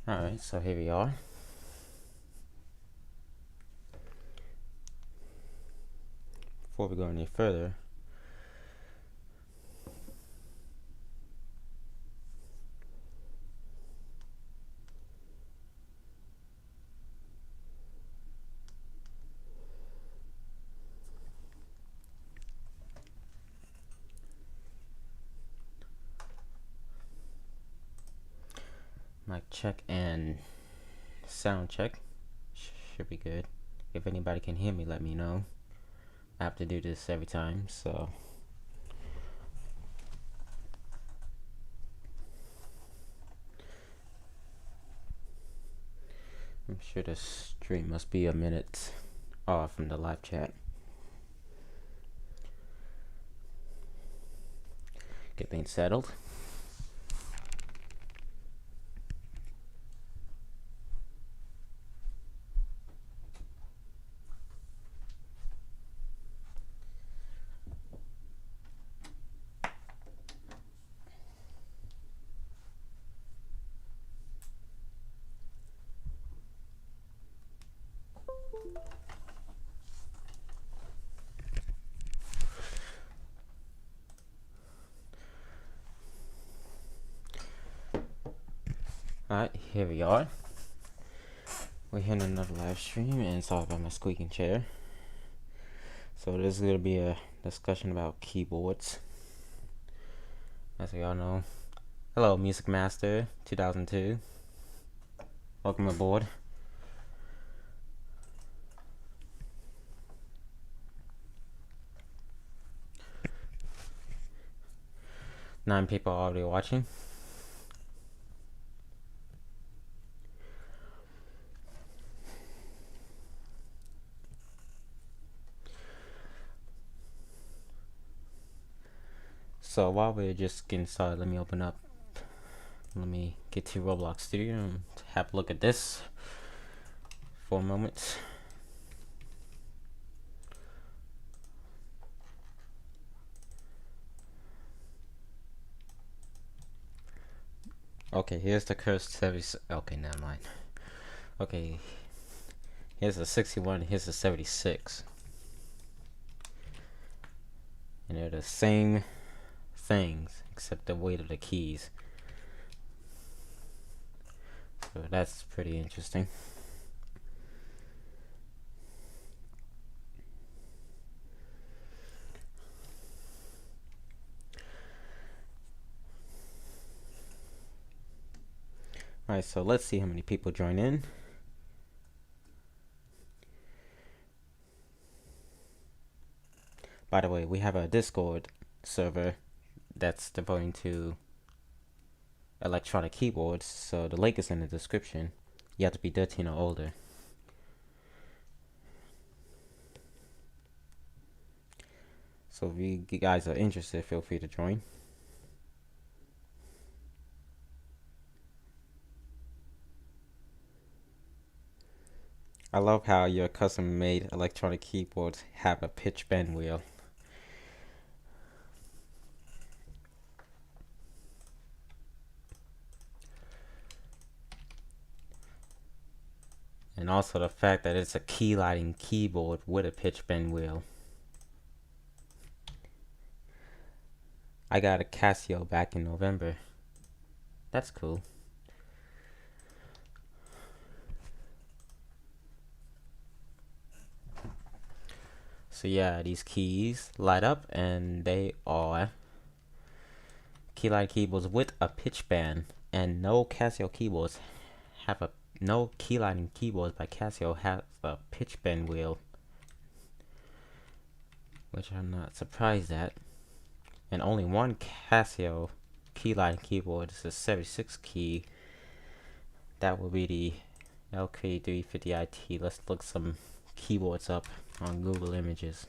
Alright, so here we are. Before we go any further, mic check and sound check should be good. If anybody can hear me, let me know. I have to do this every time, so I'm sure the stream must be a minute off from the live chat. Get things settled. Alright, here we are. We're here in another live stream, and sorry about my squeaking chair. So this is going to be a discussion about keyboards. As we all know. Hello, Music Master 2002. Welcome aboard. Nine people already watching. So while we're just getting started, let me get to Roblox Studio and have a look at this for a moment. Okay, here's the cursed 70. Okay, never mind. Okay, here's the 61, here's the 76. And they're the same things, except the weight of the keys. So that's pretty interesting. Alright, so let's see how many people join in. By the way, we have a Discord server that's devoted to electronic keyboards, so the link is in the description. You have to be 13 or older. So if you guys are interested, feel free to join. I love how your custom-made electronic keyboards have a pitch bend wheel. And also the fact that it's a key lighting keyboard with a pitch bend wheel. I got a Casio back in November. That's cool. So yeah, these keys light up, and they are key light keyboards with a pitch bend, and no Casio keyboards have a no key lighting keyboards by Casio has a pitch bend wheel, which I'm not surprised at. And only one Casio key lighting keyboard is a 76 key. That will be the LK350IT. Let's look some keyboards up on Google Images.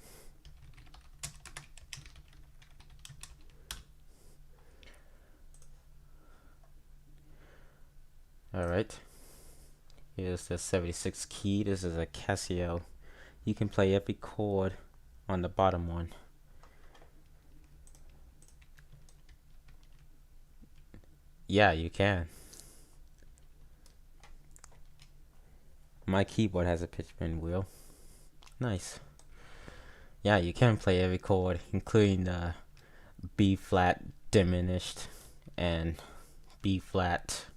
Alright, here's the 76 key. This is a Casio. You can play every chord on the bottom one. Yeah, you can. my keyboard has a pitch bend wheel. Nice. Yeah, you can play every chord, including the B flat diminished and B flat.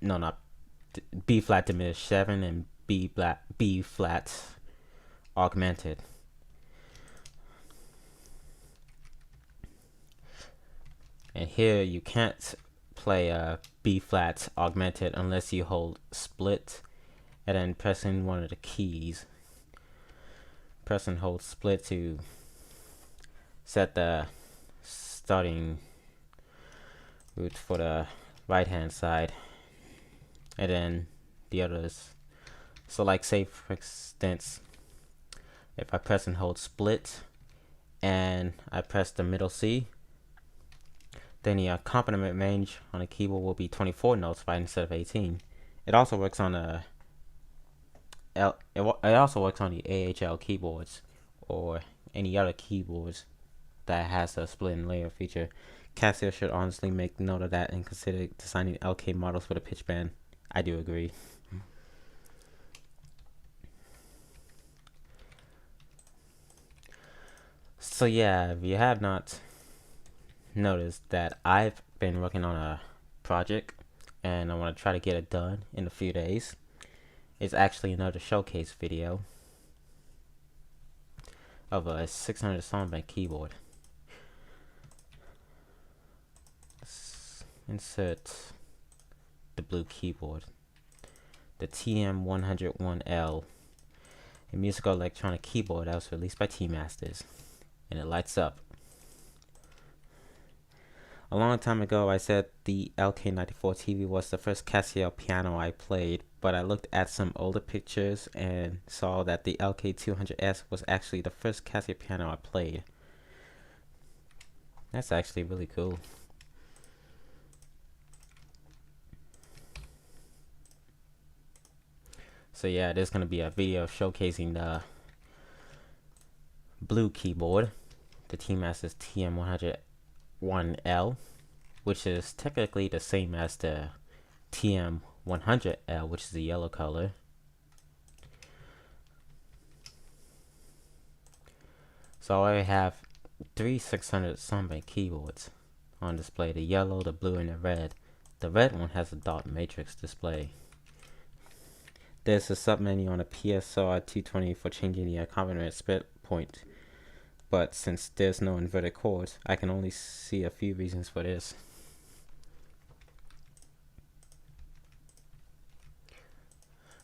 No, not B flat diminished 7 and B flat augmented. And here you can't play a B flat augmented unless you hold split and then pressing one of the keys. Press and hold split to set the starting root for the right hand side, and then the others. So like, say for instance, if I press and hold split and I press the middle C, then the accompaniment range on the keyboard will be 24 notes right instead of 18. It also works on the AHL keyboards or any other keyboards that has a split and layer feature. Casio should honestly make note of that and consider designing LK models for the pitch bend. I do agree. So yeah, if you have not noticed that I've been working on a project and I want to try to get it done in a few days. It's actually another showcase video of a 600 soundbank keyboard. Let's insert the blue keyboard, the TM101L, a musical electronic keyboard that was released by T-Masters, and it lights up. A long time ago, I said the LK94 TV was the first Casio piano I played, but I looked at some older pictures and saw that the LK200S was actually the first Casio piano I played. That's actually really cool. So yeah, there's going to be a video showcasing the blue keyboard, the T-Masters TM101L, which is technically the same as the TM100L, which is the yellow color. So I have 3 600 soundbank keyboards on display: the yellow, the blue, and the red. The red one has a dot matrix display. There's a submenu on the PSR 220 for changing the accompaniment split point, but since there's no inverted chords, I can only see a few reasons for this.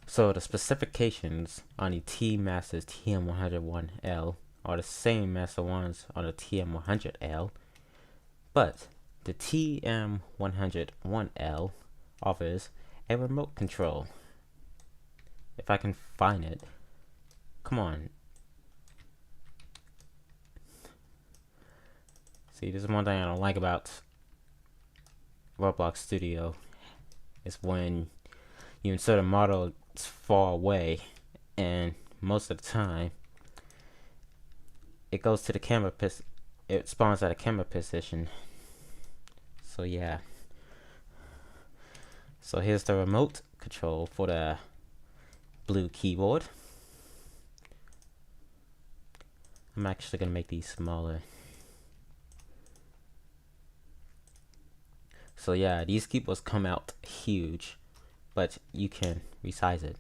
So the specifications on the T-Masters TM101L are the same as the ones on the TM100L, but the TM101L offers a remote control. If I can find it. Come on. See, this is one thing I don't like about Roblox Studio, is when you insert a model it's far away, and most of the time it goes to the camera it spawns at a camera position. So yeah. So here's the remote control for the blue keyboard. I'm actually gonna make these smaller. So yeah, these keyboards come out huge, but you can resize it.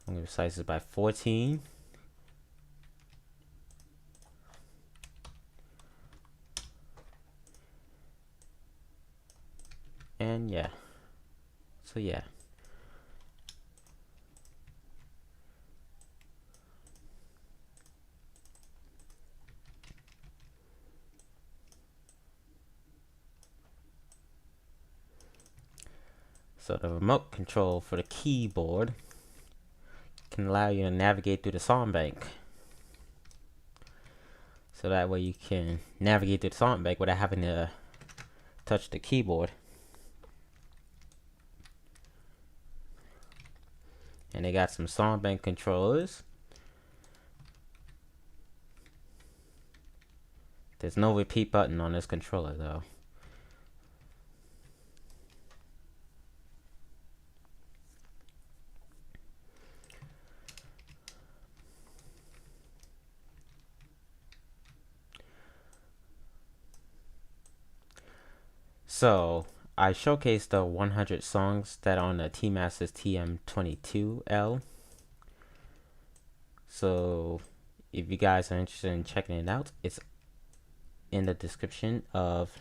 I'm gonna resize it by 14. And yeah. So yeah. So the remote control for the keyboard can allow you to navigate through the soundbank. So that way you can navigate through the soundbank without having to touch the keyboard. And they got some soundbank controllers. There's no repeat button on this controller though. So I showcased the 100 songs that are on the T-Masters TM22L. So if you guys are interested in checking it out, it's in the description of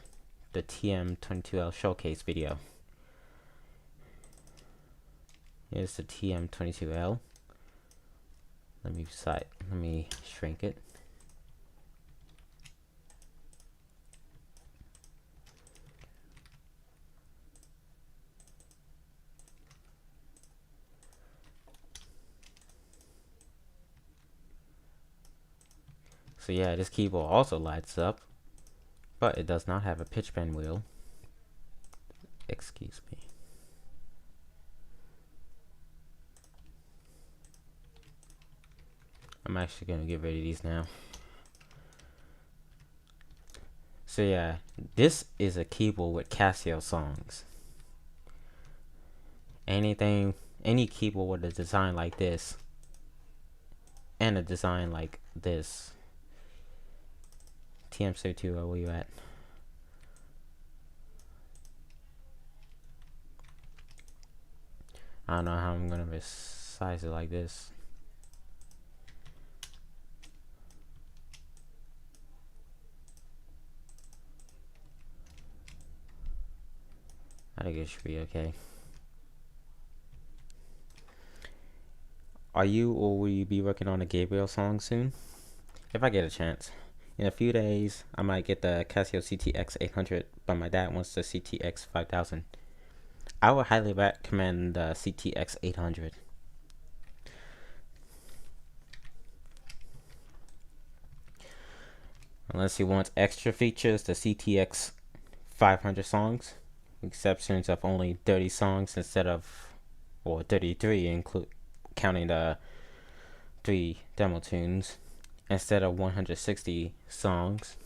the TM22L showcase video. Here's the TM22L. Let me shrink it. So yeah, this keyboard also lights up, but it does not have a pitch bend wheel. Excuse me. I'm actually gonna get rid of these now. So yeah, this is a keyboard with Casio songs. Any keyboard with a design like this and a design like this. TM32, where you at? I don't know how I'm gonna resize it like this. I think it should be okay. Are you or will you be working on a Gabriel song soon? If I get a chance. In a few days, I might get the Casio CTX 800, but my dad wants the CTX 5000. I would highly recommend the CTX 800. Unless he wants extra features, the CTX 500 songs, exceptions of only 30 songs instead of, or 33, counting the 3 demo tunes, instead of 160 songs.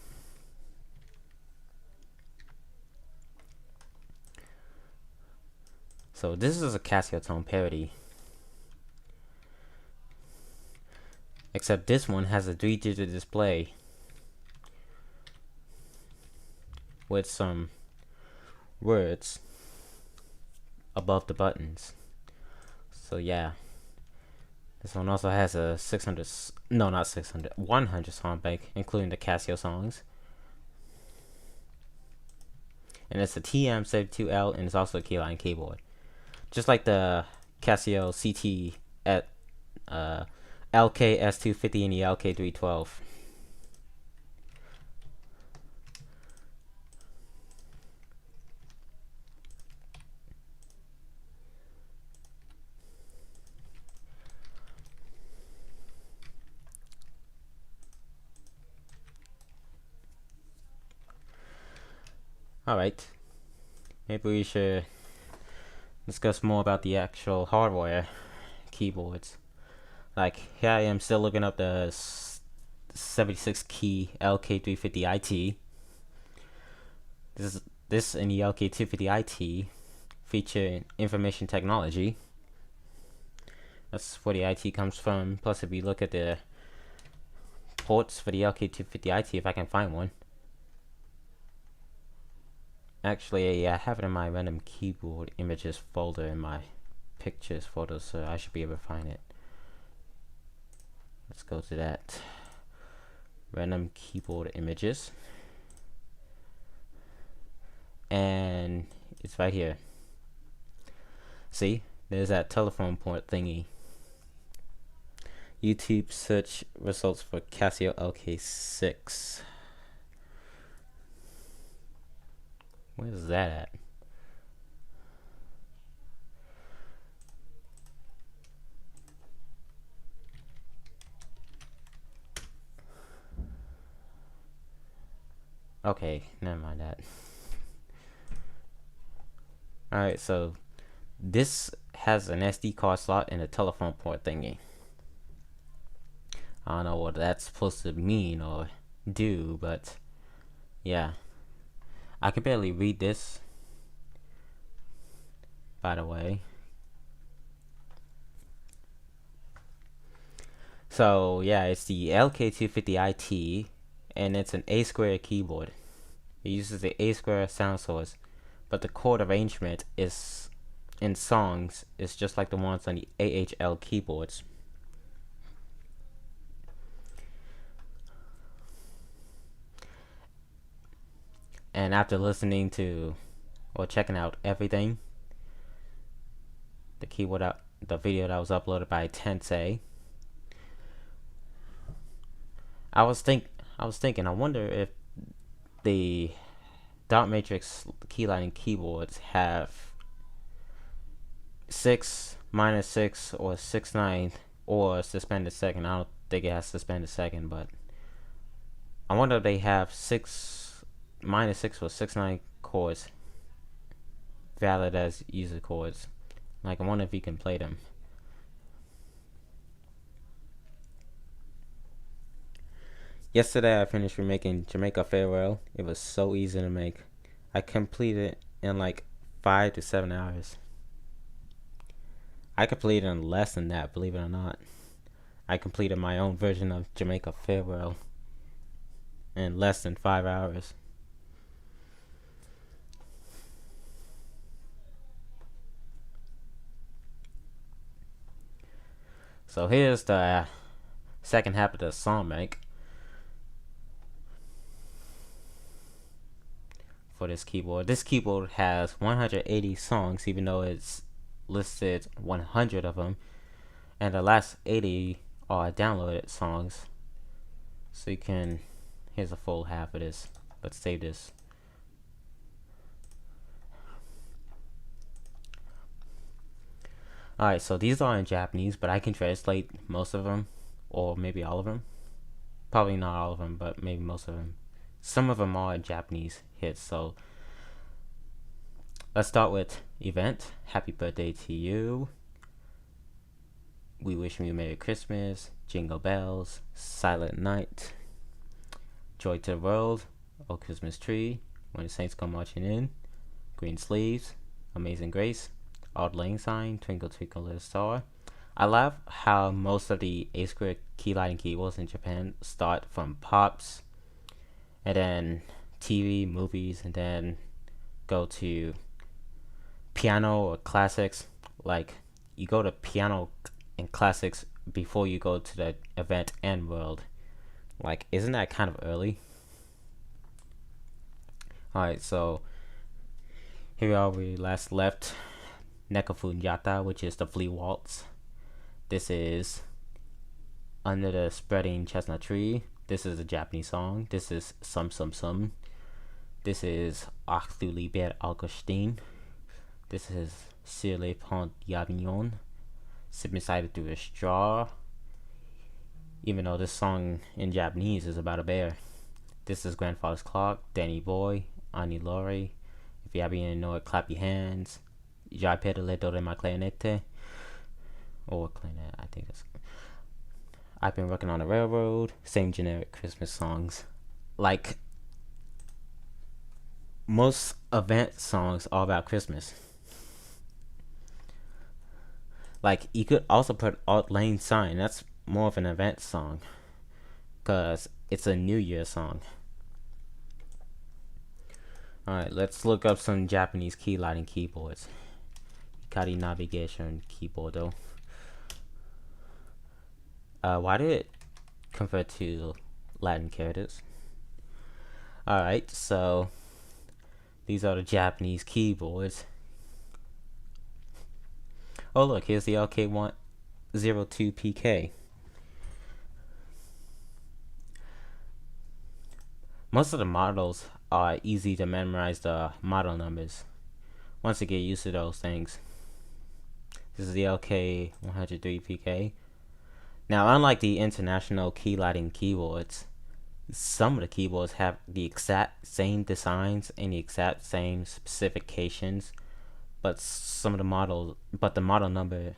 So this is a Casio tone parody, except this one has a 3-digit display with some words above the buttons. So yeah, this one also has a 100 song bank, including the Casio songs. And it's a TM72L, and it's also a keyline keyboard, just like the Casio CT at LK-S250 and the LK312. Alright, maybe we should discuss more about the actual hardware keyboards. Like, here I am still looking up the 76 key LK350 IT. This and the LK250 IT feature information technology. That's where the IT comes from. Plus, if you look at the ports for the LK250 IT, if I can find one. Actually, I have it in my random keyboard images folder in my pictures folder, so I should be able to find it. Let's go to that. Random keyboard images. And it's right here. See? There's that telephone port thingy. YouTube search results for Casio LK6. Where's that at? Okay, never mind that. Alright, so this has an SD card slot and a telephone port thingy. I don't know what that's supposed to mean or do, but yeah. I can barely read this, by the way. So yeah, it's the LK250 IT, and it's an A square keyboard. It uses the A square sound source but the chord arrangement is in songs is just like the ones on the AHL keyboards. And after listening to or checking out everything, the video that was uploaded by Tensei, I was thinking, I wonder if the dot matrix keylighting keyboards have 6, -6, or 6/9, or suspended second. I don't think it has suspended second, but I wonder if they have 6, -6, or 6/9 chords valid as user chords. Like, I wonder if you can play them. Yesterday I finished remaking Jamaica Farewell. It was so easy to make. I completed it in like 5 to 7 hours. I completed in less than that, believe it or not. I completed my own version of Jamaica Farewell in less than 5 hours. So here's the second half of the song make for this keyboard. This keyboard has 180 songs, even though it's listed 100 of them, and the last 80 are downloaded songs. So you can, here's a full half of this. Let's save this. Alright, so these are in Japanese, but I can translate most of them, or maybe all of them. Probably not all of them, but maybe most of them. Some of them are Japanese hits, so let's start with Event. Happy birthday to you. We wish you a Merry Christmas. Jingle bells. Silent night. Joy to the world. Oh Christmas tree. When the saints come marching in. Green sleeves. Amazing grace. Auld Lang Syne. Twinkle Twinkle Little Star. I love how most of the A-square keylighting keyboards in Japan start from pops, and then TV, movies, and then go to piano or classics. Like, you go to piano and classics before you go to the event and world. Like, isn't that kind of early? Alright, so here we are, we last left Nekafu Yata, which is the flea waltz. This is Under the Spreading Chestnut Tree. This is a Japanese song. This is Sum Sum Sum. This is Ach du lieber Augustin. This is Sur les ponts d'Avignon. Sipping cider through a straw. Even though this song in Japanese is about a bear. This is Grandfather's Clock, Danny Boy, Ani Lori. If you happen know it, clap your hands. Jai pedale dore ma clarinette. Or clarinet, I think it's. I've been working on a railroad. Same generic Christmas songs. Like, most event songs are about Christmas. Like, you could also put Auld Lang Syne. That's more of an event song, because it's a New Year song. Alright, let's look up some Japanese keylighting keyboards. Hikari navigation keyboard though. Why did it convert to Latin characters? Alright, so these are the Japanese keyboards. Oh look, here's the LK102PK. Most of the models are easy to memorize the model numbers once you get used to those things. This is the LK103PK. Now, unlike the international keylighting keyboards, some of the keyboards have the exact same designs and the exact same specifications, but the model numbers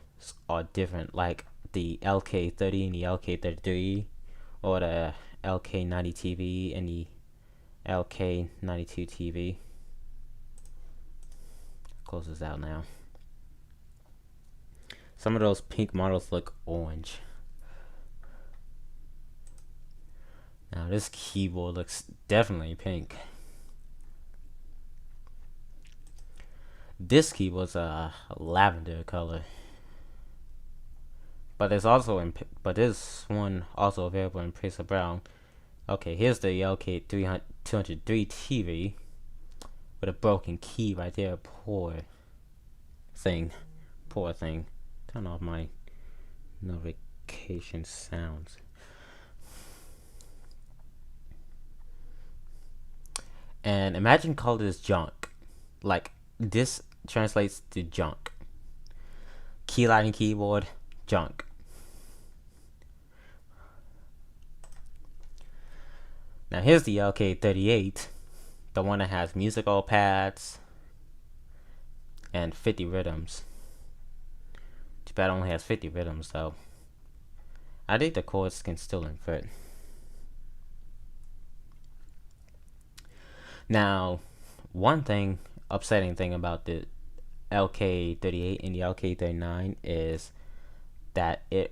are different, like the LK30 and the LK33, or the LK90TV and the LK92TV. Close this out now. Some of those pink models look orange. Now this keyboard looks definitely pink. This keyboard's a lavender color, but there's also but this one also available in Pizza Brown. Okay, here's the LK203 TV with a broken key right there. Poor thing. Turn off my notification sounds. And imagine calling this junk. Like, this translates to junk. Key lighting keyboard, junk. Now here's the LK38, the one that has musical pads and 50 rhythms. Too bad it only has 50 rhythms though. I think the chords can still invert. Now, one upsetting thing about the LK38 and the LK39 is that they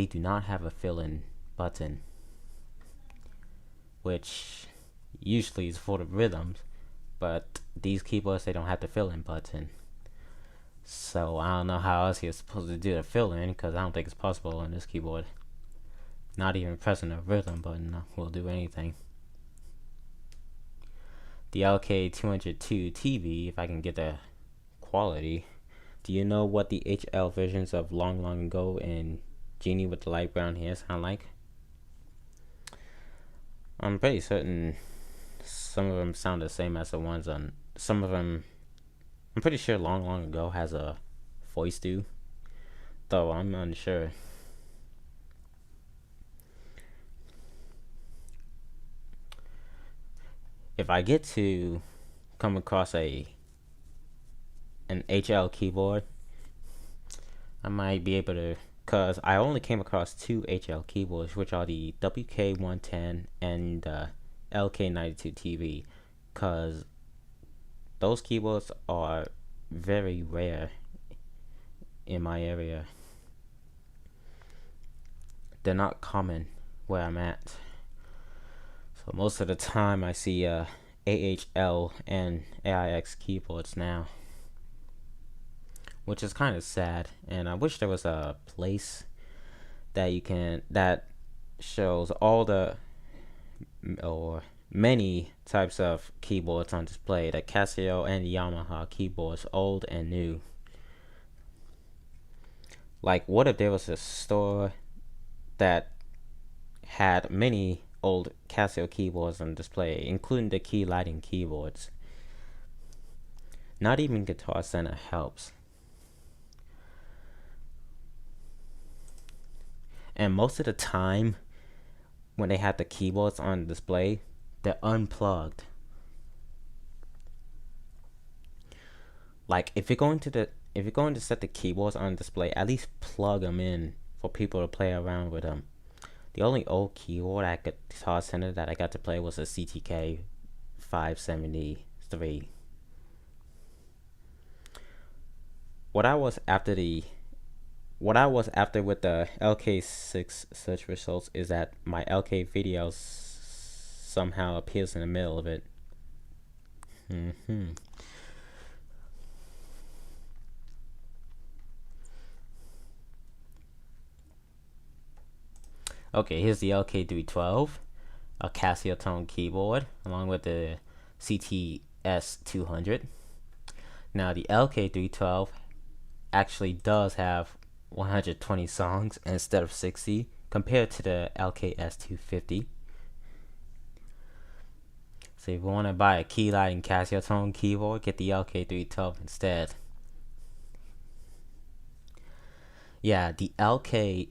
do not have a fill-in button, which usually is for the rhythms, but these keyboards, they don't have the fill-in button. So I don't know how else you're supposed to do the fill-in, because I don't think it's possible on this keyboard. Not even pressing the rhythm button will do anything. The LK202 TV, if I can get the quality. Do you know what the HL versions of Long Long Ago and Genie with the light brown hair sound like? I'm pretty certain some of them sound the same as the ones on some of them. I'm pretty sure Long Long Ago has a voice do, though I'm unsure. If I get to come across an HL keyboard, I might be able to, cause I only came across 2 HL keyboards, which are the WK110 and the LK92 TV, cause those keyboards are very rare in my area. They're not common where I'm at. So most of the time I see AHL and AIX keyboards now, which is kind of sad. And I wish there was a place that shows all the or many types of keyboards on display, the Casio and Yamaha keyboards, old and new. Like, what if there was a store that had many old Casio keyboards on display, including the key lighting keyboards? Not even Guitar Center helps. And most of the time, when they have the keyboards on display, they're unplugged. Like, if you're going to set the keyboards on display, at least plug them in for people to play around with them. The only old keyboard at Guitar Center that I got to play was a CTK 573. What I was after with the LK6 search results is that my LK video somehow appears in the middle of it. Okay, here's the LK312, a Casio tone keyboard, along with the CTS 200. Now, the LK312 actually does have 120 songs instead of 60, compared to the LKS 250. So if you want to buy a key lighting Casio tone keyboard, get the LK312 instead. Yeah, the LKS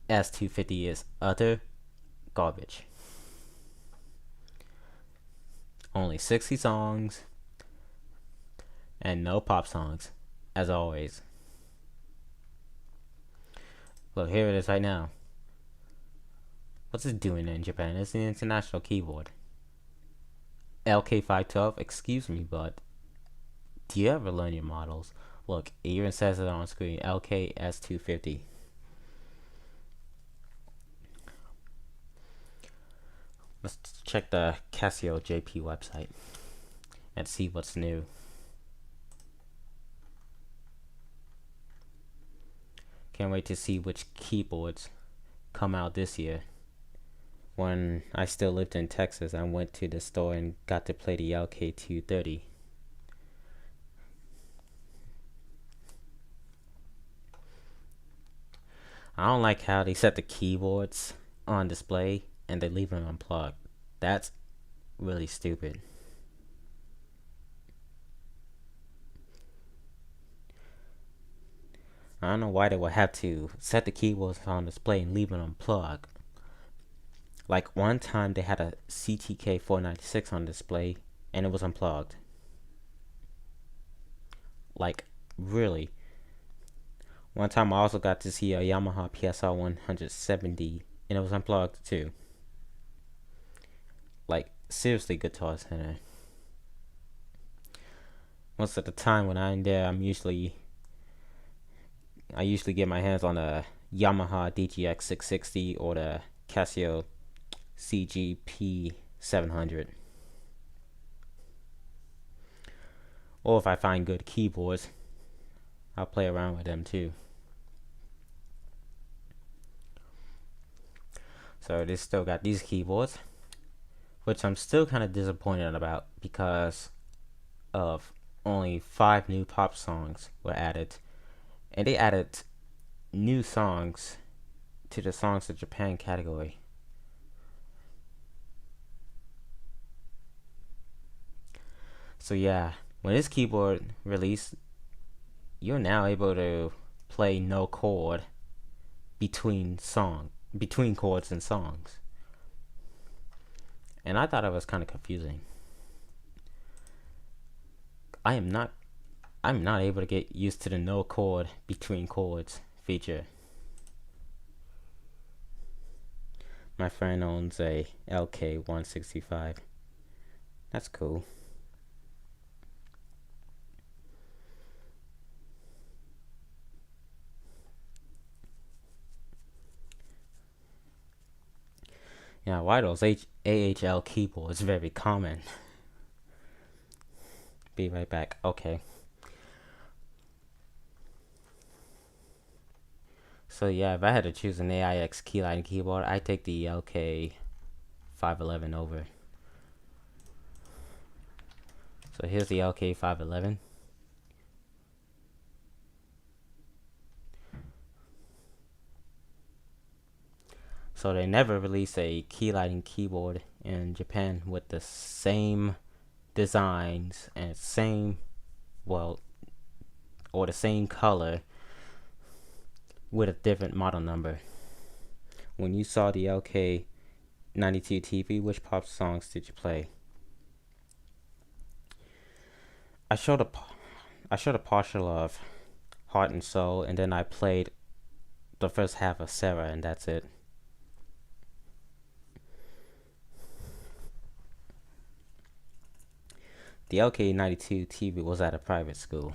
250 is utter garbage. Only 60 songs and no pop songs, as always. Look, here it is right now. What's it doing in Japan? It's an international keyboard. LK512, excuse me, but do you ever learn your models? Look, it even says it on screen, LKS250. Let's check the Casio JP website and see what's new. Can't wait to see which keyboards come out this year. When I still lived in Texas, I went to the store and got to play the LK230. I don't like how they set the keyboards on display and they leave them unplugged. That's really stupid. I don't know why they would have to set the keyboards on display and leave them unplugged. Like one time they had a CTK 496 on display and it was unplugged. Like, really. One time I also got to see a Yamaha PSR 170 and it was unplugged too. Like, seriously, Guitar Center. Most of the time when I'm there, I usually get my hands on a Yamaha DGX 660 or the Casio CGP 700. Or if I find good keyboards, I'll play around with them too. So they still got these keyboards, which I'm still kind of disappointed about because of only 5 new pop songs were added. And they added new songs to the Songs of Japan category. So yeah, when this keyboard released, you're now able to play no chord between chords and songs. And I thought it was kind of confusing. I'm not able to get used to the no chord between chords feature. My friend owns a LK165. That's cool. Yeah, why those AHL keyboards very common. Be right back. Okay. So yeah, if I had to choose an AIX keylighting keyboard, I'd take the LK511 over. So here's the LK511. So they never released a keylighting keyboard in Japan with the same designs and or the same color with a different model number. When you saw the LK92 TV, which pop songs did you play? I showed a partial of Heart and Soul, and then I played the first half of Sarah, and that's it. The LK92 TV was at a private school.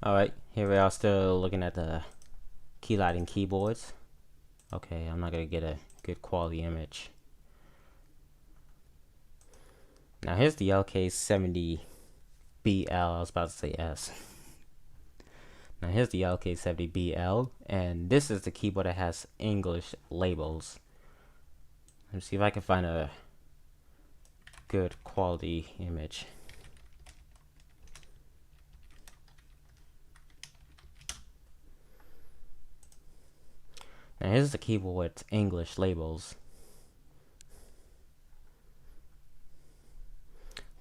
Alright, here we are still looking at the keylighting keyboards. Okay, I'm not going to get a good quality image. Now here's the LK70BL, I was about to say S. Now here's the LK70BL, and this is the keyboard that has English labels. Let's see if I can find a good quality image. Now here's the keyboard with English labels.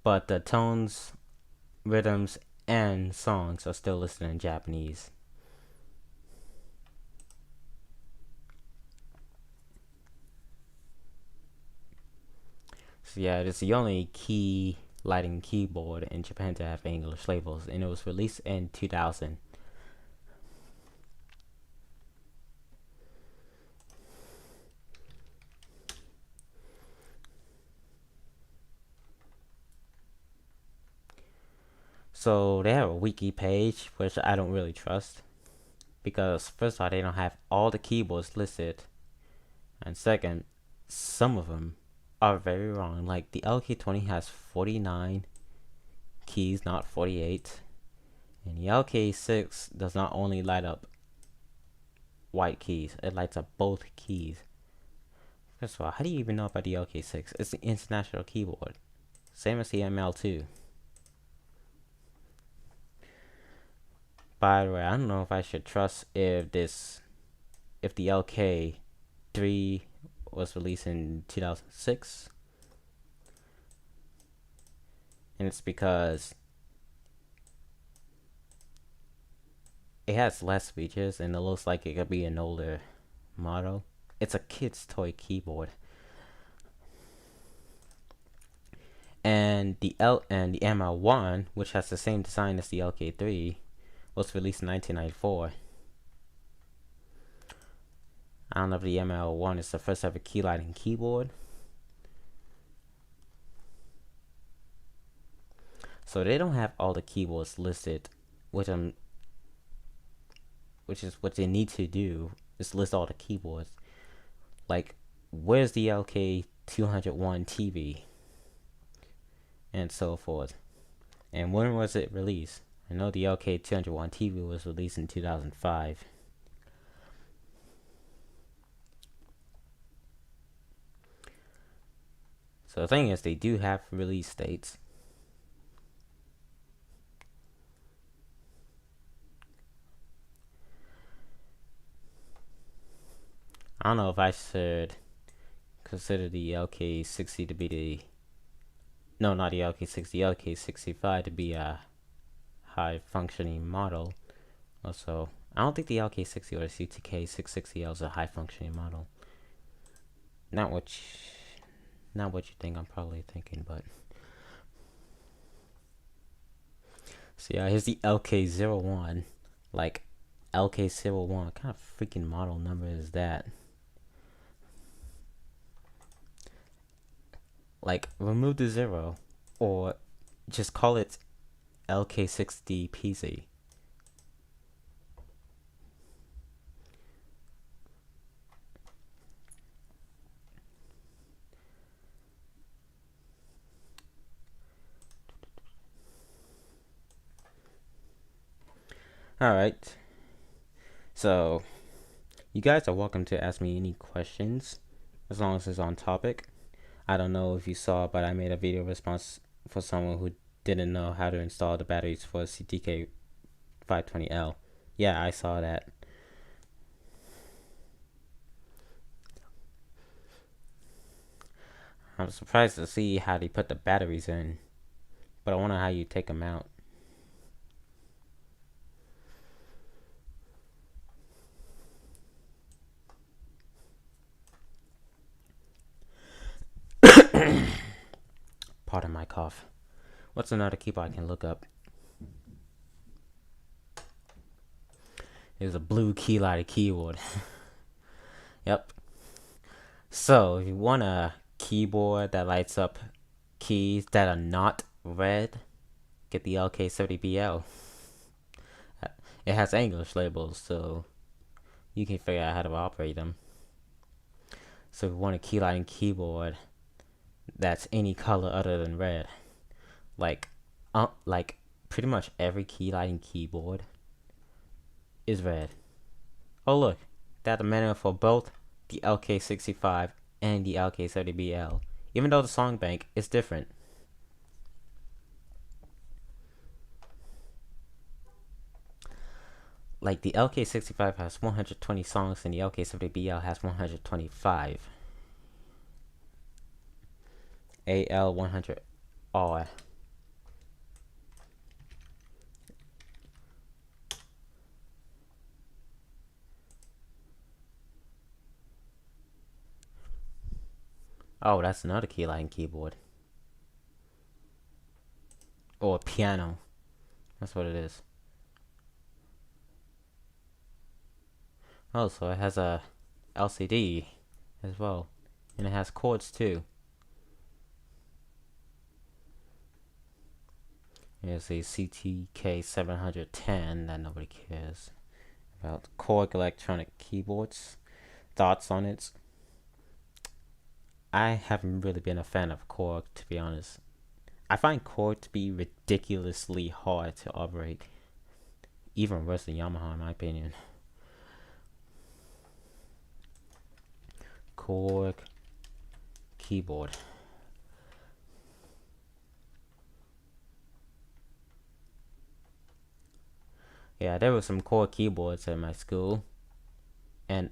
But the tones, rhythms, and songs are still listed in Japanese. So yeah, it's the only key lighting keyboard in Japan to have English labels, and it was released in 2000. So they have a wiki page, which I don't really trust. Because first of all, they don't have all the keyboards listed, and second, some of them are very wrong. Like the LK20 has 49 keys, not 48, and the LK6 does not only light up white keys, it lights up both keys. First of all, how do you even know about the LK6? It's the international keyboard, same as the ML2. By the way, I don't know if I should trust if the LK3 was released in 2006, and it's because it has less features and it looks like it could be an older model. It's a kid's toy keyboard. And the ML1, which has the same design as the LK3, was released in 1994. I don't know if the ML1 is the first ever key lighting keyboard. So they don't have all the keyboards listed, which is what they need to do, is list all the keyboards. Like, where's the LK201 TV? And so forth. And when was it released? I know the LK201 TV was released in 2005. So the thing is, they do have release dates. I don't know if I should consider the LK60 to be the... No, not the LK60, the LK65 to be a high-functioning model. Also, I don't think the LK60 or the CTK660L is a high-functioning model. Not what you think I'm probably thinking, but... So yeah, here's the LK01. Like, LK01, what kind of freaking model number is that? Like, remove the 0, or just call it LK60 PC. Alright, so you guys are welcome to ask me any questions as long as it's on topic. I don't know if you saw, but I made a video response for someone who didn't know how to install the batteries for CTK 520L. Yeah, I saw that. I'm surprised to see how they put the batteries in, but I wonder how you take them out. Pardon my cough. What's another keyboard I can look up? There's a blue key lighted keyboard. Yep. So if you want a keyboard that lights up keys that are not red, get the LK70BL. It has English labels, so you can figure out how to operate them. So if you want a key lighting keyboard that's any color other than red, like pretty much every key lighting keyboard is red. Oh look, that's the manual for both the LK65 and the LK70BL, even though the song bank is different. Like the LK65 has 120 songs and the LK70BL has 125. AL100R. Oh, that's another key lighting keyboard. Or a piano. That's what it is. Oh, so it has a LCD as well. And it has chords too. Here's a CTK 710 that nobody cares about Chord electronic keyboards. Thoughts on it? I haven't really been a fan of Chord, to be honest. I find Chord to be ridiculously hard to operate. Even worse than Yamaha, in my opinion. Chord keyboard. Yeah, there were some Chord keyboards at my school, and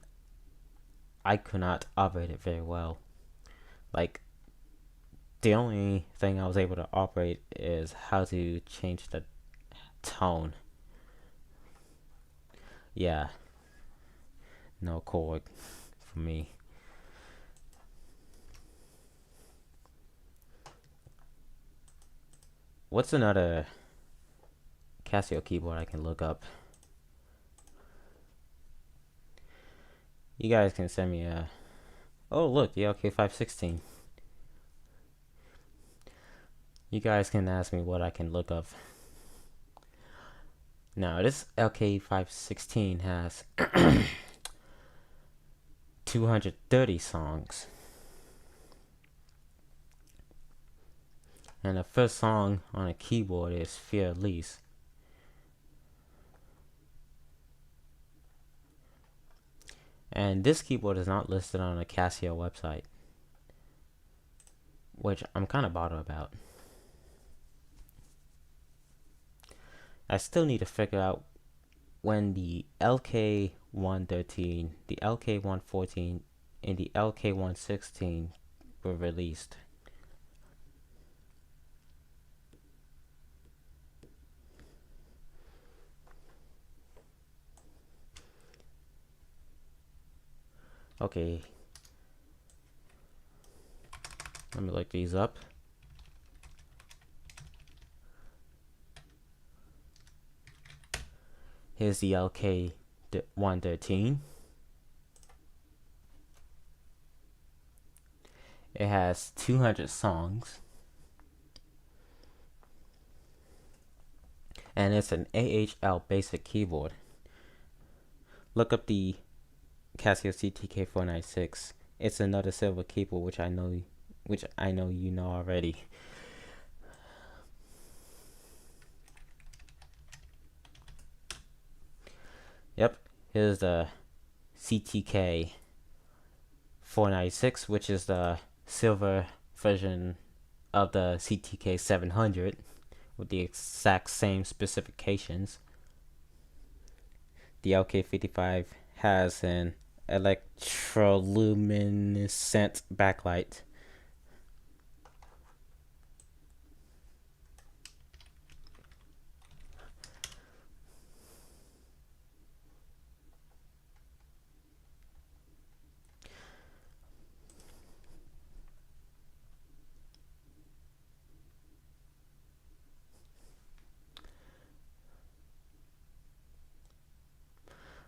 I could not operate it very well. Like, the only thing I was able to operate is how to change the tone. Yeah, no Chord for me. What's another Casio keyboard I can look up? You guys can send me a... Oh, look, the LK516. You guys can ask me what I can look up. Now, this LK516 has 230 songs. And the first song on a keyboard is Fear Elise. And this keyboard is not listed on the Casio website, which I'm kind of bothered about. I still need to figure out when the LK113, the LK114, and the LK116 were released. Okay, let me look these up. Here's the LK113. It has 200 songs. And it's an AHL basic keyboard. Look up the Casio CTK496. It's another silver keyboard, which I know you know already. Yep, here's the CTK 496, which is the silver version of the CTK 700 with the exact same specifications. The LK55 has an electroluminescent backlight.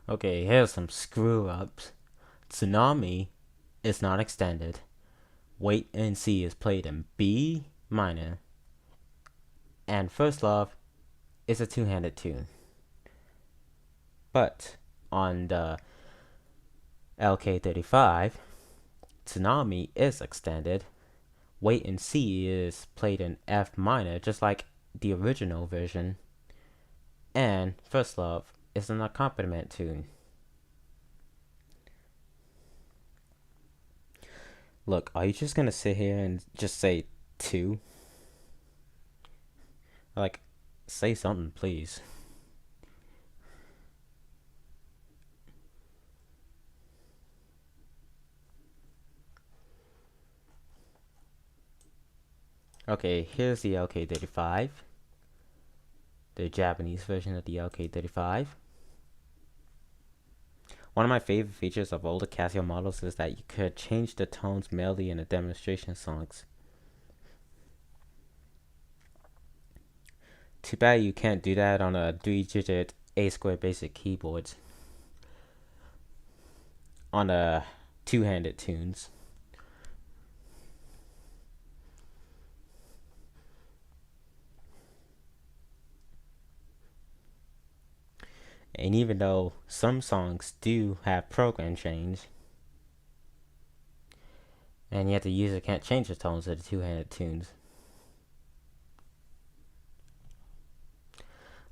Okay, here's some screw-ups. Tsunami is not extended. Wait and See is played in B minor. And First Love is a two-handed tune. But on the LK35, Tsunami is extended. Wait and See is played in F minor, just like the original version. And First Love is an accompaniment tune. Look, are you just gonna sit here and just say 2? Like, say something, please. Okay, here's the LK35. The Japanese version of the LK35. One of my favorite features of older Casio models is that you could change the tones manually in the demonstration songs. Too bad you can't do that on a 3-digit A2 basic keyboards. On the two-handed tunes. And even though some songs do have program change, and yet the user can't change the tones of the two-handed tunes.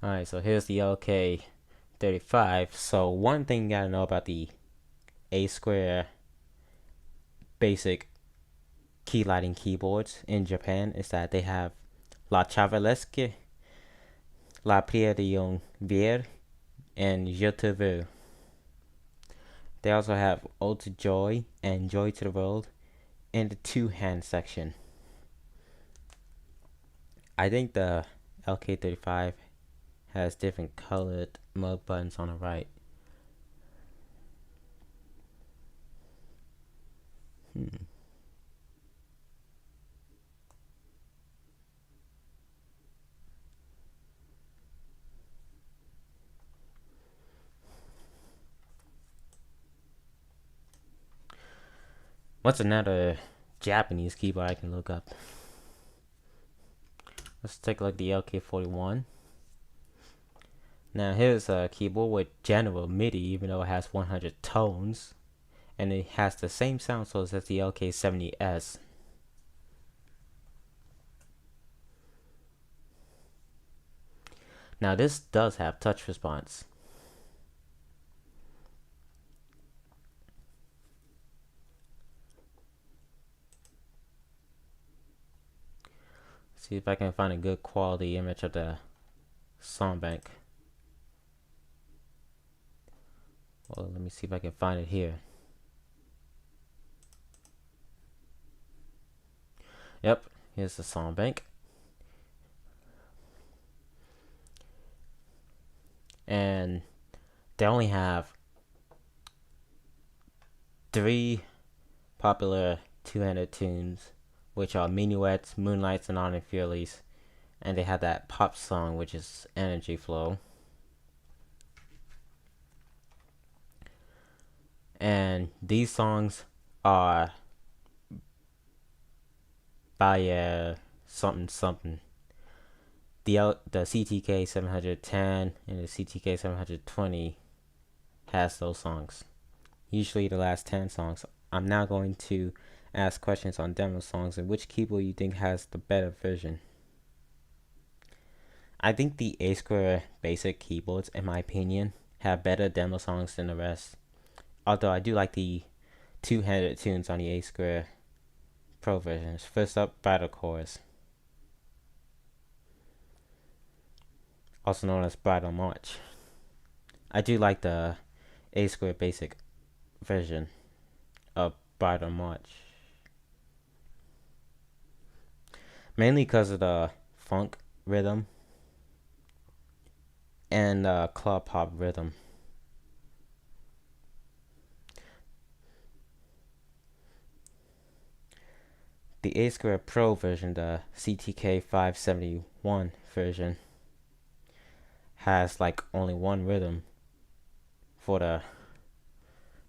Alright, so here's the LK35. So one thing you gotta know about the A square basic key lighting keyboards in Japan is that they have La Chavalesque, La Prière de Vier, and Je te veux. They also have Ode to Joy and Joy to the World in the two-hand section. I think the LK35 has different colored mug buttons on the right. What's another Japanese keyboard I can look up? Let's take a look at the LK41. Now here's a keyboard with general MIDI, even though it has 100 tones, and it has the same sound source as the LK70S. Now this does have touch response. See if I can find a good quality image of the song bank. Well, let me see if I can find it here. Yep, here's the song bank. And they only have 3 popular two-handed tunes, which are Minuets, Moonlights, and On and Furies. And they have that pop song, which is Energy Flow. And these songs are by something something. The CTK 710 and the CTK 720 has those songs. Usually the last 10 songs. I'm now going to ask questions on demo songs and which keyboard you think has the better version. I think the A square basic keyboards, in my opinion, have better demo songs than the rest. Although I do like the two-handed tunes on the A square Pro versions. First up, Bridal Chorus, also known as Bridal March. I do like the A square basic version of Bridal March, mainly because of the funk rhythm and club pop rhythm. The A square Pro version, the CTK 571 version, has like only one rhythm for the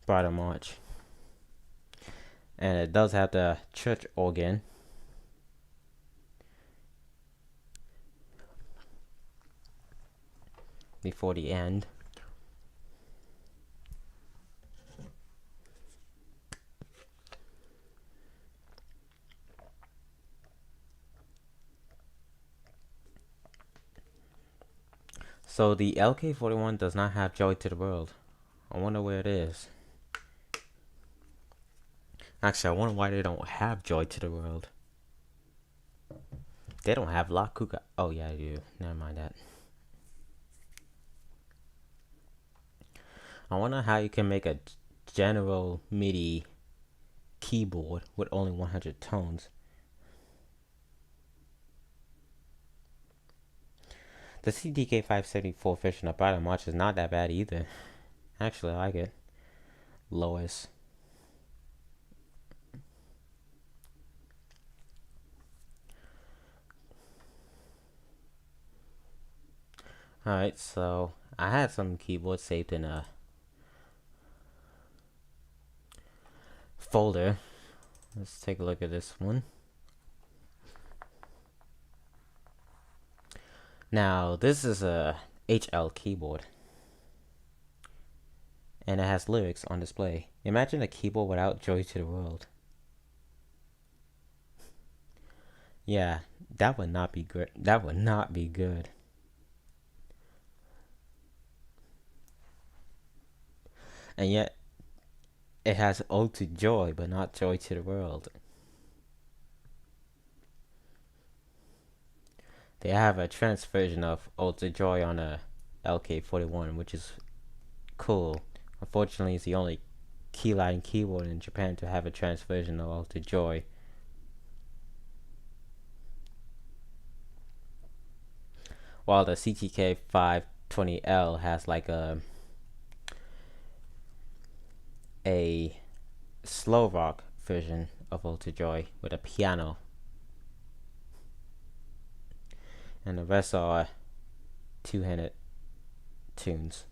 Bridal March, and it does have the church organ. Before the end. So the LK41 does not have Joy to the World. I wonder where it is. Actually, I wonder why they don't have Joy to the World. They don't have La Kuka. Oh yeah, they do. Never mind that. I wonder how you can make a general MIDI keyboard with only 100 tones. The CTK 574 version of Bridal March is not that bad either. Actually, I like it. Lois. Alright, so I had some keyboards saved in a folder. Let's take a look at this one. Now, this is a HL keyboard. and it has lyrics on display. Imagine a keyboard without Joy to the World. Yeah, that would not be good. That would not be good. And yet, it has Ode to Joy, but not Joy to the World. They have a trance version of Ode to Joy on a LK41, which is cool. Unfortunately, it's the only keyline keyboard in Japan to have a trance version of Ode to Joy. While the CTK 520L has like a slow rock version of Ode to Joy with a piano, and the rest are two-handed tunes.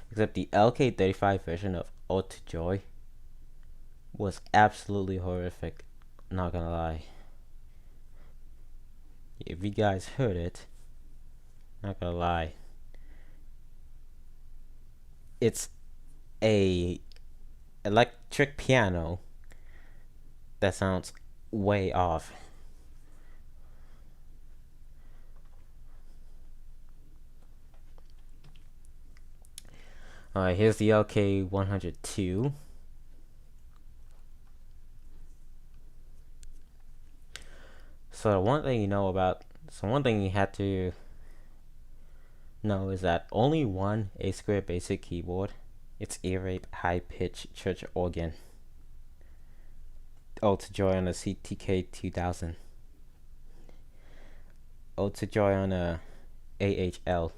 Except the LK35 version of Ode to Joy was absolutely horrific, not gonna lie. If you guys heard it, not gonna lie, it's a electric piano that sounds way off. Alright, here's the LK102. So one thing you have to know is that only one A-square basic keyboard, it's ear-rape high-pitch church organ. Ode to Joy on the CTK 2000. Ode to Joy on a AHL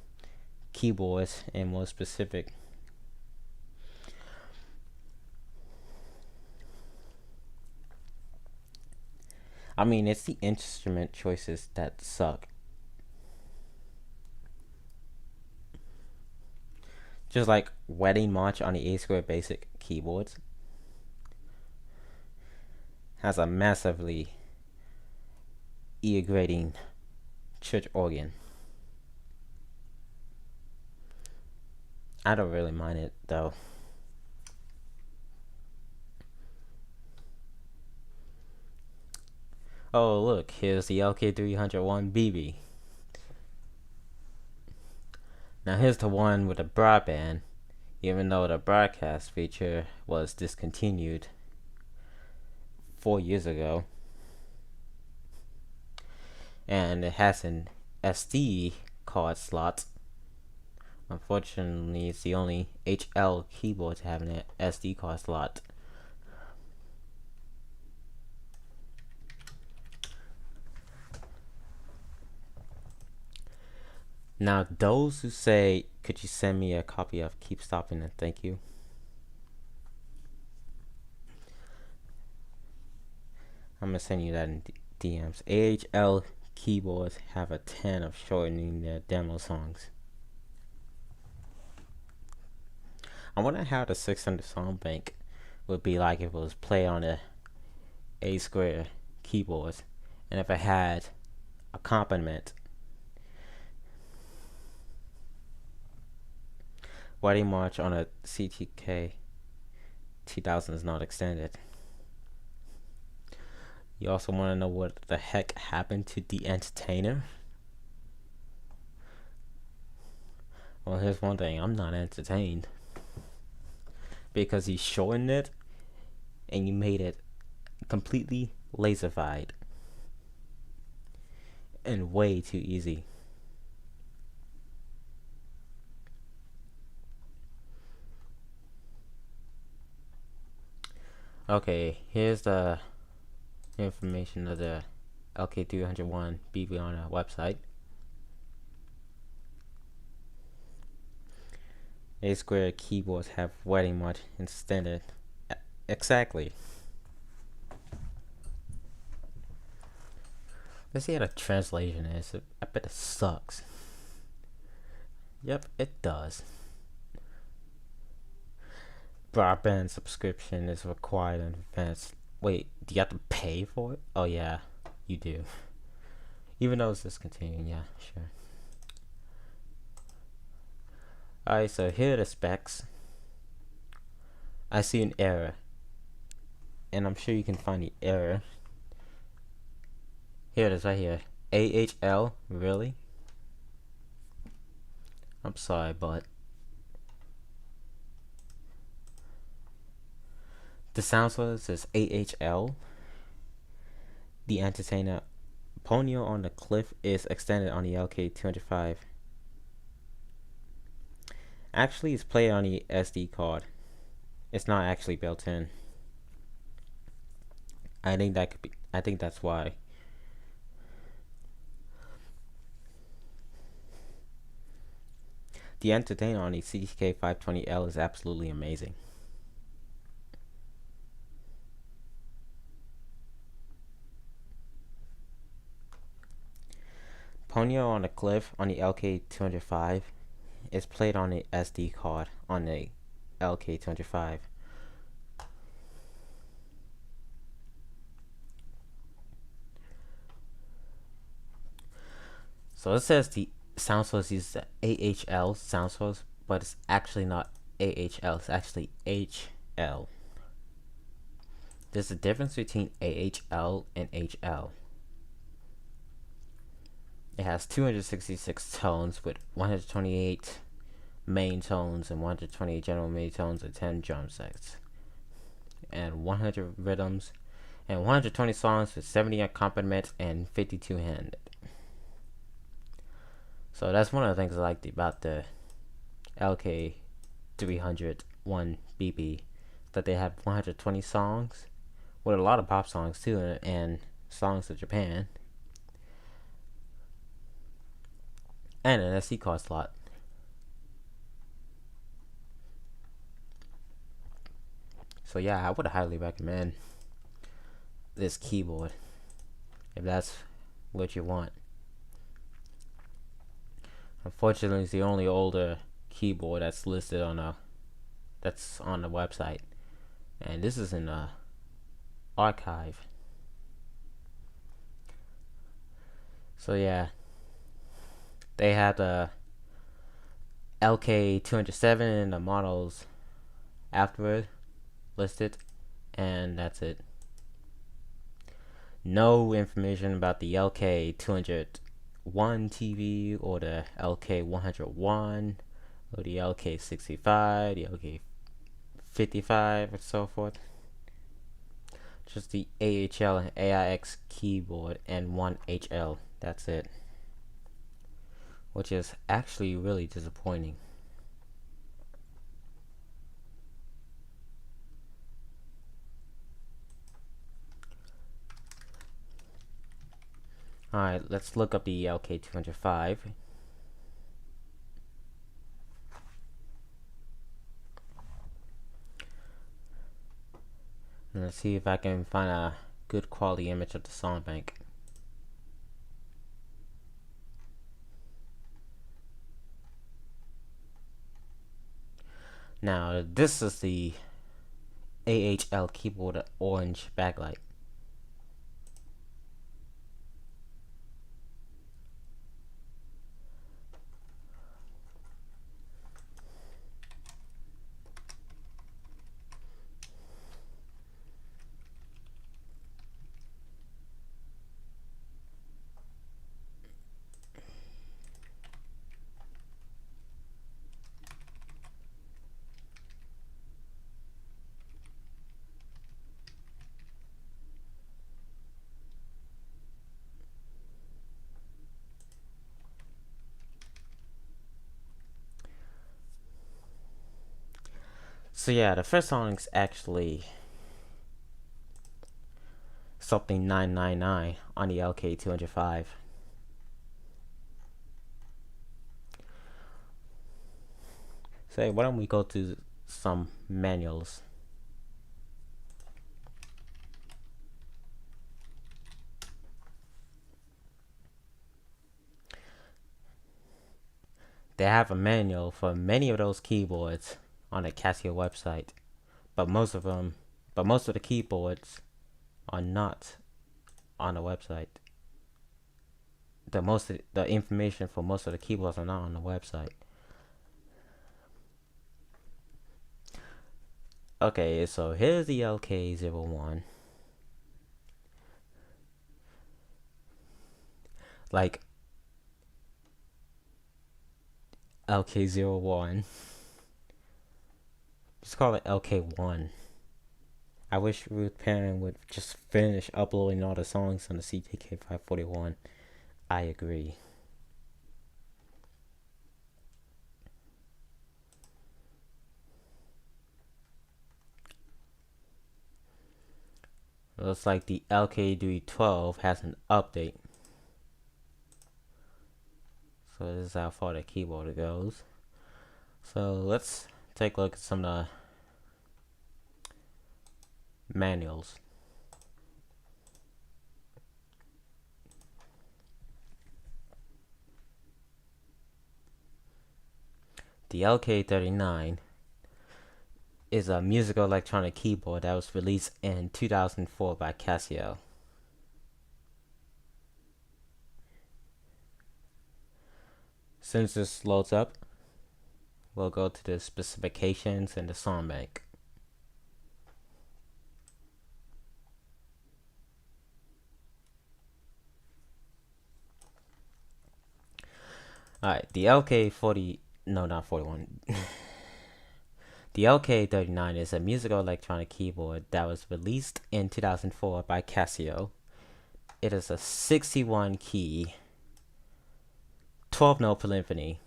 keyboards, and more specific. I mean, it's the instrument choices that suck. Just like Wedding March on the A-square basic keyboards has a massively ear-grating church organ. I don't really mind it though. Oh look, here's the LK301BB. Now here's the one with the broadband, even though the broadcast feature was discontinued 4 years ago. And it has an SD card slot. Unfortunately, it's the only HL keyboard to have an SD card slot. Now, those who say, could you send me a copy of Keep Stopping and Thank You? I'm gonna send you that in DMs. AHL keyboards have a 10 of shortening their demo songs. I wonder how the 600 song bank would be like if it was played on a A-square keyboards, and if it had accompaniment. Wedding March on a CTK 2000 is not extended. You also want to know what the heck happened to The Entertainer? Well, here's one thing. I'm not entertained. Because he shortened it and you made it completely laserfied and way too easy. Okay, here's the information of the LK301BB on our website. A-square keyboards have Wedding March extended. Exactly. Let's see how the translation is. I bet it sucks. Yep, it does. Broadband subscription is required in advance. Wait, do you have to pay for it? Oh yeah, you do. Even though it's discontinued, yeah, sure. Alright, so here are the specs. I see an error, and I'm sure you can find the error. Here it is right here. AHL, really? I'm sorry, but the sound source is AHL. The entertainer Ponyo on the Cliff is extended on the LK205. Actually, it's played on the SD card. It's not actually built in. I think that could be. I think that's why. The entertainer on the CK520L is absolutely amazing. Ponyo on the Cliff on the LK205 is played on the SD card on the LK205. So it says the sound source uses the AHL sound source, but it's actually not AHL, it's actually HL. There's a difference between AHL and HL. It has 266 tones with 128 main tones and 128 general midi tones and 10 drum sets. And 100 rhythms and 120 songs with 70 accompaniments and 52 handed. So that's one of the things I liked about the LK301 BB, that they have 120 songs with a lot of pop songs too, and songs of Japan, and an SD card slot. So yeah, I would highly recommend this keyboard if that's what you want. Unfortunately, it's the only older keyboard that's listed on the website, and this is in the archive. So yeah, they had the LK207 and the models afterward listed, and that's it. No information about the LK201 TV or the LK101 or the LK65, the LK55, and so forth. Just the AHL and AIX keyboard and one HL. That's it. Which is actually really disappointing. Alright, let's look up the LK205. And let's see if I can find a good quality image of the song bank. Now, this is the AHL keyboard orange backlight. So yeah, the first song is actually something 999 on the LK205. So why don't we go to some manuals. They have a manual for many of those keyboards on the Casio website, but most of the keyboards are not on the website. The information for most of the keyboards are not on the website. Okay, so here's the LK01. Like LK01. Just call it LK1. I wish Ruth Perrin would just finish uploading all the songs on the CTK 541. I agree. Looks like the LK312 has an update. So this is how far the keyboard goes. So let's take a look at some of the manuals. The LK39 is a musical electronic keyboard that was released in 2004 by Casio. Since this loads up, we'll go to the specifications and the song bank. Alright, the LK40, no, not 41. The LK39 is a musical electronic keyboard that was released in 2004 by Casio. It is a 61 key, 12 note polyphony,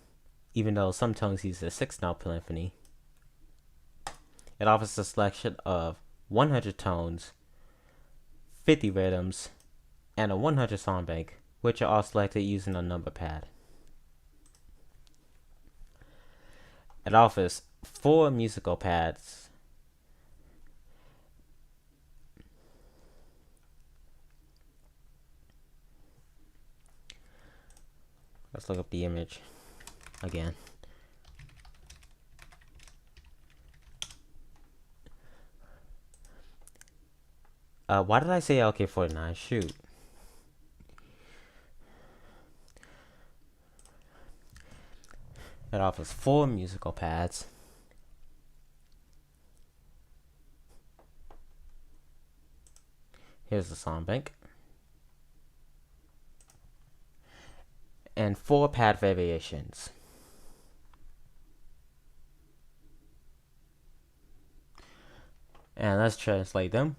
even though some tones use a 6 note polyphony. It offers a selection of 100 tones, 50 rhythms, and a 100 song bank, which are all selected using a number pad. It offers 4 musical pads, let's look up the image again. Why did I say LK49? Shoot. It offers 4 musical pads, here's the song bank, and 4 pad variations. And let's translate them.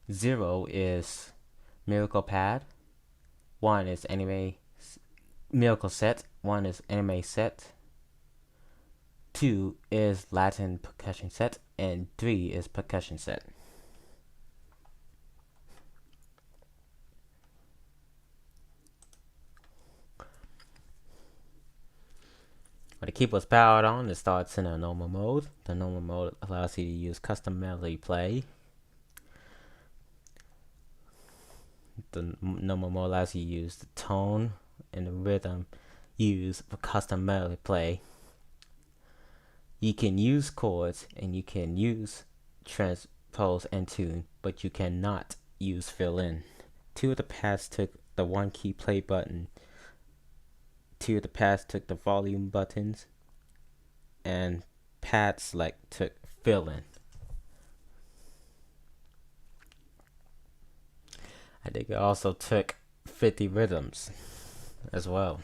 0 is miracle pad, 1 is anime miracle set, 1 is anime set, 2 is Latin percussion set, and 3 is percussion set. When the keyboard's powered on, it starts in a normal mode. The normal mode allows you to use custom melody play. The normal mode allows you to use the tone and the rhythm used for custom melody play. You can use chords and you can use transpose and tune, but you cannot use fill in. 2 of the pads took the 1 key play button. 2 of the pads took the volume buttons, and pad select took fill in. I think it also took 50 rhythms as well.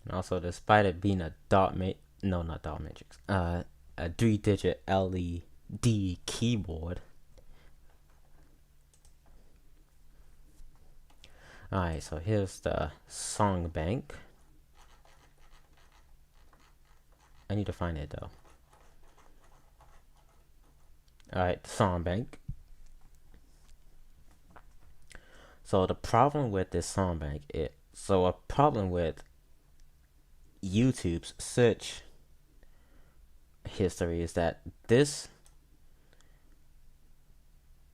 And also, despite it being a not dot matrix, a 3-digit LED keyboard. Alright, so here's the song bank. I need to find it though. Alright, the song bank. So the problem with this song bank is, a problem with YouTube's search history is that this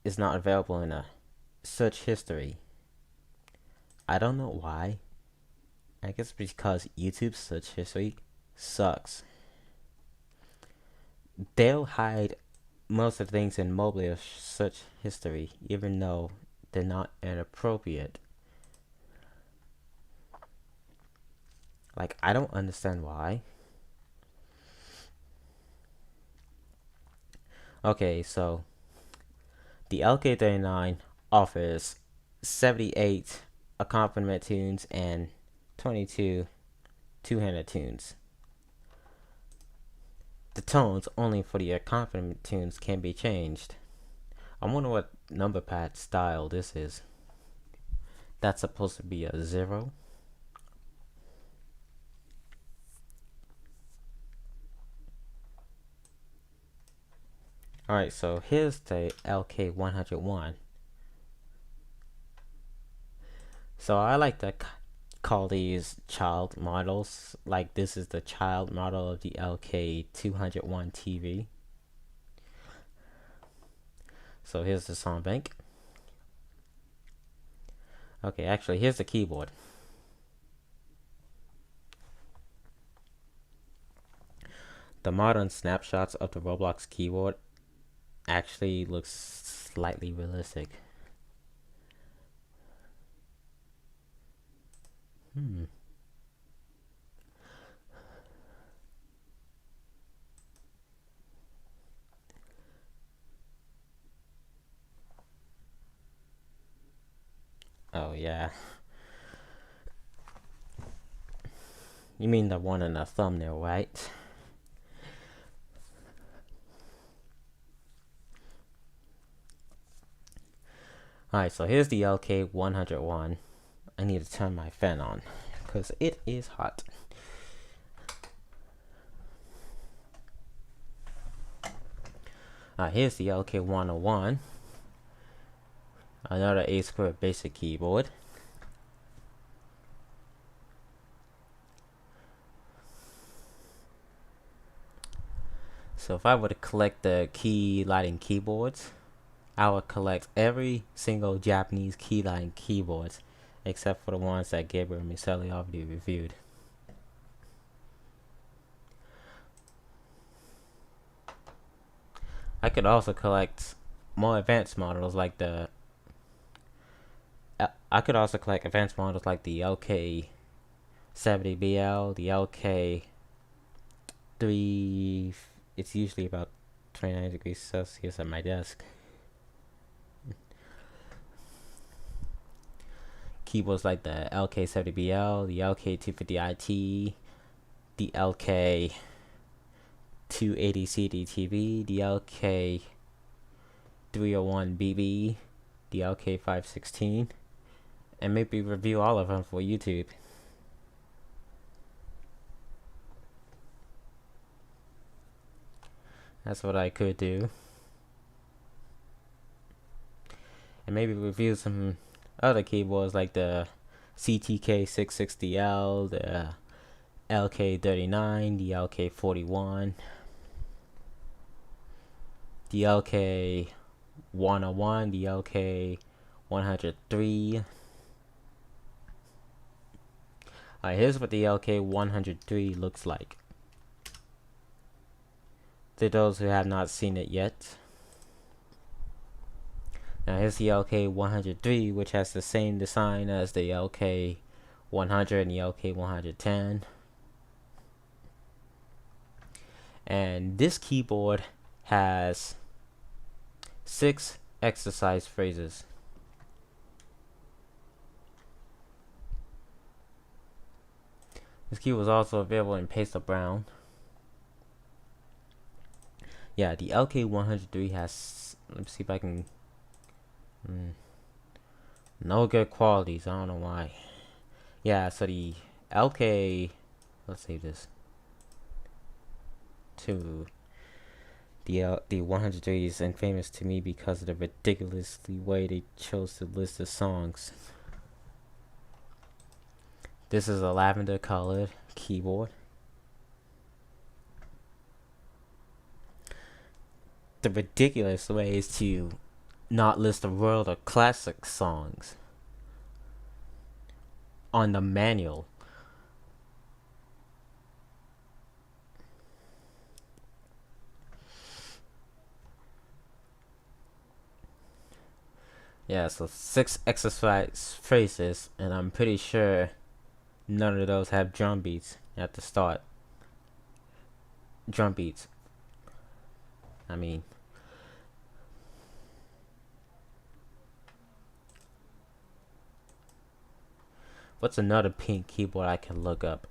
is not available in a search history. I don't know why. I guess because YouTube's search history sucks. They'll hide most of the things in mobile search history, even though they're not inappropriate. Like, I don't understand why. Okay, so the LK39 offers 78 accompaniment tunes and 22 two-handed tunes. The tones only for the accompaniment tunes can be changed. I wonder what number pad style this is. That's supposed to be a 0. Alright, so here's the LK101. So I like to call these child models. Like, this is the child model of the LK201 TV. So here's the song bank. Okay, actually, here's the keyboard. The modern snapshots of the Roblox keyboard actually looks slightly realistic. Oh yeah. You mean the one in the thumbnail, right? Alright, so here's the LK101. I need to turn my fan on because it is hot. Here's the LK101. Another A2 basic keyboard. So if I were to collect the key lighting keyboards, I would collect every single Japanese key lighting keyboards except for the ones that Gabriel Micelli already reviewed. I could also collect more advanced models like the advanced models like the LK70BL, the LK3. It's usually about 29 degrees Celsius at my desk. Keyboards like the LK70BL, the LK250IT, the LK280CDTV, the LK301BB, the LK516, and maybe review all of them for YouTube. That's what I could do. And maybe review some other keyboards like the CTK660L, the LK39, the LK41, the LK101, the LK103. Alright, here's what the LK103 looks like. To those who have not seen it yet. Now here's the LK103, which has the same design as the LK100 and the LK110. And this keyboard has 6 exercise phrases. This keyboard is also available in pastel brown. Yeah, the LK103 has, let me see if I can, no good qualities, I don't know why. Yeah, so the LK, let's save this. The 103 is infamous to me because of the ridiculously way they chose to list the songs. This is a lavender colored keyboard. The ridiculous way is to not list the world of classic songs on the manual. Yeah, so 6 exercise phrases, and I'm pretty sure None of those have drum beats at the start. Drum beats. I mean, what's another pink keyboard I can look up?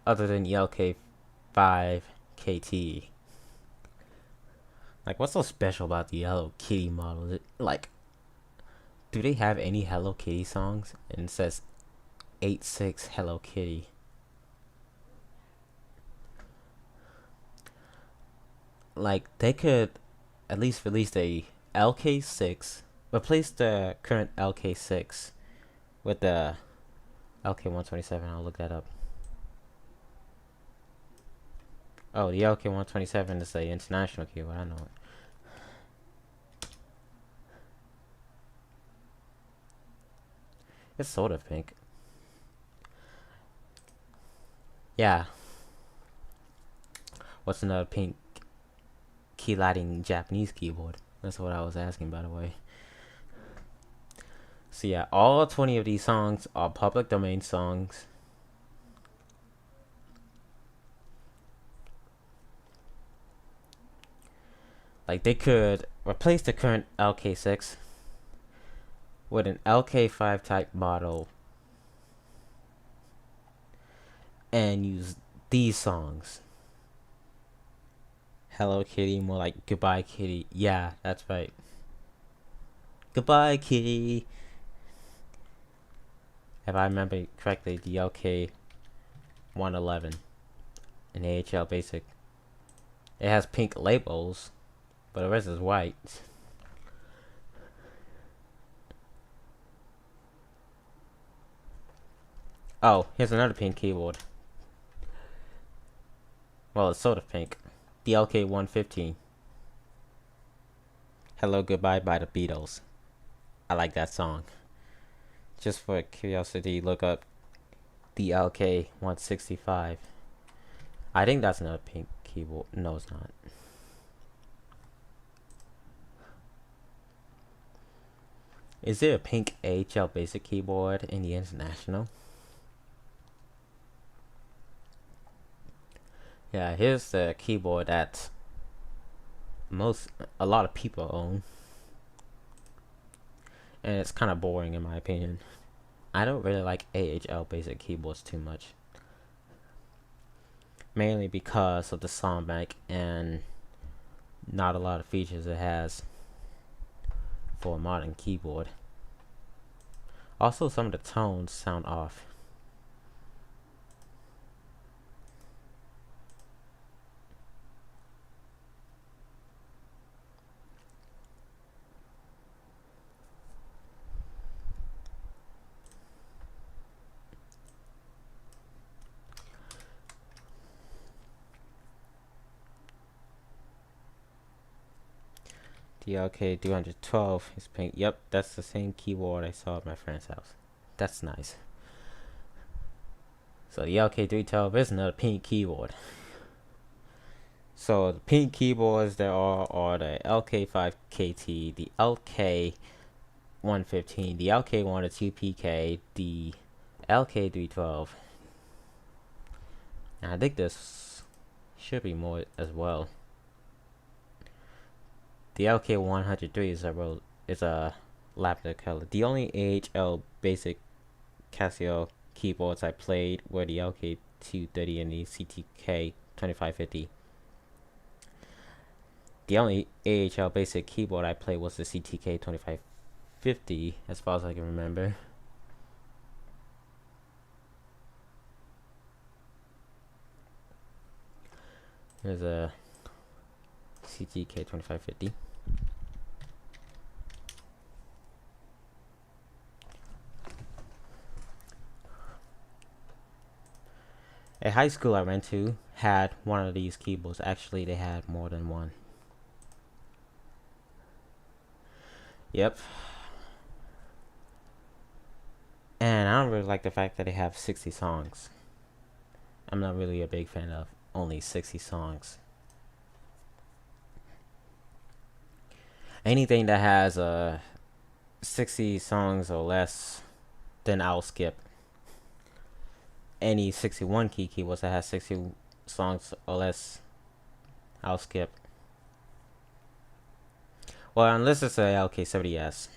Other than LK5KT. Like, what's so special about the Hello Kitty model? Like, do they have any Hello Kitty songs? And it says 86 Hello Kitty. Like, they could at least release a LK6, replace the current LK6 with the LK127. I'll look that up. Oh, the LK127 is the international keyboard. I know it. It's sort of pink. Yeah. What's another pink key lighting Japanese keyboard? That's what I was asking, by the way. So yeah, all 20 of these songs are public domain songs. Like, they could replace the current LK6 with an LK5 type model and use these songs. Hello Kitty, more like Goodbye Kitty. Yeah, that's right. Goodbye Kitty. If I remember correctly, the LK111 in AHL Basic. It has pink labels, but the rest is white. Oh, here's another pink keyboard. Well, it's sort of pink. The LK115. Hello Goodbye by the Beatles. I like that song. Just for curiosity, look up the LK165. I think that's another pink keyboard. No, it's not. Is there a pink AHL Basic keyboard in the International? Yeah, here's the keyboard that a lot of people own. And it's kind of boring in my opinion. I don't really like AHL Basic keyboards too much. Mainly because of the sound bank and not a lot of features it has for a modern keyboard. Also, some of the tones sound off. DLK 312 is pink. Yep, that's the same keyboard I saw at my friend's house. That's nice. So the LK312 is another pink keyboard. So the pink keyboards there are the LK5KT, the LK115, the LK102PK, the LK312. And I think this should be more as well. The LK103 is a lavender color. The only AHL Basic Casio keyboards I played were the LK230 and the CTK 2550. The only AHL Basic keyboard I played was the CTK 2550, as far as I can remember. Here's a CTK 2550. A high school I went to had one of these keyboards. Actually, they had more than one. Yep. And I don't really like the fact that they have 60 songs. I'm not really a big fan of only 60 songs. anything that has 60 songs or less, then I'll skip. Any 61 key keyboards that has 60 songs or less, I'll skip. Well, unless it's a LK70S.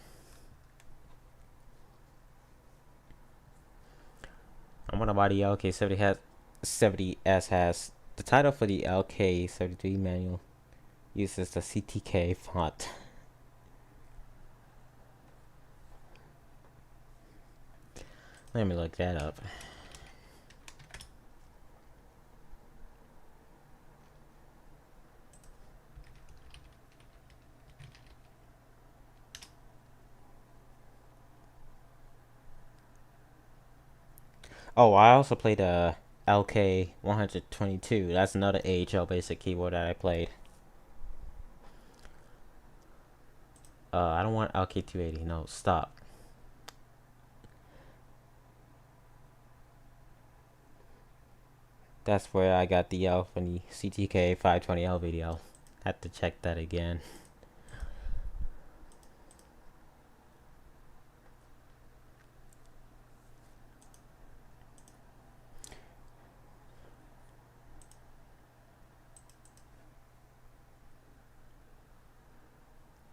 I wonder why the LK70S has the title for the LK73 manual uses the CTK font. Let me look that up. Oh, I also played a LK122. That's another AHL basic keyboard that I played. I don't want LK280. No, stop. That's where I got the L from the CTK 520L video. Had to check that again.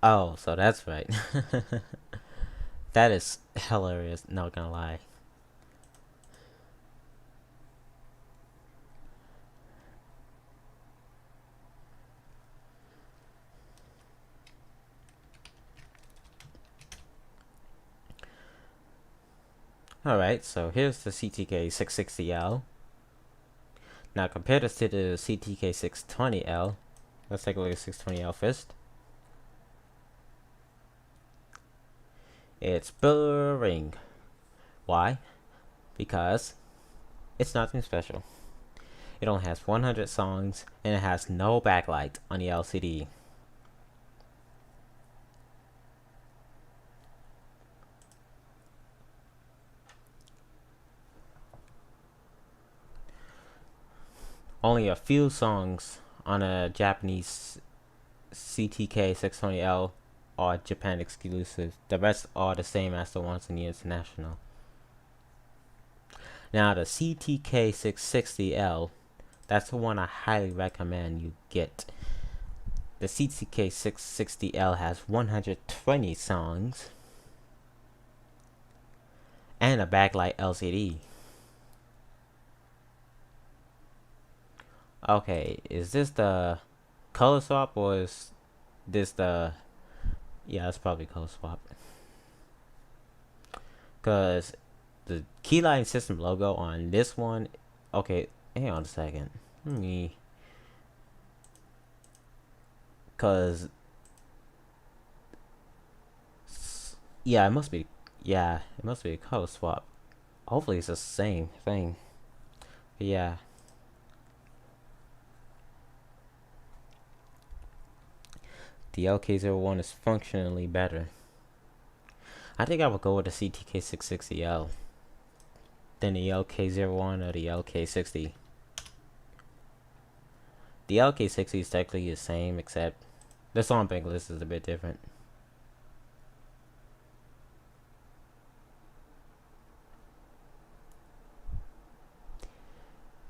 Oh, so that's right. That is hilarious, not gonna lie. Alright, so here's the CTK 660L. Now compare this to the CTK 620L. Let's take a look at 620L first. It's boring. Why? Because it's nothing special. It only has 100 songs and it has no backlight on the LCD. Only a few songs on a Japanese CTK 620L are Japan exclusive. The rest are the same as the ones in the international. Now the CTK 660L, that's the one I highly recommend you get. The CTK 660L has 120 songs and a backlight LCD. Okay, is this the color swap or is this the... Yeah, it's probably color swap. Because the keyline system logo on this one... Okay, hang on a second. Let me... Because... Yeah, it must be... Yeah, it must be a color swap. Hopefully it's the same thing. But yeah. The LK01 is functionally better. I think I would go with the CTK 660L than the LK01 or the LK60. The LK60 is technically the same, except the song bank list is a bit different.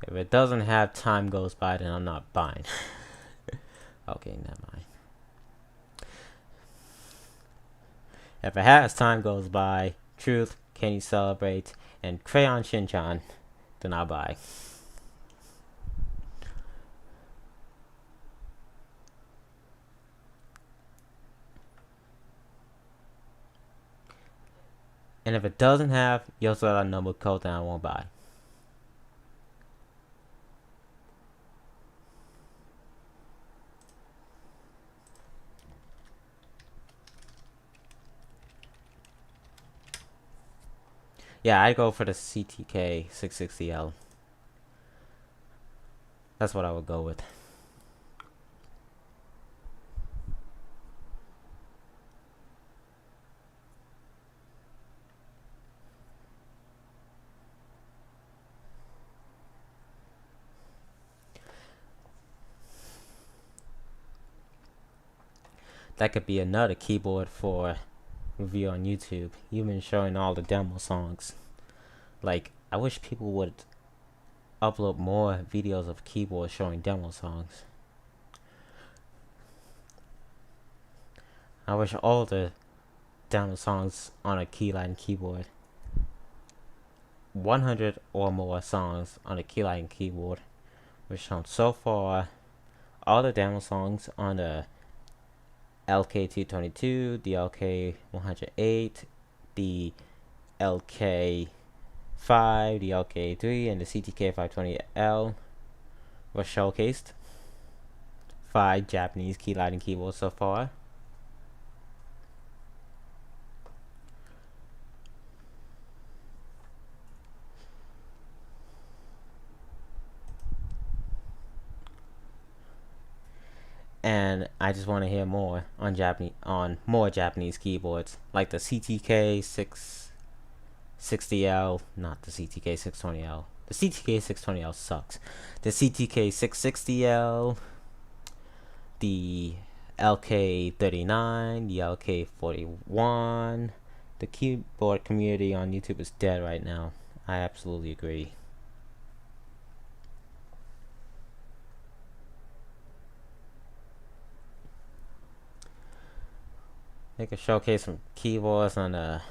If it doesn't have time goes by, then I'm not buying. Okay, never mind. If it has time goes by, Truth, Can You Celebrate, and Crayon Shinchan, then I'll buy. And if it doesn't have Yosora number code, then I won't buy. Yeah, I'd go for the CTK 660L. That's what I would go with. That could be another keyboard for review on YouTube. You've been showing all the demo songs. Like, I wish people would upload more videos of keyboards showing demo songs. I wish all the demo songs on a keyline keyboard, 100 or more songs on a keyline keyboard, were shown so far. All the demo songs on the LK222, the LK108, the LK5, the LK3, and the CTK520L were showcased. 5 Japanese keylighting keyboards so far. And I just want to hear more on more Japanese keyboards, like the CTK 660L, not the CTK 620L. The CTK 620L sucks. The CTK 660L, the LK39, the LK41. The keyboard community on YouTube is dead right now. I absolutely agree. They could showcase some keyboards on the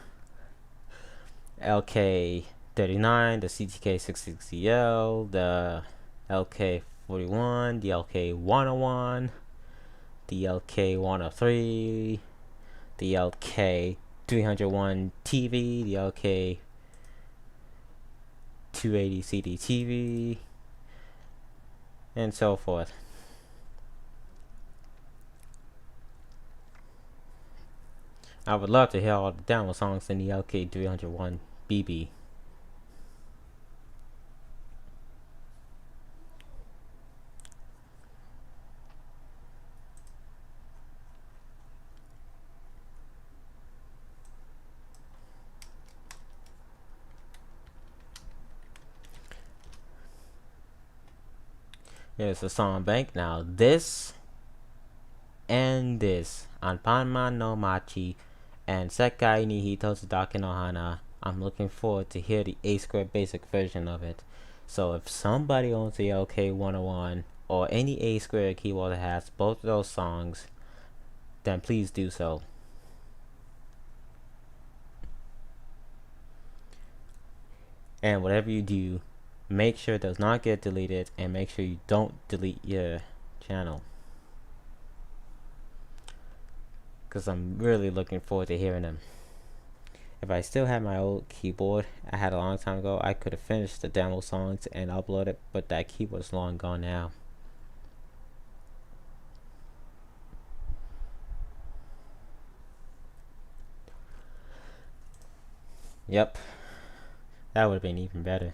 LK39, the CTK 660L, the LK41, the LK101, the LK103, the LK301 TV, the LK280 CD TV, and so forth. I would love to hear all the demo songs in the LK301 BB. Here's the song bank. Now this and this Anpanman no Machi and Sekai ni Hitotsu Dake no Hana. I'm looking forward to hear the A-square basic version of it. So if somebody owns the LK101 or any A-square keyboard that has both of those songs, then please do so. And whatever you do, make sure it does not get deleted, and make sure you don't delete your channel, because I'm really looking forward to hearing them. If I still had my old keyboard I had a long time ago, I could have finished the demo songs and uploaded it, but that keyboard's long gone now. Yep, that would have been even better.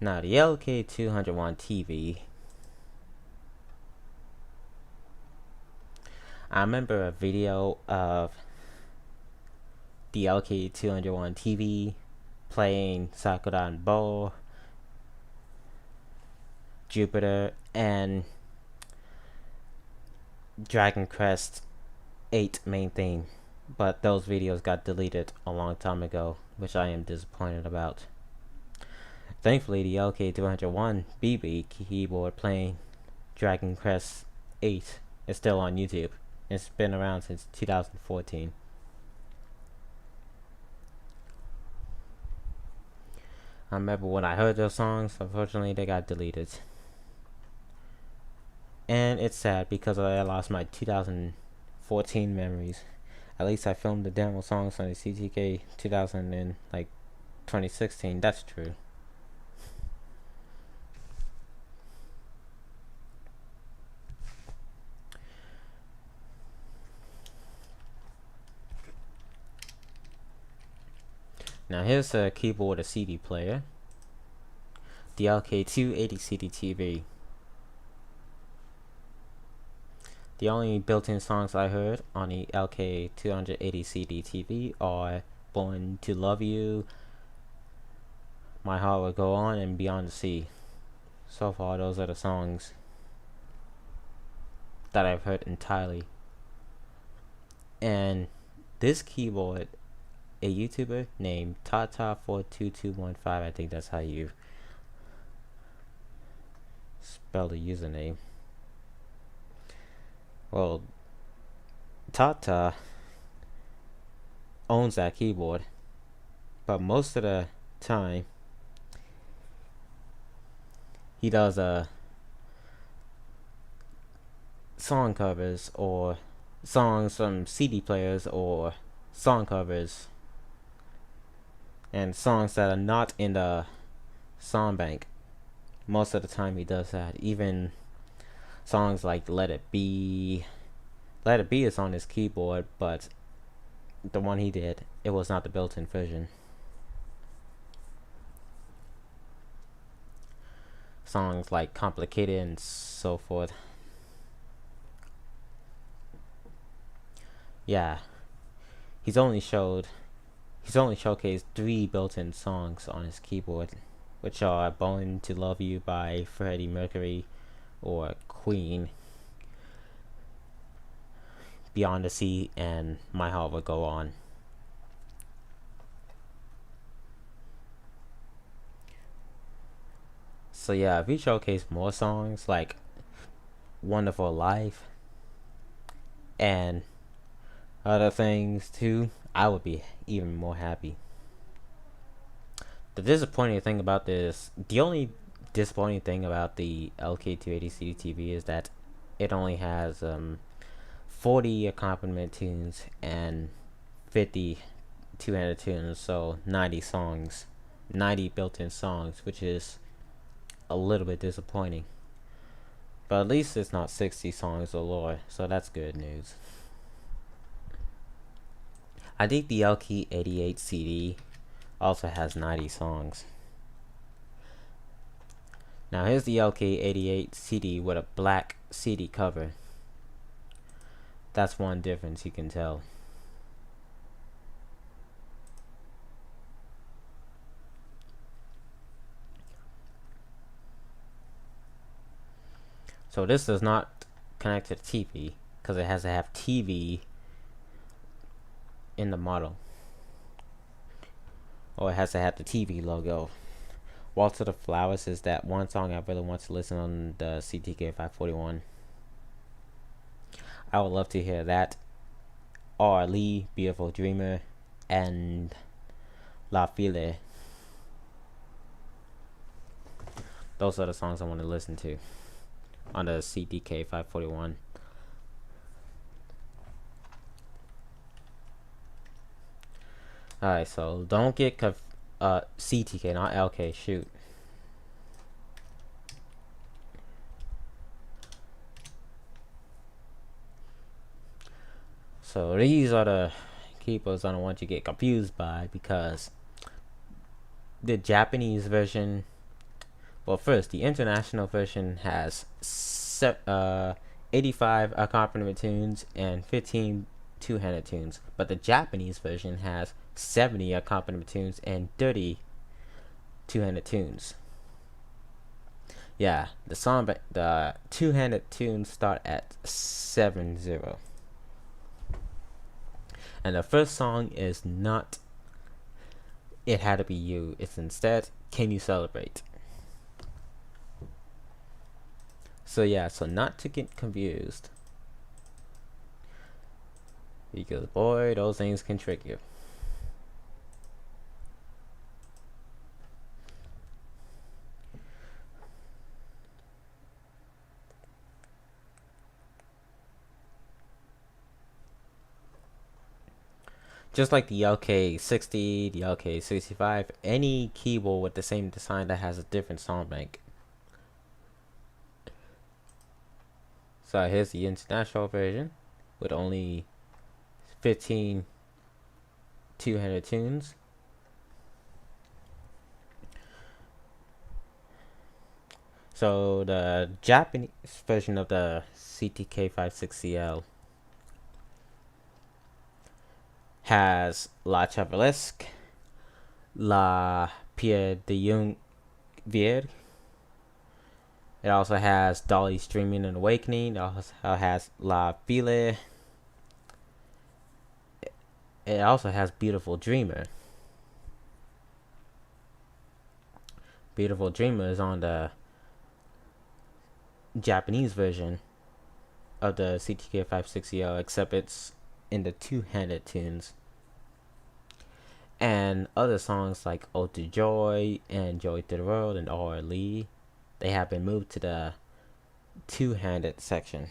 Now the LK201 TV, I remember a video of the LK201 TV playing Sakuran Bo, Jupiter, and Dragon Crest 8 main theme, but those videos got deleted a long time ago, which I am disappointed about. Thankfully, the LK201 BB keyboard playing Dragon Crest 8 is still on YouTube. It's been around since 2014. I remember when I heard those songs, unfortunately they got deleted. And it's sad because I lost my 2014 memories. At least I filmed the demo songs on the CTK 2000 in like 2016. That's true. Now here's a keyboard, a CD player. the LK280CD TV. The only built-in songs I heard on the LK280CD TV are Born to Love You, My Heart Will Go On, and Beyond the Sea. So far, those are the songs that I've heard entirely. And this keyboard, a YouTuber named Tata42215, I think that's how you spell the username. Well, Tata owns that keyboard, but most of the time he does song covers or songs from CD players or song covers and songs that are not in the song bank. Most of the time he does that. Even songs like Let It Be. Let It Be is on his keyboard, but the one he did, it was not the built-in version. Songs like Complicated and so forth. Yeah. He's only showcased 3 built-in songs on his keyboard, which are Born to Love You by Freddie Mercury or Queen, Beyond the Sea, and My Heart Will Go On. So yeah, if he showcased more songs like Wonderful Life and other things too, I would be even more happy. The disappointing thing about this, the only disappointing thing about the LK280CD TV is that it only has 40 accompaniment tunes and 50 two-handed tunes, so 90 songs, 90 built-in songs, which is a little bit disappointing. But at least it's not 60 songs or lower, so that's good news. I think the LK88 CD also has 90 songs. Now here's the LK88 CD with a black CD cover. That's one difference you can tell. So this does not connect to the TV because it has to have TV in the model, or it has to have the TV logo. Waltz of the Flowers is that one song I really want to listen on the CTK 541. I would love to hear that, or Lee, Beautiful Dreamer, and La File. Those are the songs I want to listen to on the CTK 541. Alright, so don't get CTK, not LK, shoot. So these are the keyboards I don't want you to get confused by, because the Japanese version, well, first, the international version has 85 accompaniment tunes and 15 two-handed tunes, but the Japanese version has 70 accompaniment tunes and 30 two-handed tunes. Yeah, the two-handed tunes start at 70. And the first song is not It Had to Be You. It's instead Can You Celebrate? So yeah, so not to get confused, because boy, those things can trick you. Just like the LK60, the LK65, any keyboard with the same design that has a different sound bank. So here's the international version with only 15 two-handed tunes. So the Japanese version of the CTK56CL has La Chavalesque, La Pierre de Young Vier. It also has Dolly's Dreaming and Awakening. It also has La Fille. It also has Beautiful Dreamer. Beautiful Dreamer is on the Japanese version of the CTK560L, except it's in the two-handed tunes. And other songs like Ode to Joy and Joy to the World and R. Lee, they have been moved to the two-handed section.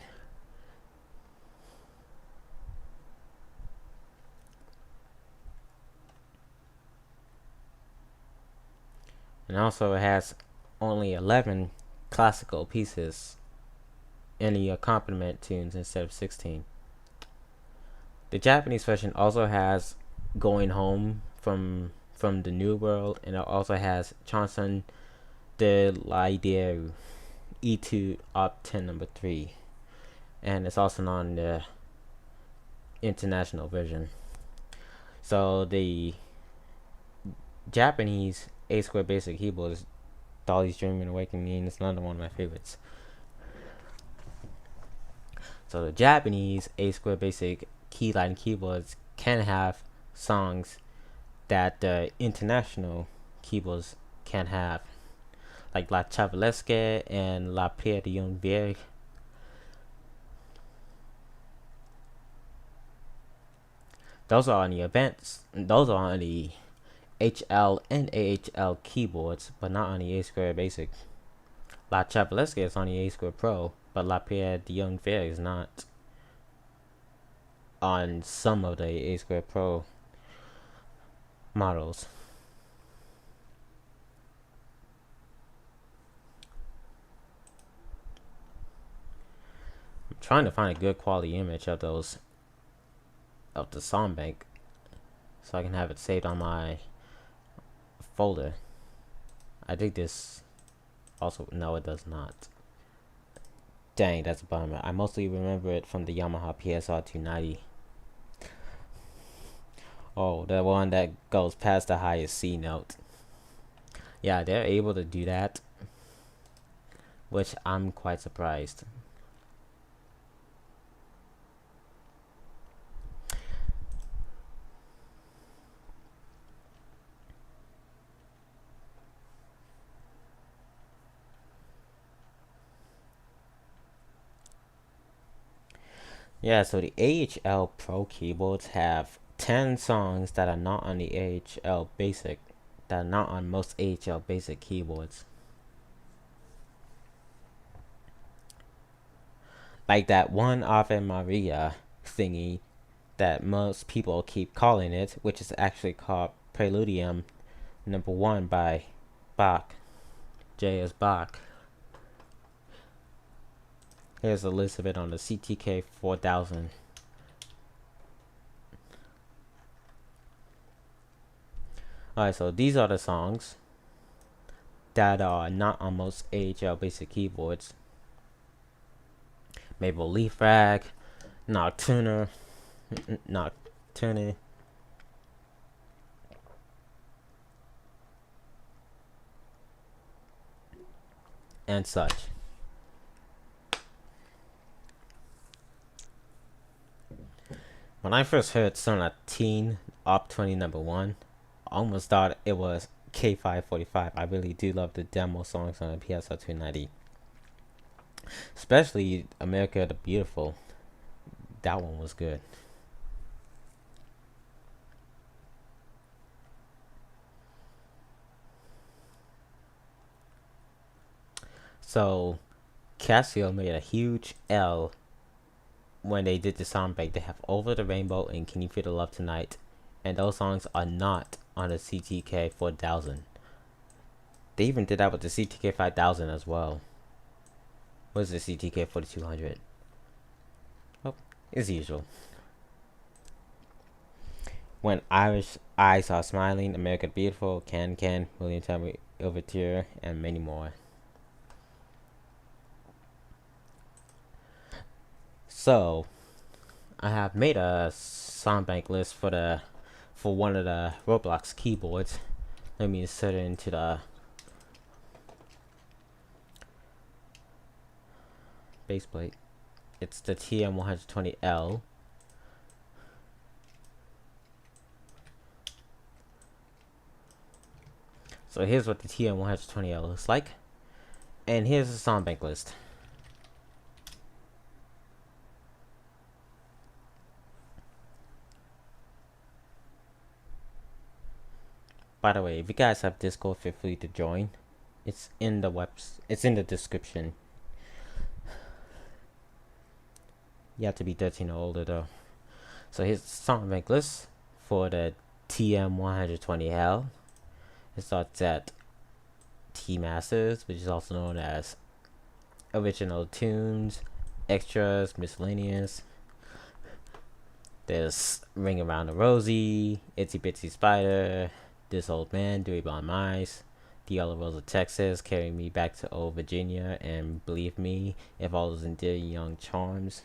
And also it has only 11 classical pieces in the accompaniment tunes instead of 16. The Japanese version also has Going Home from the New World, and it also has Chanson de l'Idée E2 Op 10 number 3. And it's also on the international version. So the Japanese A square basic keyboard is Dolly's Dreaming and Awakening. It's another one of my favorites. So the Japanese A square basic keyline keyboards can have songs that the international keyboards can have, like La Chavalesque and La Pierre de Young Vier. Those are on the events. Those are on the HL and AHL keyboards, but not on the A square basic. La Chavalesque is on the A square Pro, but La Pierre de Young Vier is not on some of the A square Pro models. I'm trying to find a good quality image of those, of the song bank, so I can have it saved on my folder. I think this also, no, it does not. Dang, that's a bummer. I mostly remember it from the Yamaha PSR 290. Oh, the one that goes past the highest C note. Yeah, they're able to do that, which I'm quite surprised. Yeah, so the AHL Pro keyboards have 10 songs that are not on the AHL Basic, that are not on most AHL Basic keyboards. Like that one Ave Maria thingy that most people keep calling it, which is actually called Preludium number 1 by Bach, J.S. Bach. Here's a list of it on the CTK 4000. Alright, so these are the songs that are not on most AHL Basic keyboards. Maple Leaf Rag, Nocturne, and such. When I first heard Sonatine Op 20 number 1, I almost thought it was K545. I really do love the demo songs on the PSR 290. Especially America the Beautiful. That one was good. So Casio made a huge L when they did the song bank. They have Over the Rainbow and Can You Feel the Love Tonight, and those songs are not on the CTK 4000. They even did that with the CTK 5000 as well. What is the CTK 4200? Oh, as usual. When Irish Eyes Are Smiling, America the Beautiful, Can, William Tell Me Overture, and many more. So I have made a song bank list for one of the Roblox keyboards. Let me insert it into the base plate. It's the TM120L. So here's what the TM120L looks like. And here's the song bank list. By the way, if you guys have Discord, feel free to join. It's in the description. You have to be 13 or older though. So here's the song bank list for the TM120L. It starts at T Masters, which is also known as Original Tunes, Extras, Miscellaneous. There's Ring Around the Rosie, Itsy Bitsy Spider, This Old Man, Dewey Blind Mice, The Yellow Rose of Texas, Carry Me Back to Old Virginia, and Believe Me, If All Those Dear Young Charms.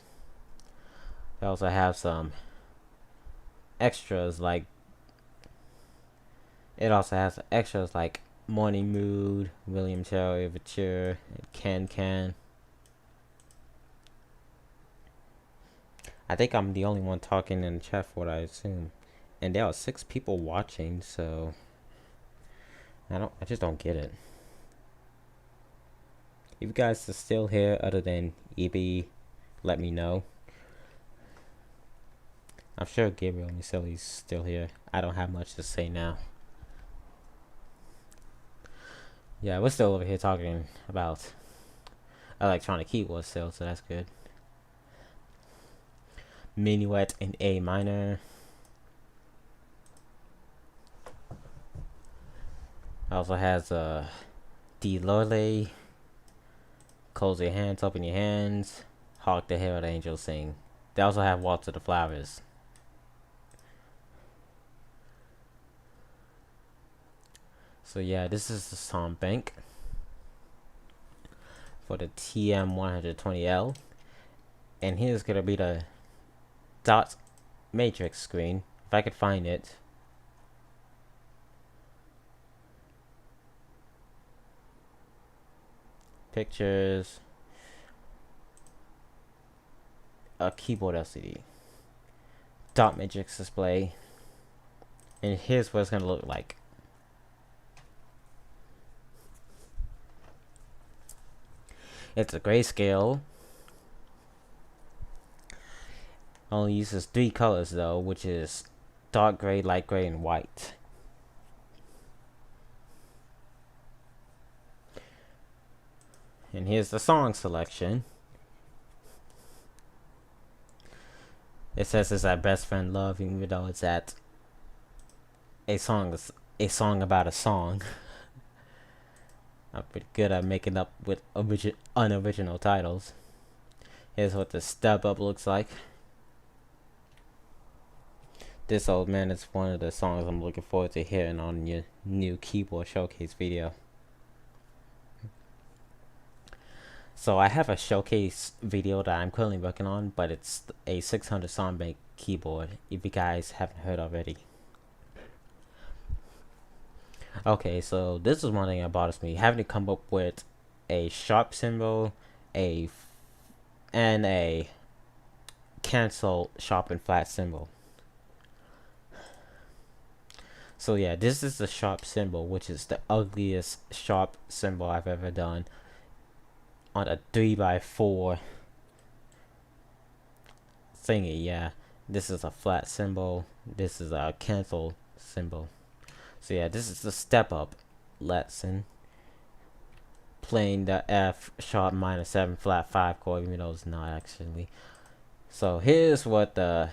They also have some extras like Morning Mood, William Tell Overture, and Can. I think I'm the only one talking in the chat for what I assume. And there are 6 people watching, so I just don't get it. If you guys are still here other than EB, let me know. I'm sure Gabriel and Silly's still here. I don't have much to say now. Yeah, we're still over here talking about electronic keyboards still, so that's good. Minuet in A minor. Also has D Lorley. Close your hands, open your hands. Hark the Herald Angels Sing. They also have Waltz of the Flowers. So yeah, this is the song bank for the TM120L. And here's gonna be the dot matrix screen, if I could find it. Pictures. A keyboard LCD. Dot matrix display. And here's what it's gonna look like. It's a grayscale. Only uses 3 colors though, which is dark gray, light gray, and white. And here's the song selection. It says it's at Best Friend Love, even though it's at a song about a song. I'm pretty good at making up with unoriginal titles. Here's what the step up looks like. This Old Man is one of the songs I'm looking forward to hearing on your new keyboard showcase video. So I have a showcase video that I'm currently working on, but it's a 600 song bank keyboard, if you guys haven't heard already. Okay, so this is one thing that bothers me, having to come up with a sharp symbol, and a cancel sharp and flat symbol. So yeah, this is the sharp symbol, which is the ugliest sharp symbol I've ever done on a 3x4 thingy. Yeah, this is a flat symbol, this is a cancel symbol. So yeah, this is the step up lesson, playing the F sharp minor 7 flat 5 chord, even though it's not actually. So here's what the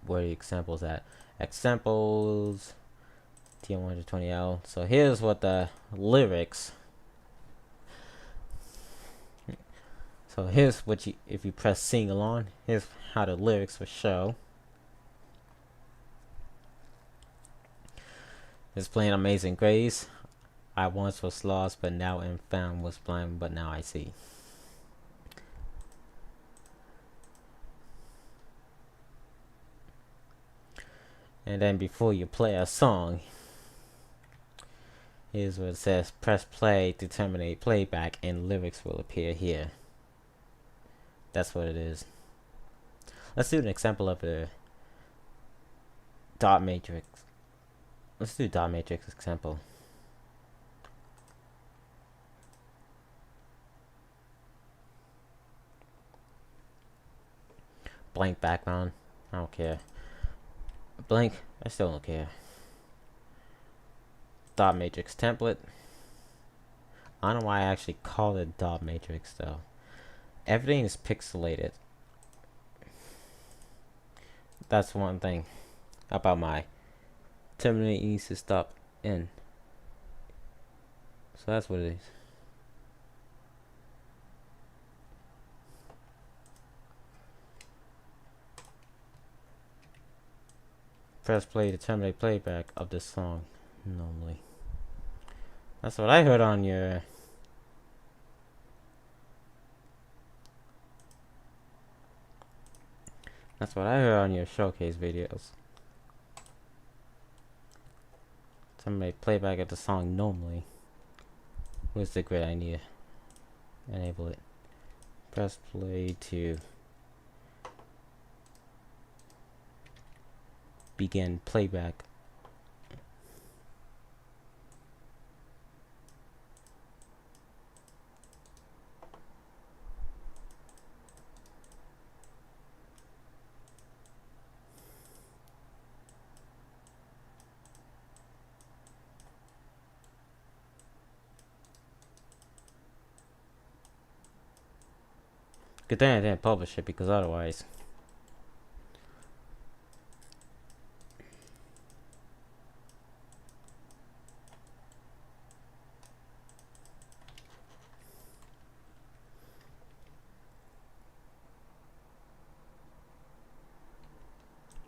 where the examples at. Examples TM120L. So here's what the lyrics. So here's what you, if you press sing along, here's how the lyrics will show. It's playing Amazing Grace. I once was lost, but now am found, was blind, but now I see. And then before you play a song, here's what it says: press play to terminate playback and lyrics will appear here. That's what it is. Let's do an example of the dot matrix. Let's do dot matrix example. Blank background. I don't care. Blank. I still don't care. Dot matrix template. I don't know why I actually call it dot matrix though. Everything is pixelated. That's one thing about my terminate needs to stop in. So that's what it is. Press play to terminate playback of this song normally. That's what I heard on your showcase videos. Terminate playback of the song normally. What's the great idea? Enable it. Press play to begin playback. Good thing I didn't publish it, because otherwise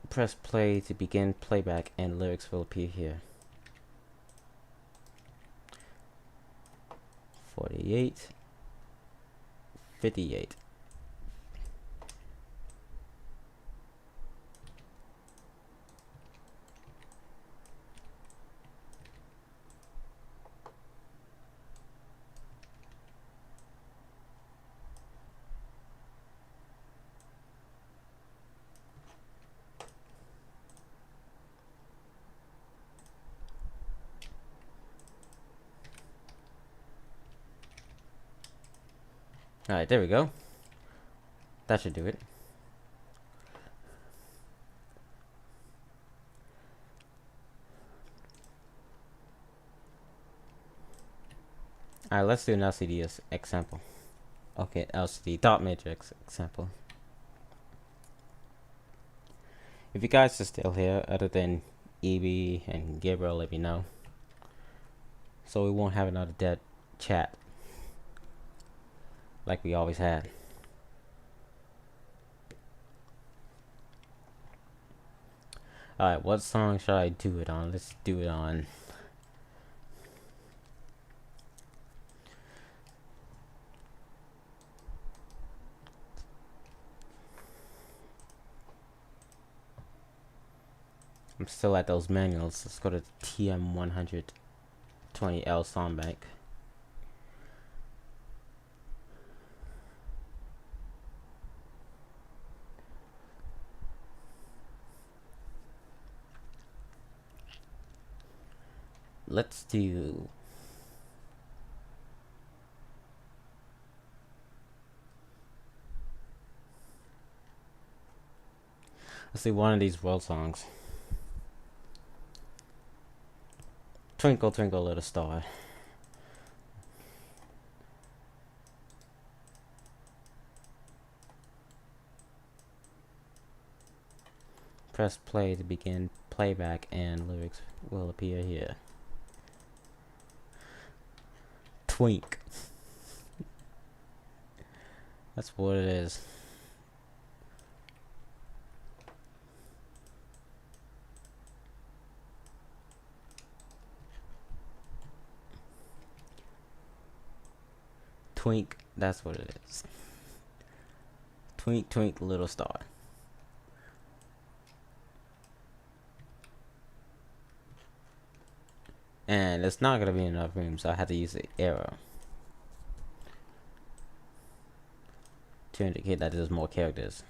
press play to begin playback and lyrics will appear here. 48, 58. Alright, there we go. That should do it. Alright, let's do an LCD example. Okay, LCD dot matrix example. If you guys are still here, other than EB and Gabriel, let me know, so we won't have another dead chat like we always had. Alright, what song should I do it on? Let's do it on I'm still at those manuals. Let's go to TM120L Songbank. Let's do one of these world songs. Twinkle Twinkle Little Star. Press play to begin playback and lyrics will appear here. Twink. That's what it is. Twink, that's what it is. Twink, twink, little star. And it's not gonna be enough room, so I have to use the arrow to indicate that there's more characters.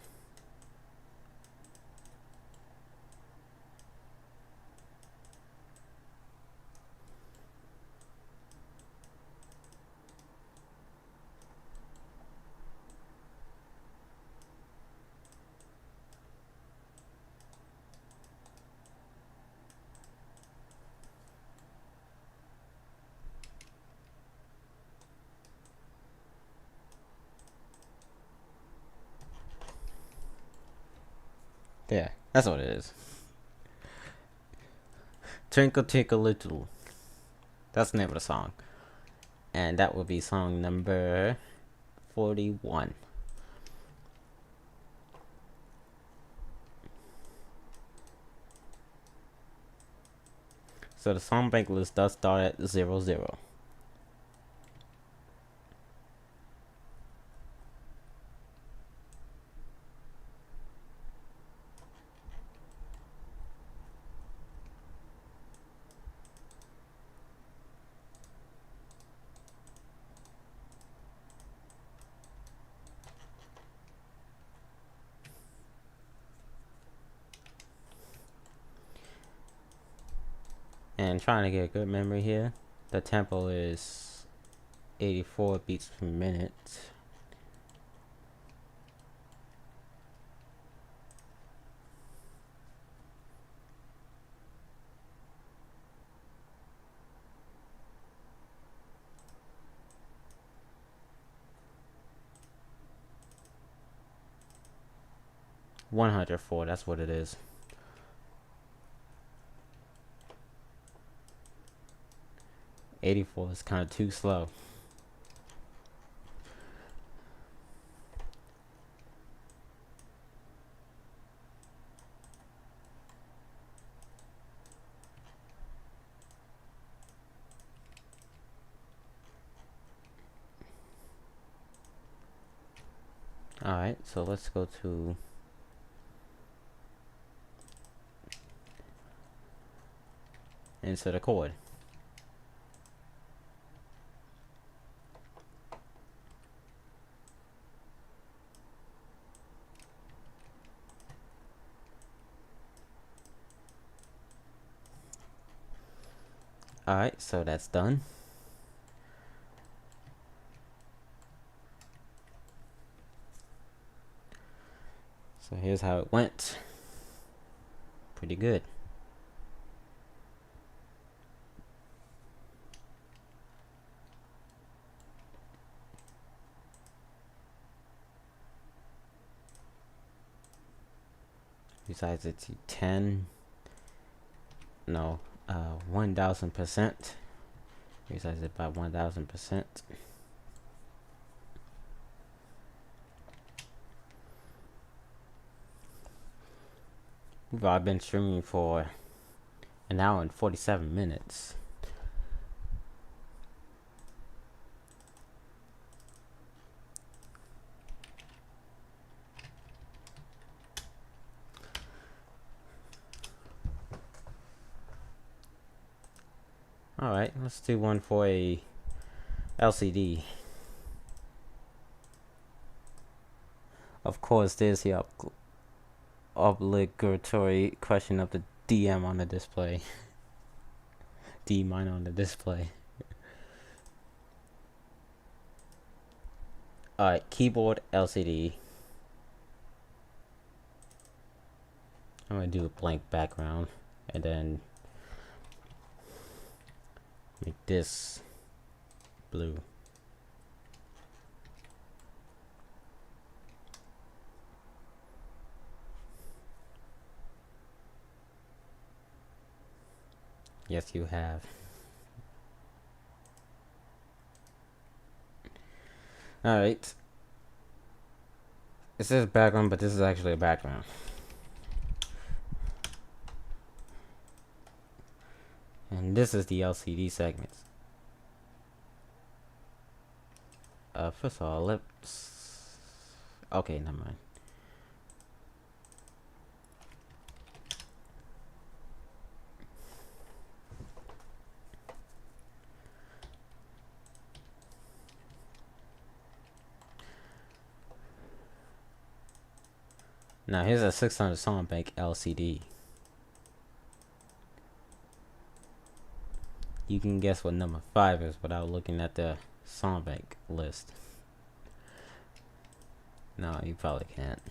Yeah, that's what it is. Twinkle Twinkle Little. That's the name of the song. And that will be song number 41. So the song bank list does start at 00. And trying to get a good memory here, the tempo is 84 beats per minute. $104, that's what it is. $84 is kind of too slow. Alright, so let's go to insert a chord. Alright, so that's done. So here's how it went. Pretty good. Besides it's 1000%. Resize it by 1000%. I've been streaming for an hour and 47 minutes. Alright, let's do one for a LCD. Of course, there's the obligatory question of the DM on the display. D minor on the display. Alright, keyboard LCD. I'm gonna do a blank background and then make this blue. Yes, you have. Alright. It says background, but this is actually a background. And this is the LCD segments. First of all, let's... Okay, never mind. Now here's a 600 song bank LCD. You can guess what number 5 is without looking at the song bank list. No, you probably can't.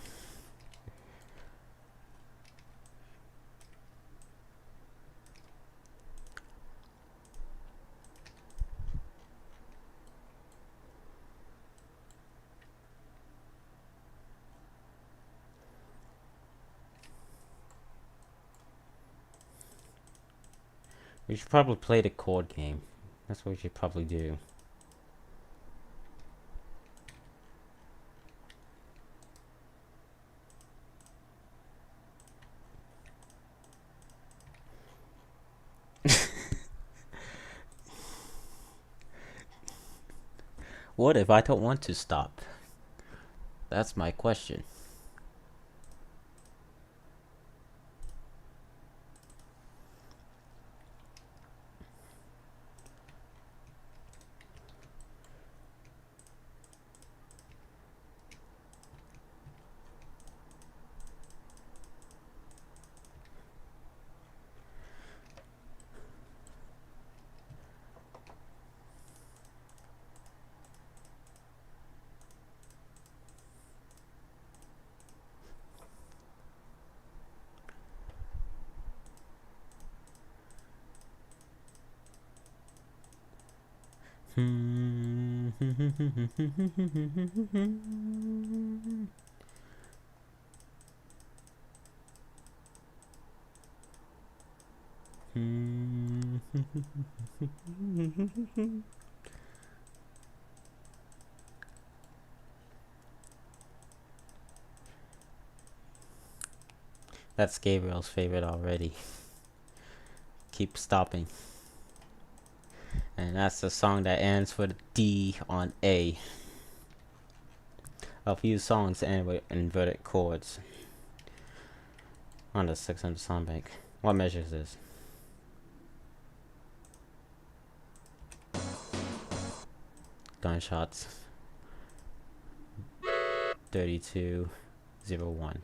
We should probably play the chord game. That's what we should probably do. What if I don't want to stop? That's my question. That's Gabriel's favorite already. Keep stopping. And that's the song that ends with D on A. A few songs end with inverted chords on the 600 song bank. What measure is this? Gunshots. 3201.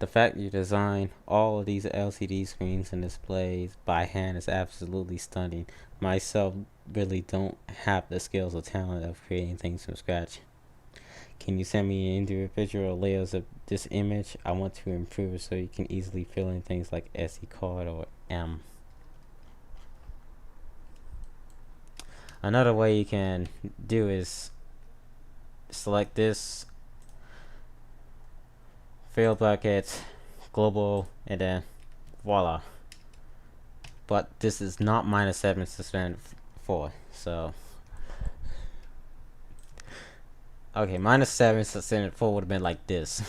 The fact you design all of these LCD screens and displays by hand is absolutely stunning. Myself really don't have the skills or talent of creating things from scratch. Can you send me individual layers of this image? I want to improve it so you can easily fill in things like SD card or M. Another way you can do is select this, fill bracket, global, and then voila. But this is not -7 suspended 4, so okay, -7 suspended 4 would have been like this.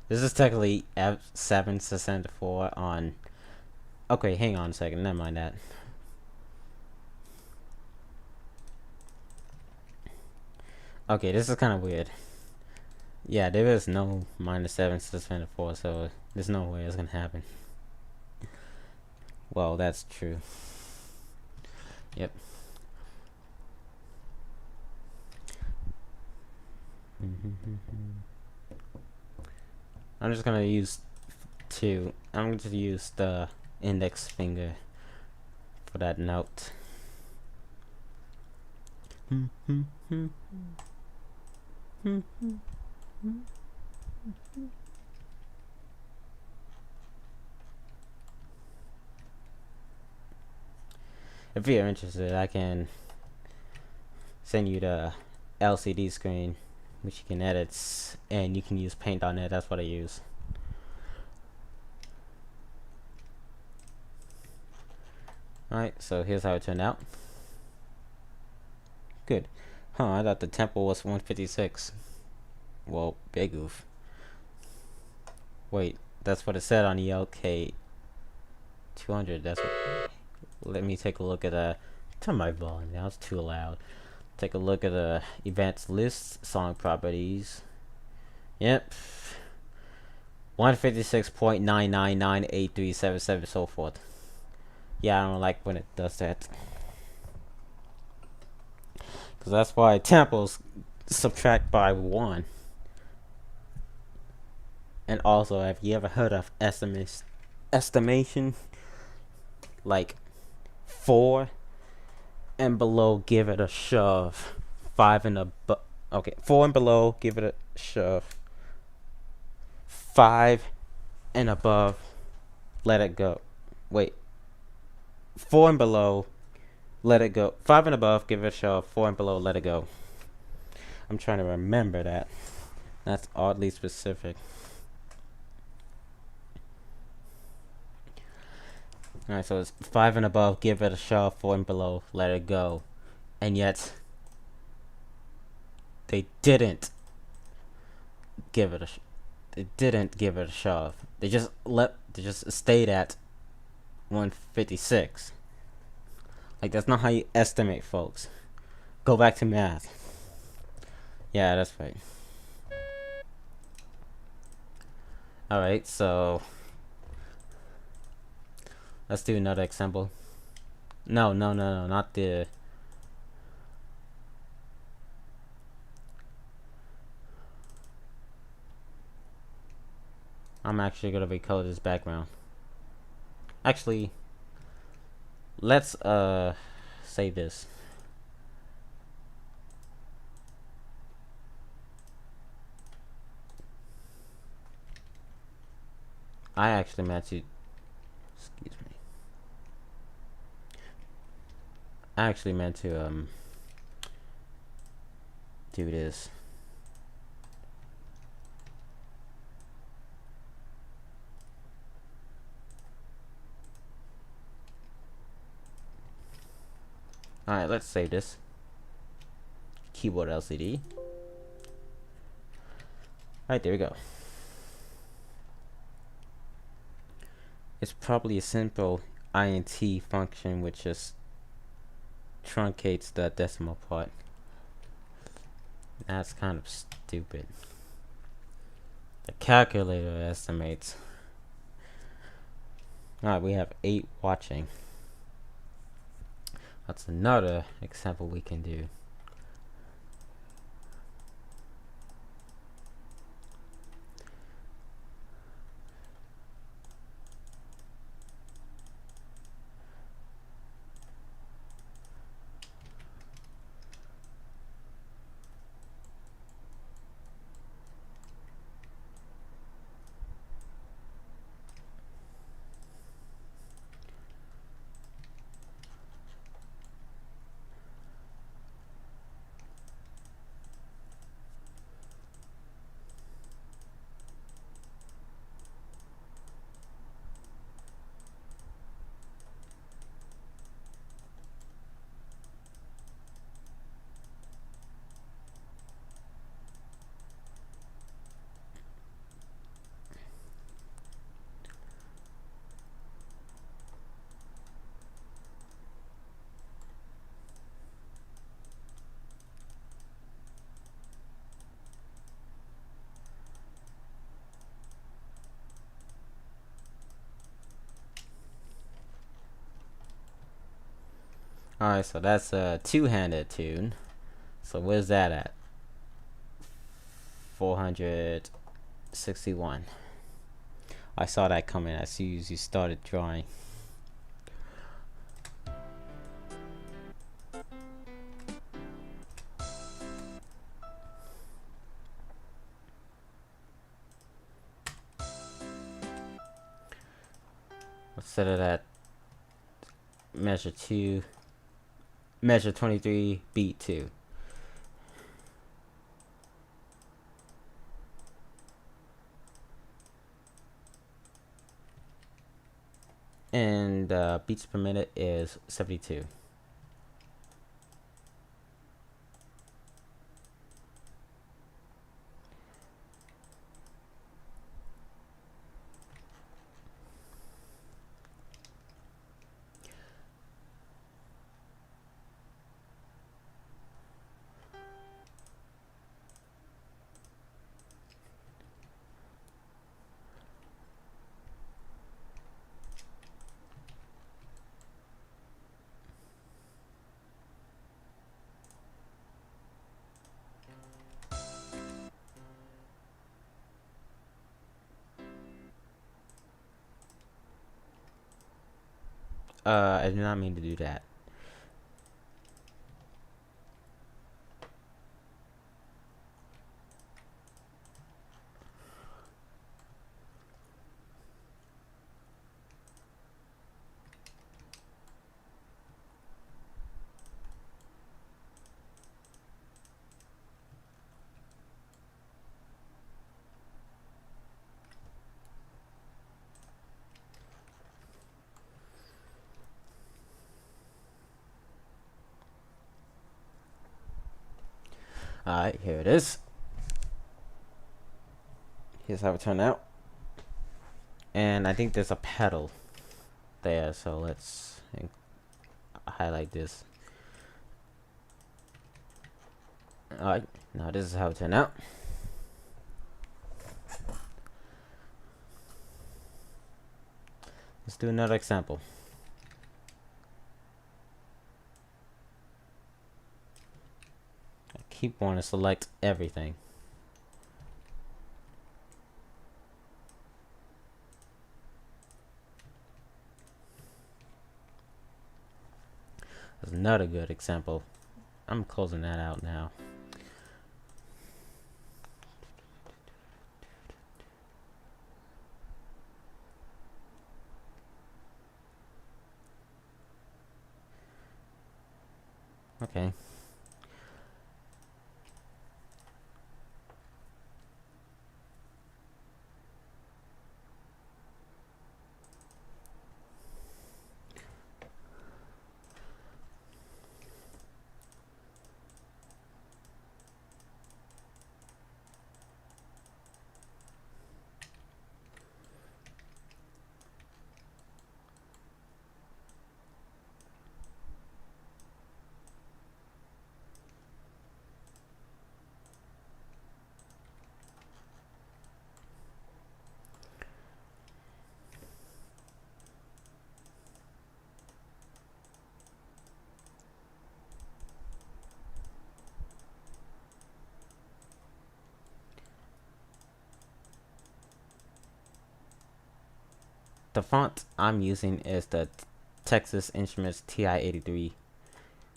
This is technically F7 suspended 4 on. Okay, hang on a second. Never mind that. Okay, this is kind of weird. Yeah, there is no -7 suspended 4, so there's no way it's gonna happen. Well, that's true. Yep. I'm just gonna use I'm going to use the index finger for that note. If you're interested, I can send you the LCD screen, which you can edit, and you can use paint.net. That's what I use. Alright, so here's how it turned out. Good. Huh, I thought the tempo was 156. Well, big oof. Wait, that's what it said on the LK 200. That's what. Let me take a look at the. Turn my volume down. It's too loud. Take a look at the events list, song properties. Yep. 156.9998377, so forth. Yeah, I don't like when it does that. Because that's why tempos subtract by 1. And also, have you ever heard of estimation? Like 4 and below, give it a shove. 5 and above. Okay, 4 and below, give it a shove. 5 and above, let it go. Wait. 4 and below, let it go. 5 and above, give it a shove. 4 and below, let it go. I'm trying to remember that. That's oddly specific. Alright, so it's 5 and above, give it a shove. 4 and below, let it go. And yet, they didn't give it a shove. They just stayed at 156. Like, that's not how you estimate, folks. Go back to math. Yeah, that's right. Alright, so let's do another example. No, not the... I'm actually gonna recolor this background. Actually, let's save this. I actually meant to... Excuse me. I actually meant to do this. Alright, let's save this. Keyboard LCD. Alright, there we go. It's probably a simple int function which just truncates the decimal part. That's kind of stupid. The calculator estimates. Alright, we have 8 watching. That's another example we can do. Alright, so that's a two-handed tune. So where's that at? 461. I saw that coming as soon as you started drawing. Let's set it at measure 2, measure 23, beat 2. And beats per minute is 72. I did not mean to do that. Alright, here it is. Here's how it turned out. And I think there's a pedal there, so let's highlight this. Alright, now this is how it turned out. Let's do another example. I keep wanting to select everything. That's another good example. I'm closing that out now. Okay. The font I'm using is the Texas Instruments TI-83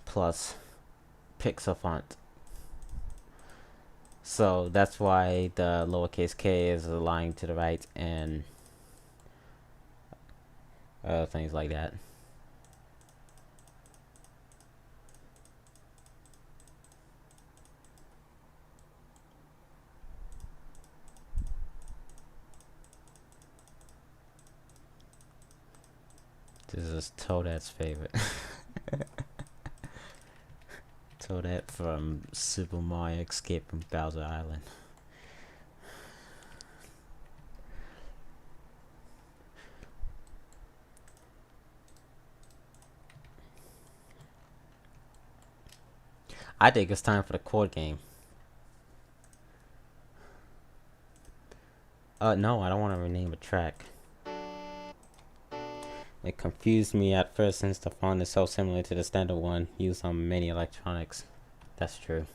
Plus pixel font. So that's why the lowercase k is aligned to the right and things like that. This is Toadette's favorite. Toadette from Super Mario Escape from Bowser Island. I think it's time for the chord game. No, I don't want to rename a track. It confused me at first since the font is so similar to the standard one used on many electronics. That's true.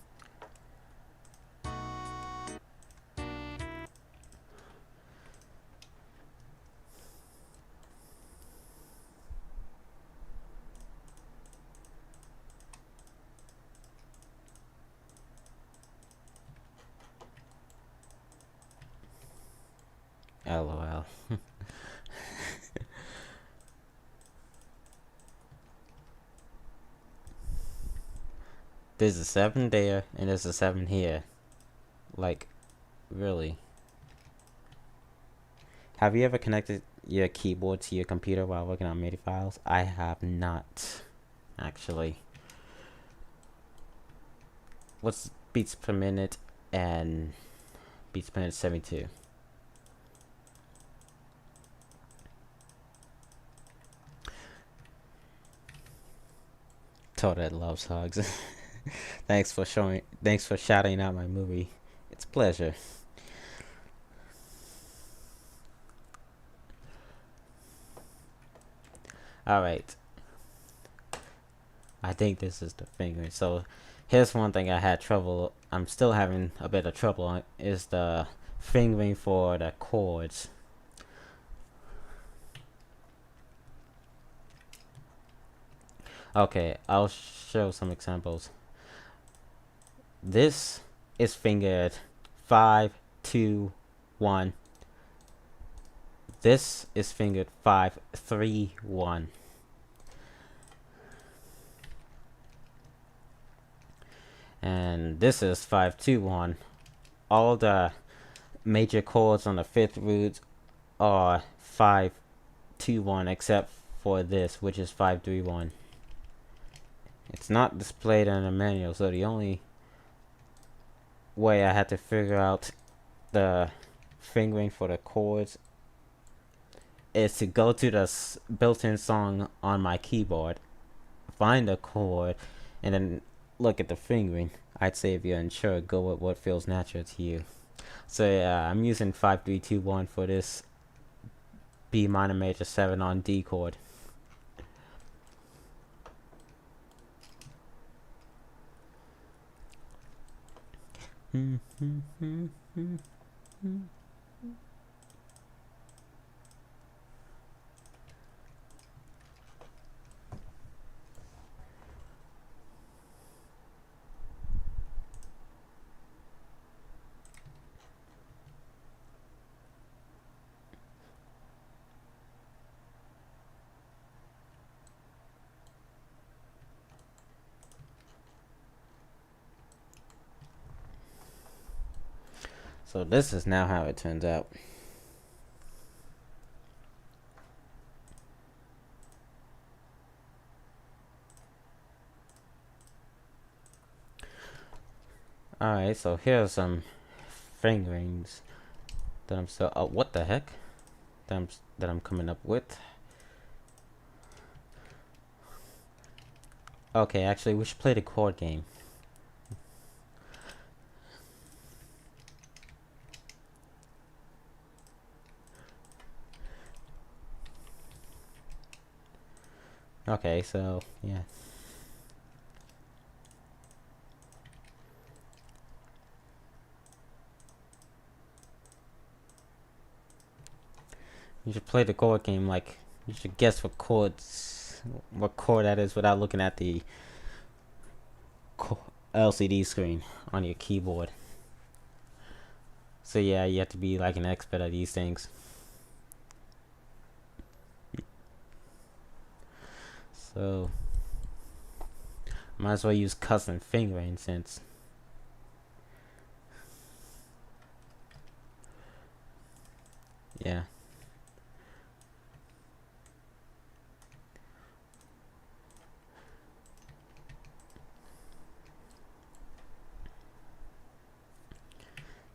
LOL. There's a 7 there and there's a 7 here. Like, really? Have you ever connected your keyboard to your computer while working on MIDI files? I have not, actually. What's beats per minute and beats per minute 72? Toadette loves hugs. Thanks for shouting out my movie. It's a pleasure. Alright. I think this is the fingering. So here's one thing I had trouble. I'm still having a bit of trouble on is the fingering for the chords. Okay, I'll show some examples. This is fingered 5, 2, 1. This is fingered 5, 3, 1. And this is 5, 2, 1. All the major chords on the 5th root are 5, 2, 1, except for this, which is 5, 3, 1. It's not displayed in the manual, so the only way I had to figure out the fingering for the chords is to go to the built-in song on my keyboard, find a chord, and then look at the fingering. I'd say if you're unsure, go with what feels natural to you. So yeah, I'm using 5, 3, 2, 1 for this B minor major 7 on D chord. So this is now how it turns out. Alright, so here are some fingerings that I'm what the heck? That I'm coming up with. Okay, actually we should play the chord game. Okay, so yeah. You should play the chord game, like you should guess what chord that is without looking at the LCD screen on your keyboard. So yeah, you have to be like an expert at these things. So might as well use custom fingering since yeah.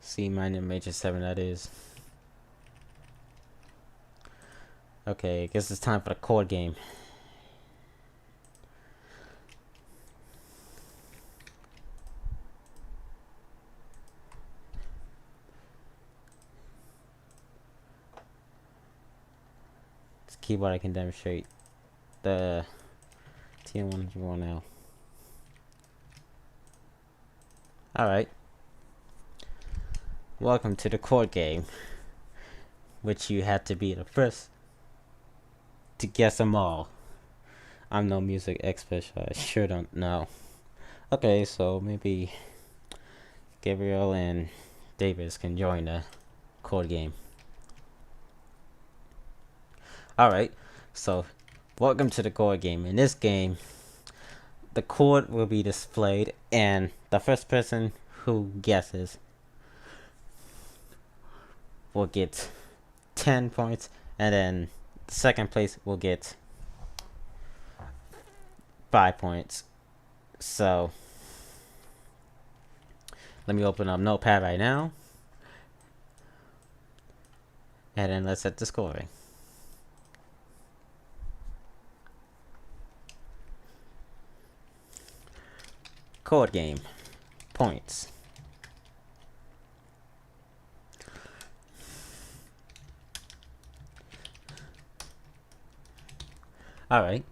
C minor major 7 that is. Okay, I guess it's time for the chord game. This keyboard I can demonstrate the TM101L. Alright. Welcome to the chord game, which you had to be the first to guess them all. I'm no music expert, so I sure don't know. Okay, so maybe Gabriel and Davis can join the chord game. Alright, so welcome to the chord game. In this game, the chord will be displayed, and the first person who guesses will get 10 points, and then second place will get 5 points. So let me open up Notepad right now, and then let's set the scoring. Chord game points. Alright.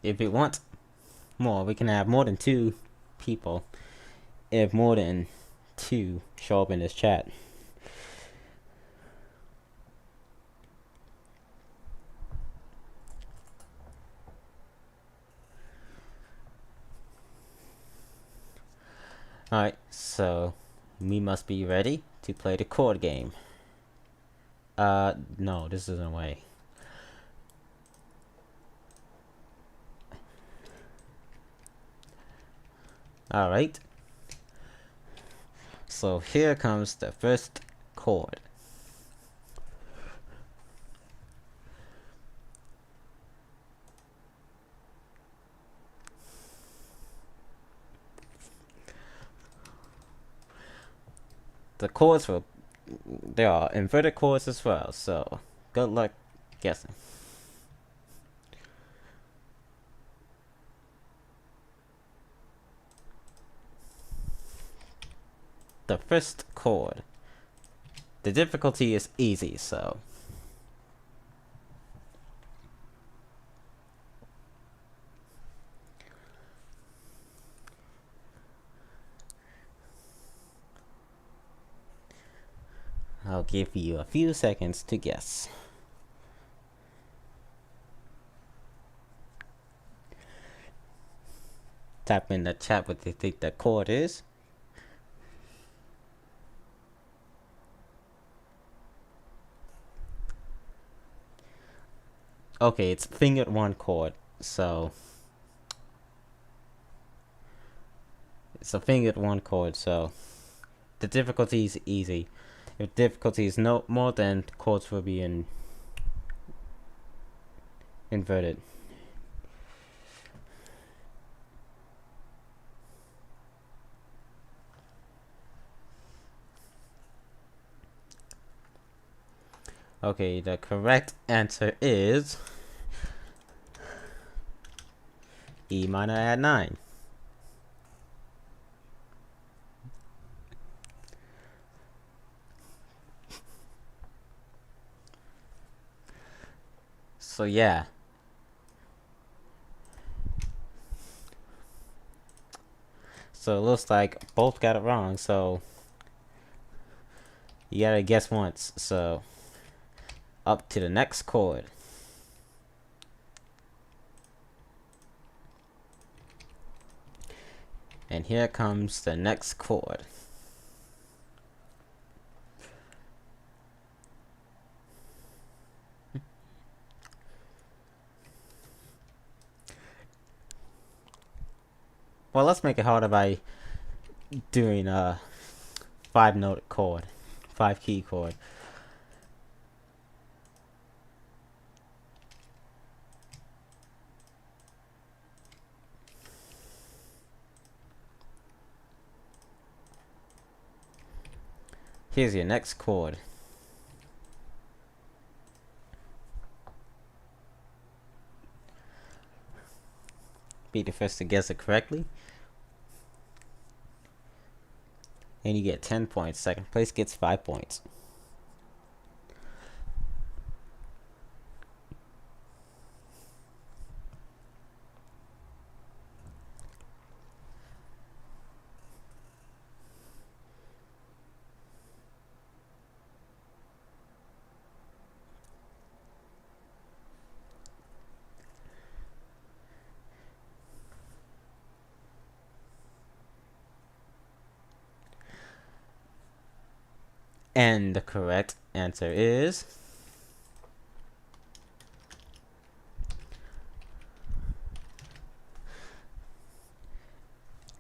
If we want more, we can have more than 2 people. If more than 2 show up in this chat. Alright, so we must be ready to play the chord game. No, this isn't a way. Alright. So here comes the first chord. The chords will, there are inverted chords as well, so good luck guessing. The first chord. The difficulty is easy, so I'll give you a few seconds to guess. Type in the chat what you think the chord is. Okay, it's fingered one chord, so it's a fingered one chord, so the difficulty is easy. If difficulty is no more, then chords will be inverted. Okay, the correct answer is E minor add 9. So yeah. So it looks like both got it wrong, so you gotta guess once. So up to the next chord. And here comes the next chord. Well, let's make it harder by doing a 5-note chord, 5-key chord. Here's your next chord. Be the first to guess it correctly, and you get 10 points. Second place gets 5 points. And the correct answer is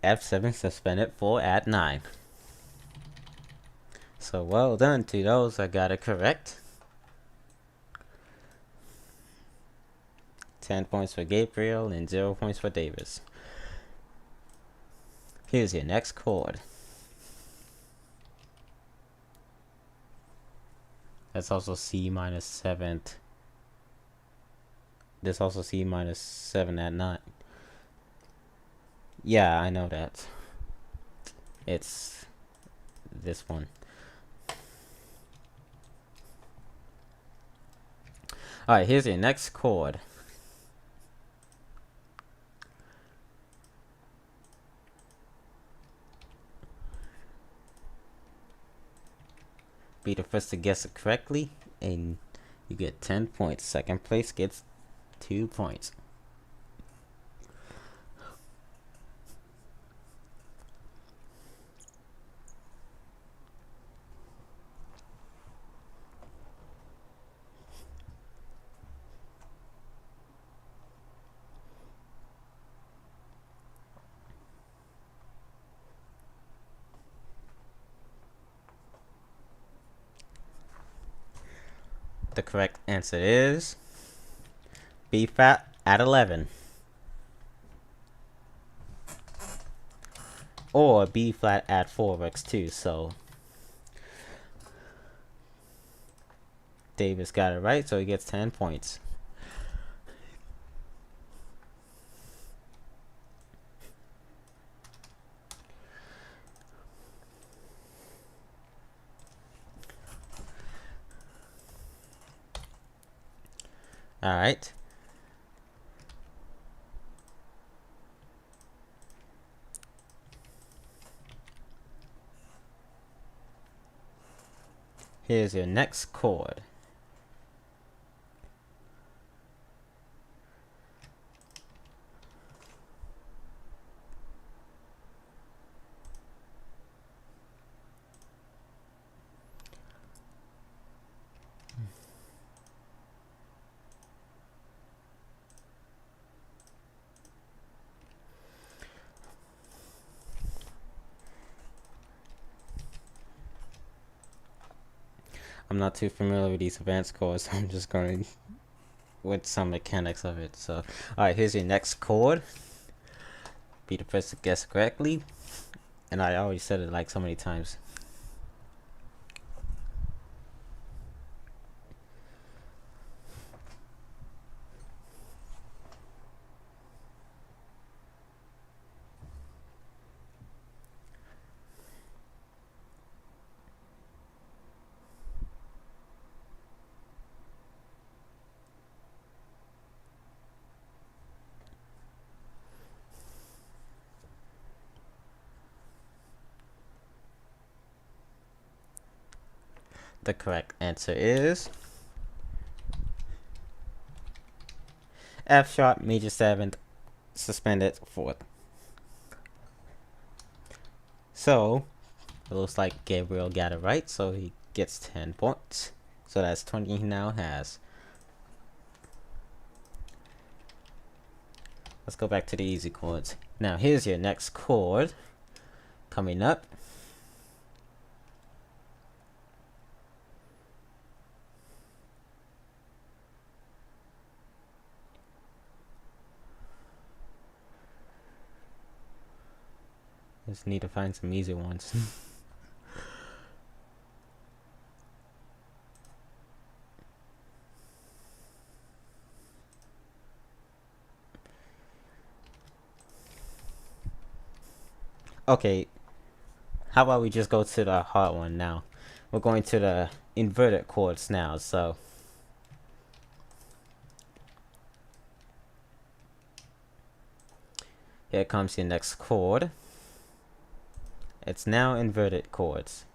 F7 suspended 4 at 9. So well done to those that got it correct. 10 points for Gabriel and 0 points for Davis. Here's your next chord. That's also C minus 7th. This also C minus 7 at 9. Yeah, I know that. It's this one. Alright, here's your next chord. Be the first to guess it correctly, and you get 10 points. Second place gets 2 points. The correct answer is B flat at 11. Or B flat at 4 works too, so Davis got it right, so he gets 10 points. Alright. Here's your next chord. I'm not too familiar with these advanced chords, so I'm just going with some mechanics of it. So, alright, here's your next chord. Be the first to guess correctly. And I already said it like so many times. The correct answer is F sharp major 7th suspended 4th. So it looks like Gabriel got it right, so he gets 10 points. So that's 20 he now has. Let's go back to the easy chords. Now here's your next chord coming up. Just need to find some easy ones. Okay, how about we just go to the hard one now? We're going to the inverted chords now, so here comes your next chord. It's now inverted chords.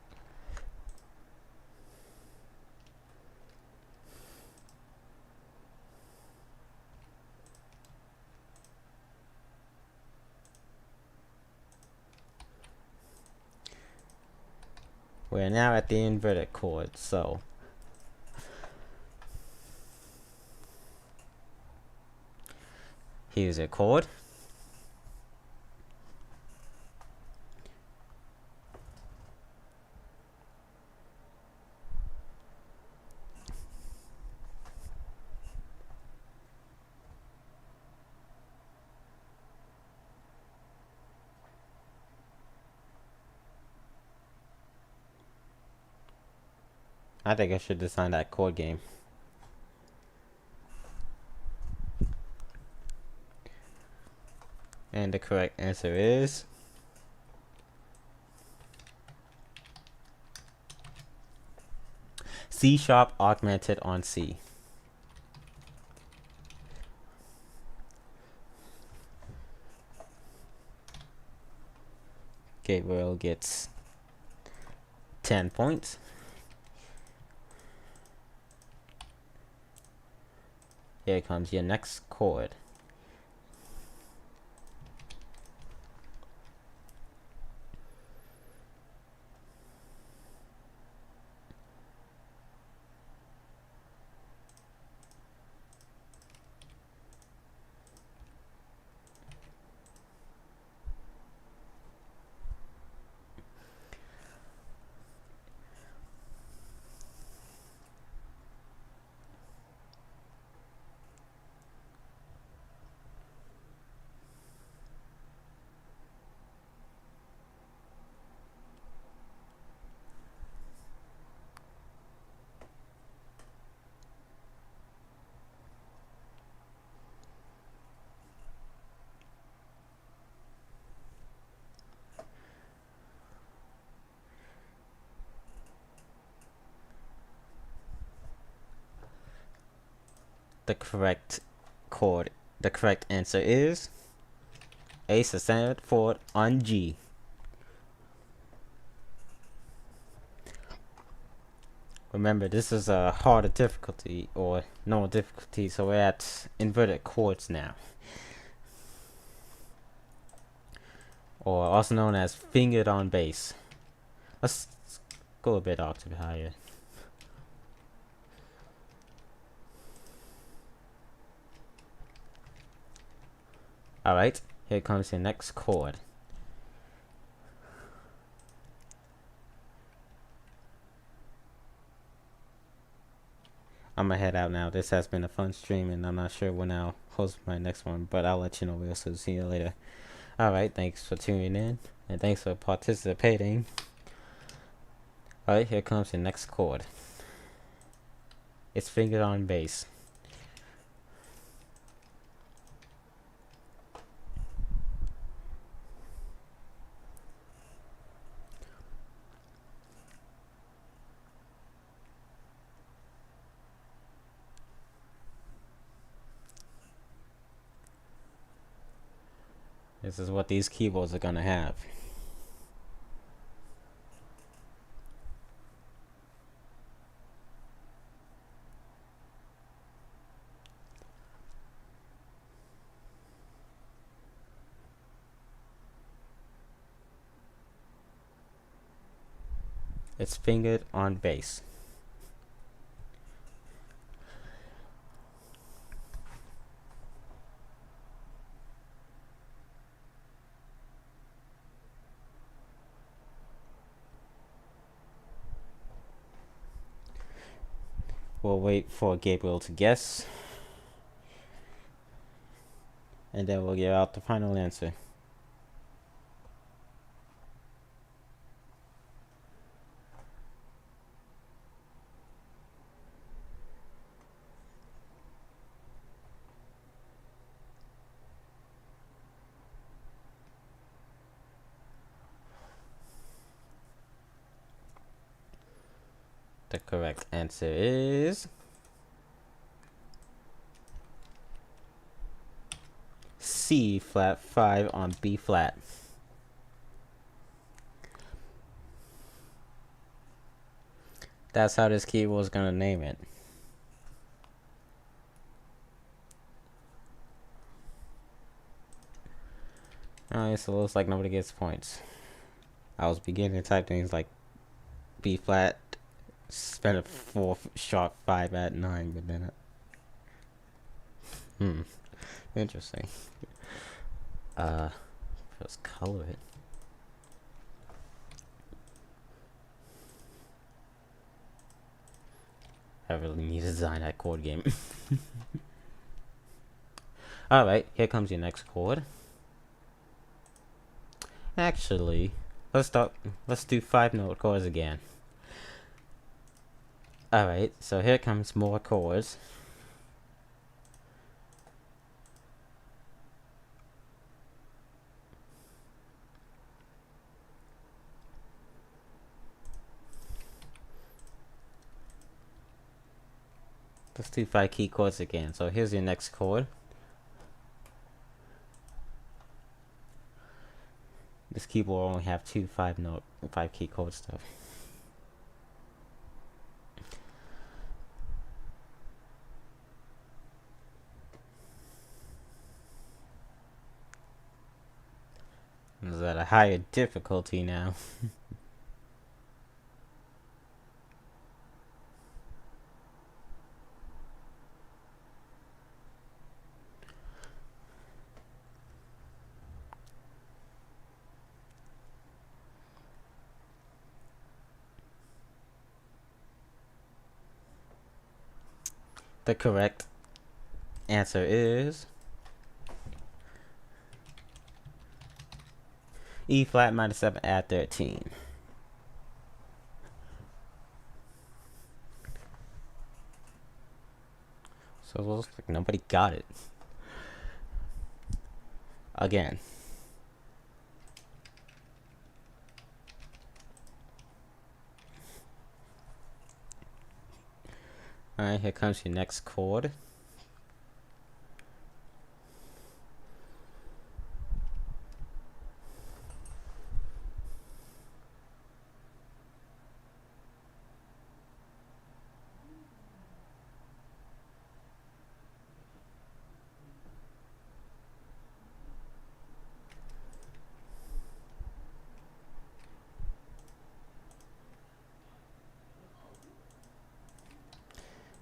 We're now at the inverted chord, so here's a chord. I think I should design that chord game. And the correct answer is C sharp augmented on C. Gabriel gets 10 points. Here comes your next chord. the correct chord. The correct answer is A sustained chord on G. Remember, this is a harder difficulty or normal difficulty, so we're at inverted chords now, or also known as fingered on bass. Let's go a bit octave higher. Alright, here comes the next chord. I'm gonna head out now. This has been a fun stream, and I'm not sure when I'll host my next one, but I'll let you know real soon. See you later. Alright, thanks for tuning in, and thanks for participating. Alright, here comes the next chord. It's fingered on bass. This is what these keyboards are gonna have. It's fingered on bass. We'll wait for Gabriel to guess, and then we'll give out the final answer. The correct answer is C flat 5 on B flat. That's how this keyboard is gonna name it. Alright, so it looks like nobody gets points. I was beginning to type things like B flat, spend a 4 sharp 5 at 9, but then interesting. Let's color it. I really need to design that chord game. Alright, here comes your next chord. Actually, let's do 5-note chords again. Alright, so here comes more chords. Let's do 5 key chords again. So here's your next chord. This keyboard only have 2 5 key chord stuff. Is at a higher difficulty now. The correct answer is E flat minor 7 add 13. So it looks like nobody got it. Again. Alright, here comes your next chord.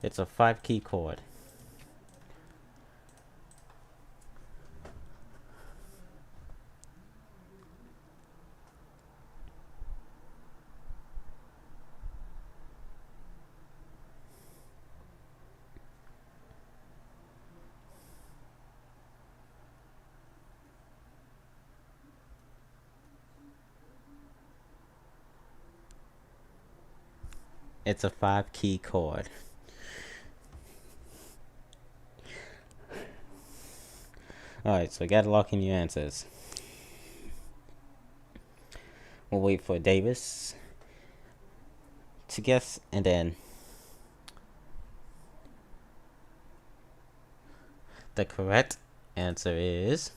It's a 5-key chord. It's a 5-key chord. Alright, so gotta lock in your answers. We'll wait for Davis to guess, and then the correct answer is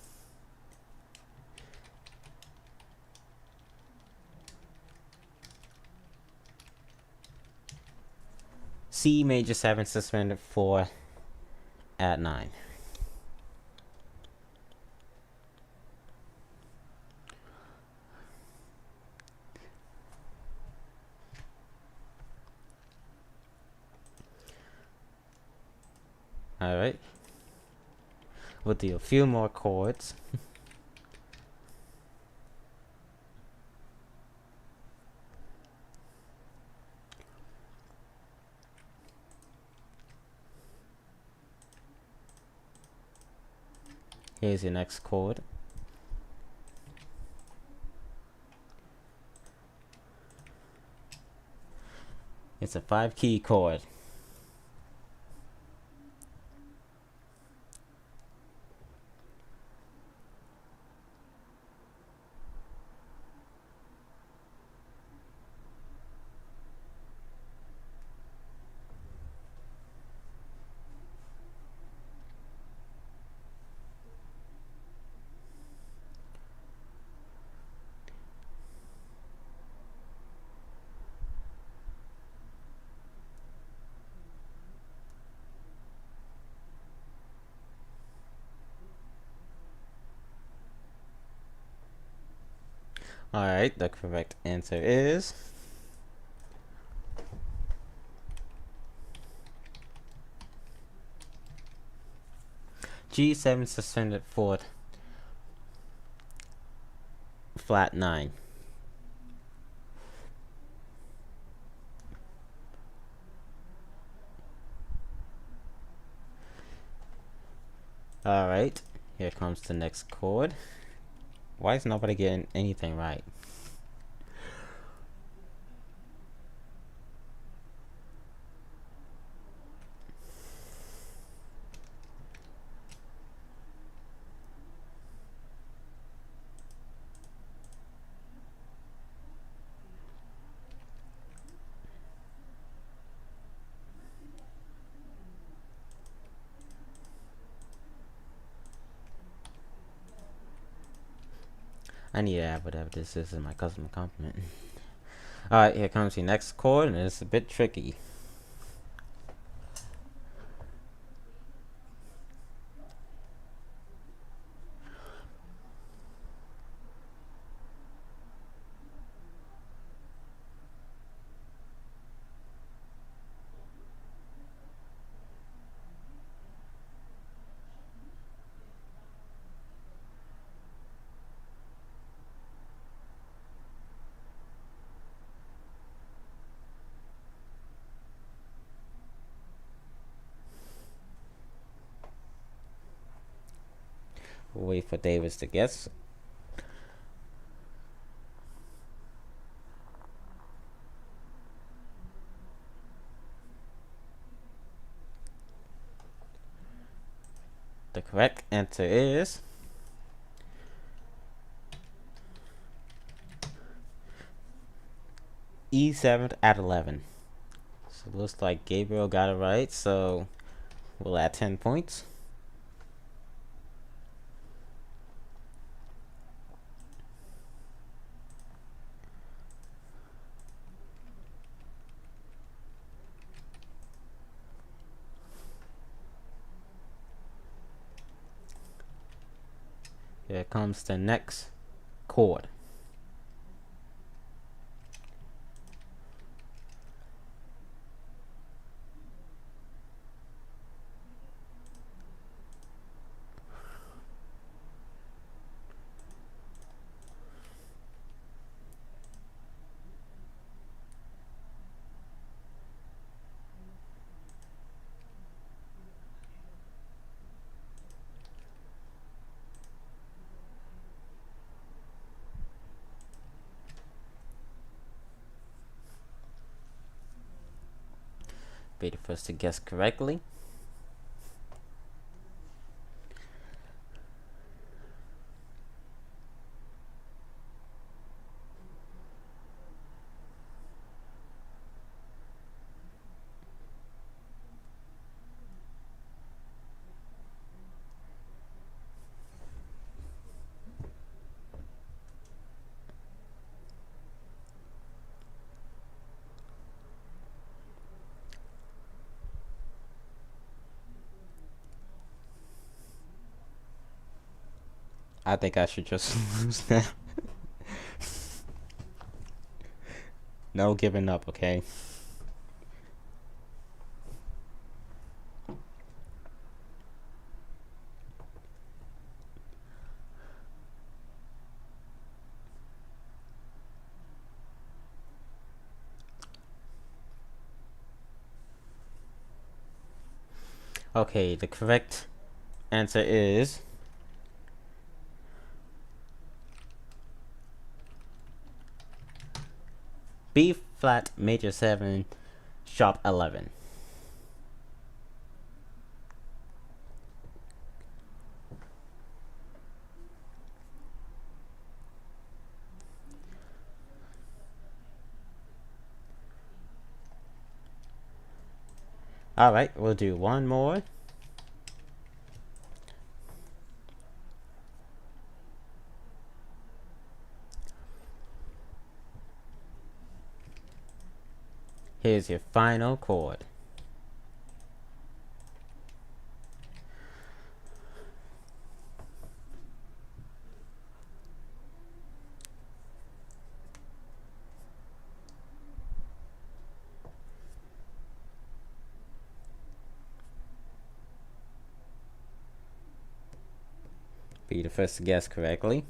C major 7 suspended 4 at 9. Alright. We'll do a few more chords. Here's your next chord. It's a 5-key chord. Alright, the correct answer is G7 suspended 4 flat 9. Alright, here comes the next chord. Why is nobody getting anything right? I need to add whatever this is in my custom compliment. Alright, here comes your next chord, and it's a bit tricky. We'll wait for Davis to guess. The correct answer is E7 at 11. So it looks like Gabriel got it right, so we'll add 10 points. Here comes the next chord. Be the first to guess correctly. I think I should just lose now. No giving up, okay? Okay, the correct answer is B flat major 7 sharp 11. Alright, we'll do one more. Here's your final chord. Be the first to guess correctly.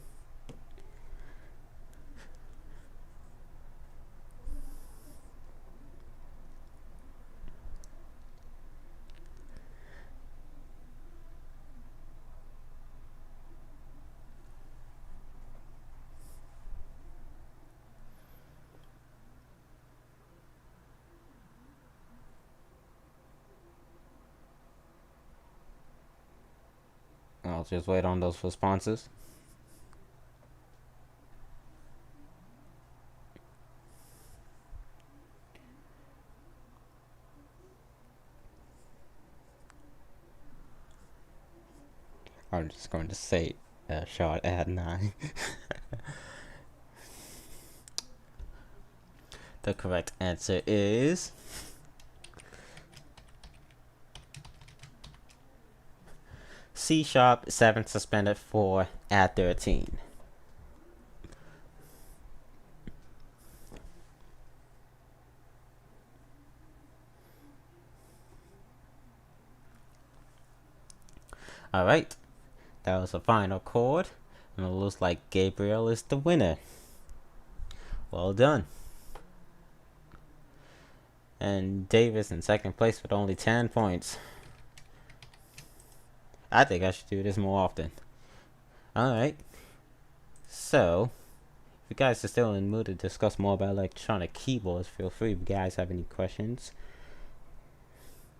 I'll just wait on those responses. I'm just going to say shot at 9. The correct answer is C sharp 7 suspended 4 at 13. Alright, that was the final chord, and it looks like Gabriel is the winner. Well done. And Davis in second place with only 10 points. I think I should do this more often. Alright. So, if you guys are still in the mood to discuss more about electronic keyboards, feel free. If you guys have any questions,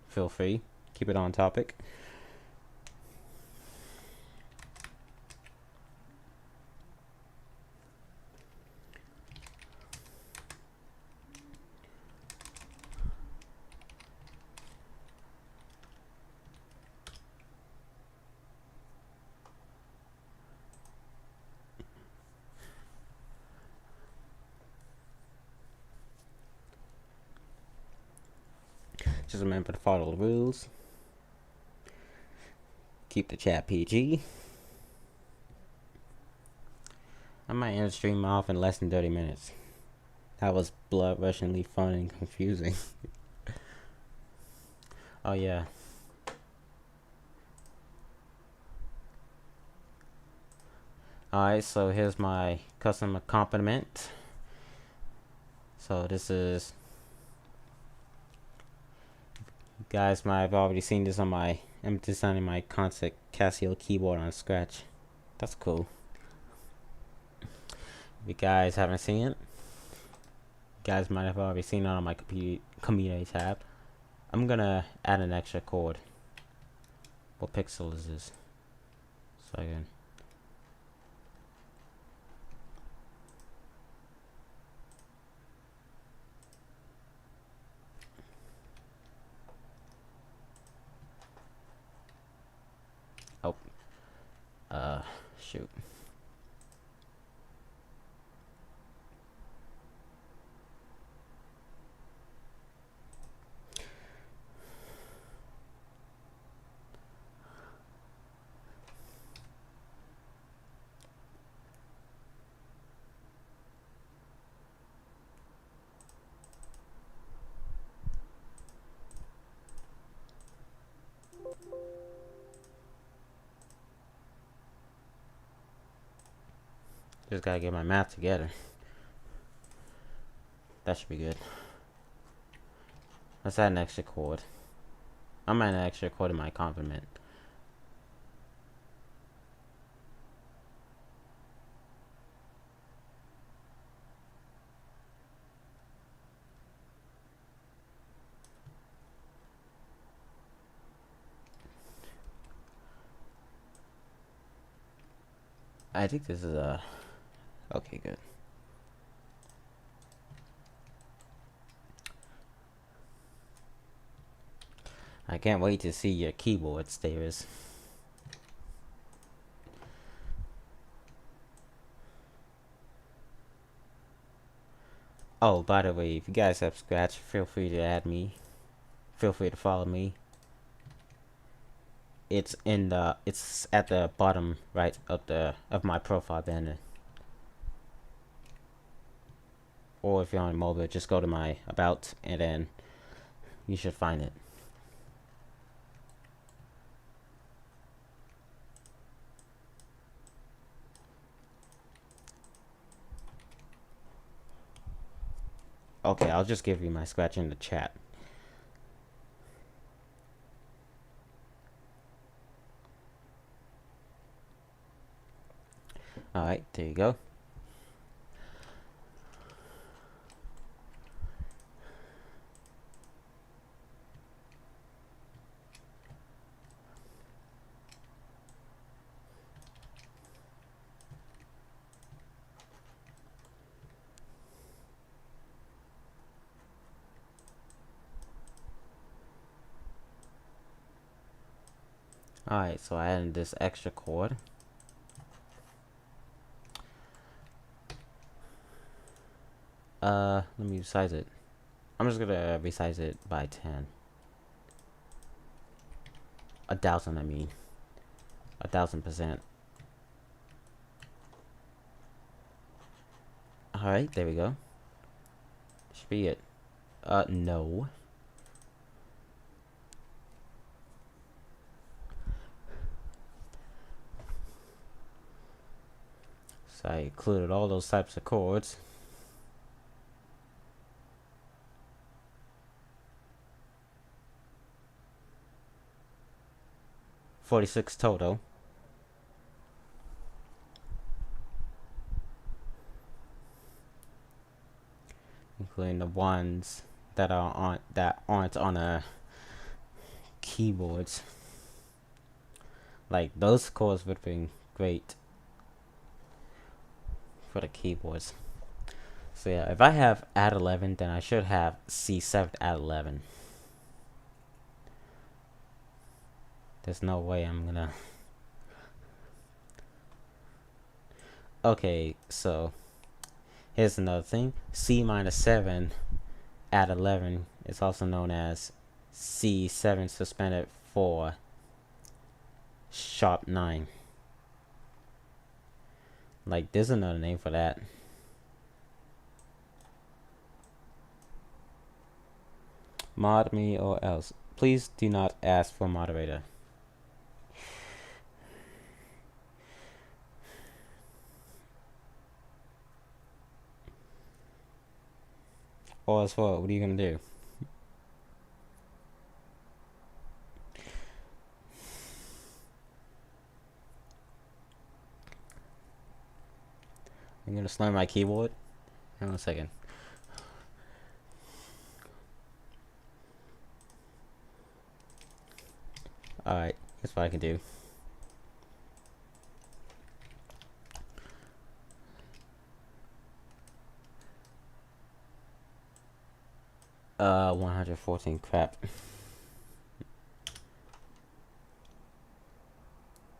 feel free. Keep it on topic. Just remember to follow the rules. Keep the chat PG. I might end the stream off in less than 30 minutes. That was blood rushingly fun and confusing. Oh yeah. Alright, so here's my custom accompaniment. So this is, you guys might have already seen this on my, I'm designing my concert Casio keyboard on Scratch. That's cool. If you guys haven't seen it, you guys might have already seen it on my community tab. I'm gonna add an extra chord. What pixel is this? So I can. Oh. Shoot. Just gotta get my math together. That should be good. Let's add an extra chord. I'm adding an extra chord in my complement. I think this is okay, good. I can't wait to see your keyboard stairs. Oh, by the way, if you guys have Scratch, feel free to add me. Feel free to follow me. It's at the bottom right of my profile banner. Or if you're on mobile, just go to my about and then you should find it. Okay, I'll just give you my Scratch in the chat. Alright, there you go. Alright, so I added this extra chord. Let me resize it. I'm just gonna resize it by 10. 1,000, I mean. 1,000%. Alright, there we go. Should be it. No. So I included all those types of chords. $46 total. Including the ones that aren't on a keyboards. Like those chords would have been great for the keyboards. So yeah, if I have add 11, then I should have C7 add 11. There's no way I'm gonna. Okay, so here's another thing. C minus 7 add 11 is also known as C7 suspended 4 sharp 9. Like, there's another name for that. Mod me or else. Please do not ask for moderator. Or as well, what are you gonna do? I'm gonna slam my keyboard. Hang on a second. Alright, that's what I can do. 114, crap.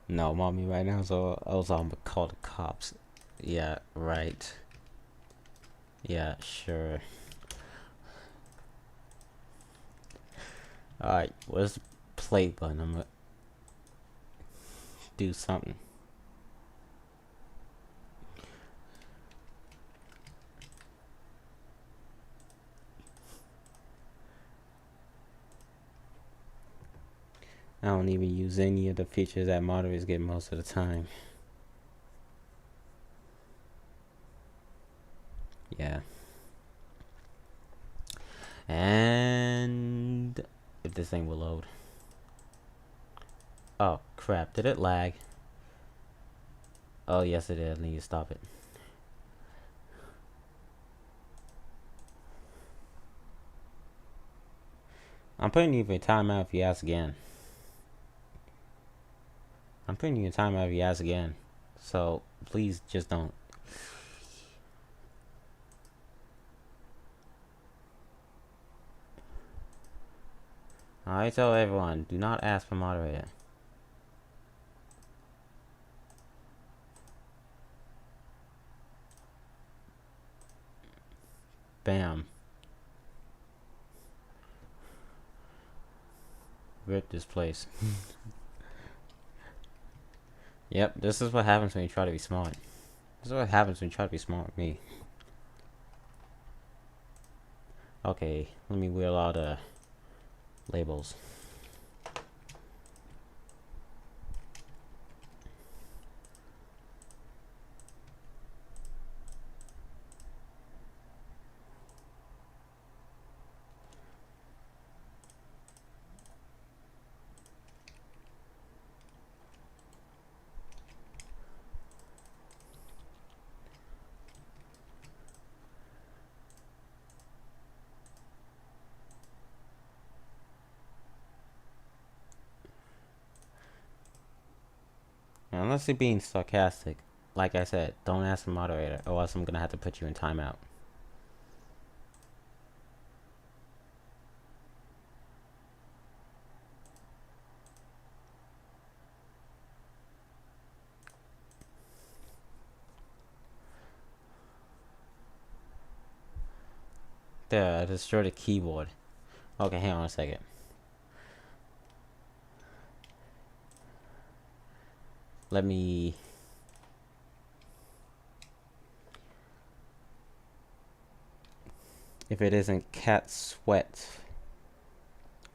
No, mommy right now, so I was on call the cops. Yeah, right. Yeah, sure. Alright, where's the play button? I'm gonna do something. I don't even use any of the features that moderators get most of the time. Yeah. And if this thing will load. Oh crap, did it lag? Oh yes it did, I need to stop it. I'm putting you in timeout if you ask again. I'm putting you in timeout if you ask again. So please just don't. I tell everyone, do not ask for moderator. Bam. Rip this place. Yep, this is what happens when you try to be smart. This is what happens when you try to be smart with me. Okay, let me wheel out labels. Now, unless you're being sarcastic, like I said, don't ask the moderator, or else I'm gonna have to put you in timeout. There, I destroyed the keyboard. Okay, hang on a second. Let me... If it isn't Cat Sweat.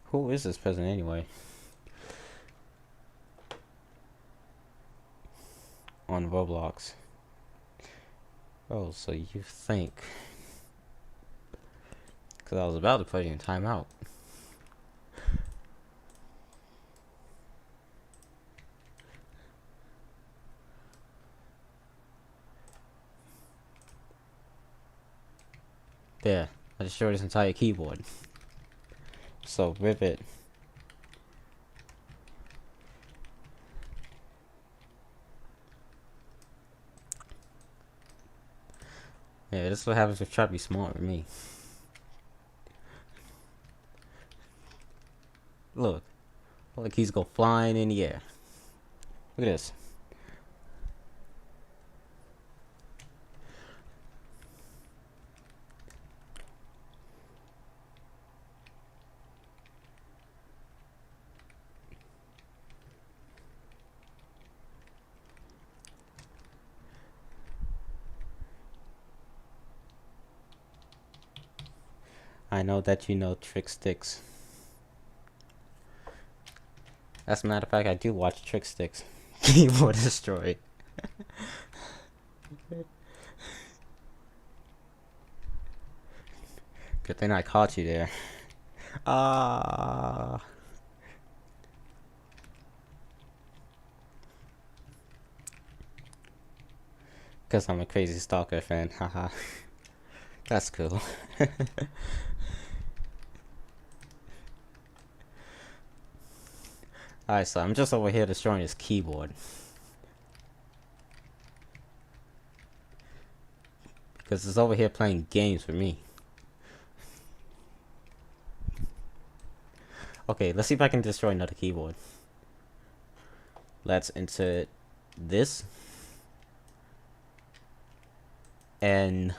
Who is this person anyway? On Roblox. Oh, so you think... Because I was about to put you in timeout. There, I destroyed this entire keyboard. So, rip it. Yeah, this is what happens if you try to be smart with me. Look. All the keys go flying in the air. Look at this. I know that you know Trick Sticks. As a matter of fact, I do watch Trick Sticks. Keyboard destroyed. Good thing I caught you there. Ah. Because I'm a crazy stalker fan. Haha. That's cool. Alright, so I'm just over here destroying his keyboard. Because it's over here playing games with me. Okay, let's see if I can destroy another keyboard. Let's insert this. And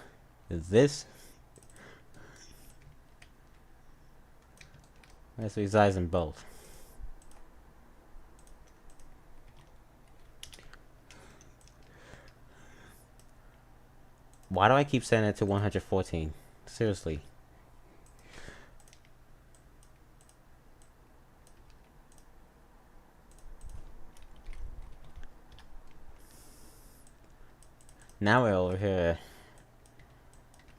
this. Let's resize in both. Why do I keep setting it to 114? Seriously. Now we're over here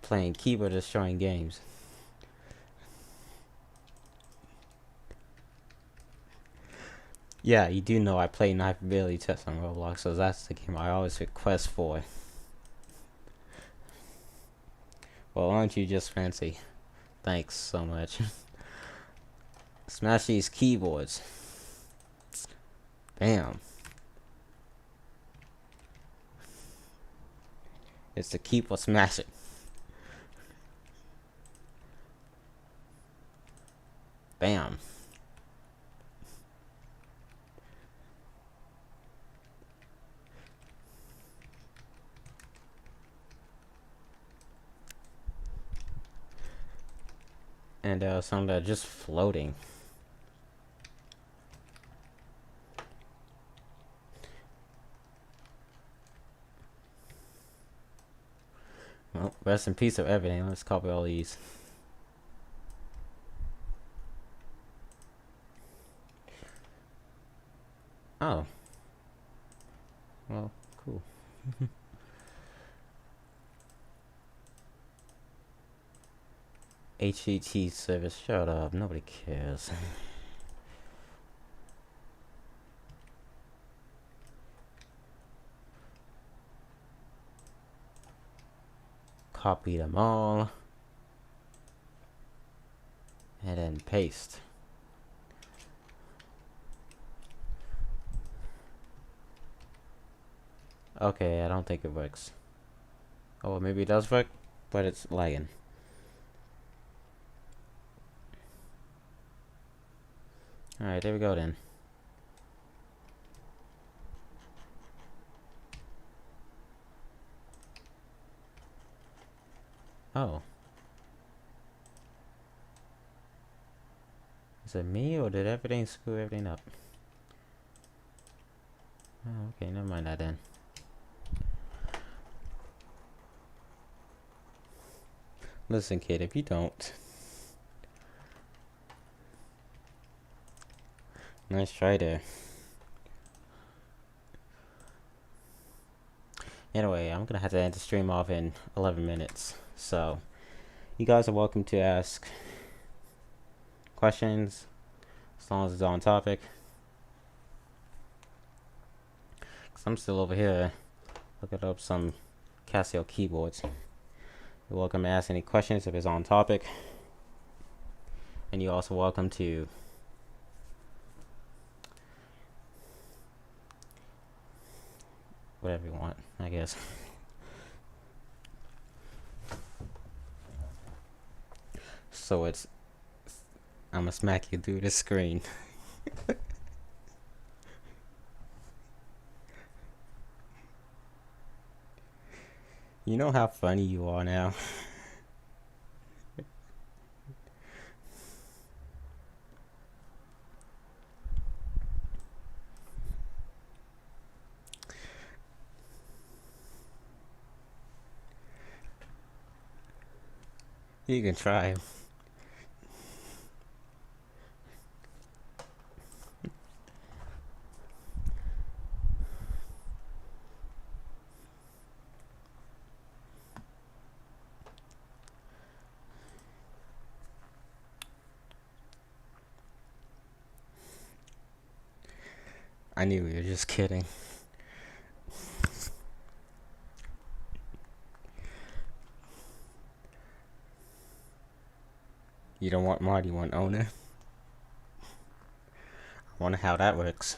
playing keyboard destroying games. Yeah, you do know I play Knife Ability Test on Roblox, so that's the game I always request for. Well, aren't you just fancy? Thanks so much. Smash these keyboards. Bam. It's the keyboard smashing. Bam. And some that are just floating. Well, rest in peace of everything. Let's copy all these. Oh. Well, cool. HTTP service, shut up. Nobody cares. Copy them all. And then paste. Okay, I don't think it works. Oh, maybe it does work, but it's lagging. Alright, there we go then. Oh. Is it me or did everything screw everything up? Oh, okay, never mind that then. Listen, kid, if you don't. Nice try there. Anyway, I'm gonna have to end the stream off in 11 minutes. So, you guys are welcome to ask questions as long as it's on topic. Cause I'm still over here looking up some Casio keyboards. You're welcome to ask any questions if it's on topic. And you're also welcome to whatever you want, I guess. So it's I'm gonna smack you through the screen. You know how funny you are now. You can try. I knew you were just kidding. You don't want mod, you want owner. Wonder how that works.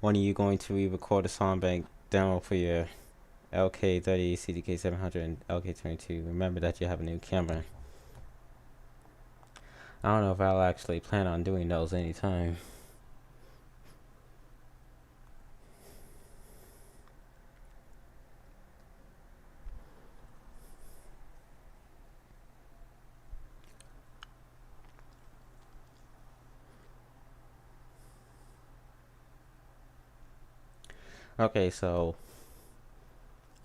When are you going to re-record a song bank demo for your LK30, CDK700, and LK22? Remember that you have a new camera. I don't know if I'll actually plan on doing those anytime. Okay, so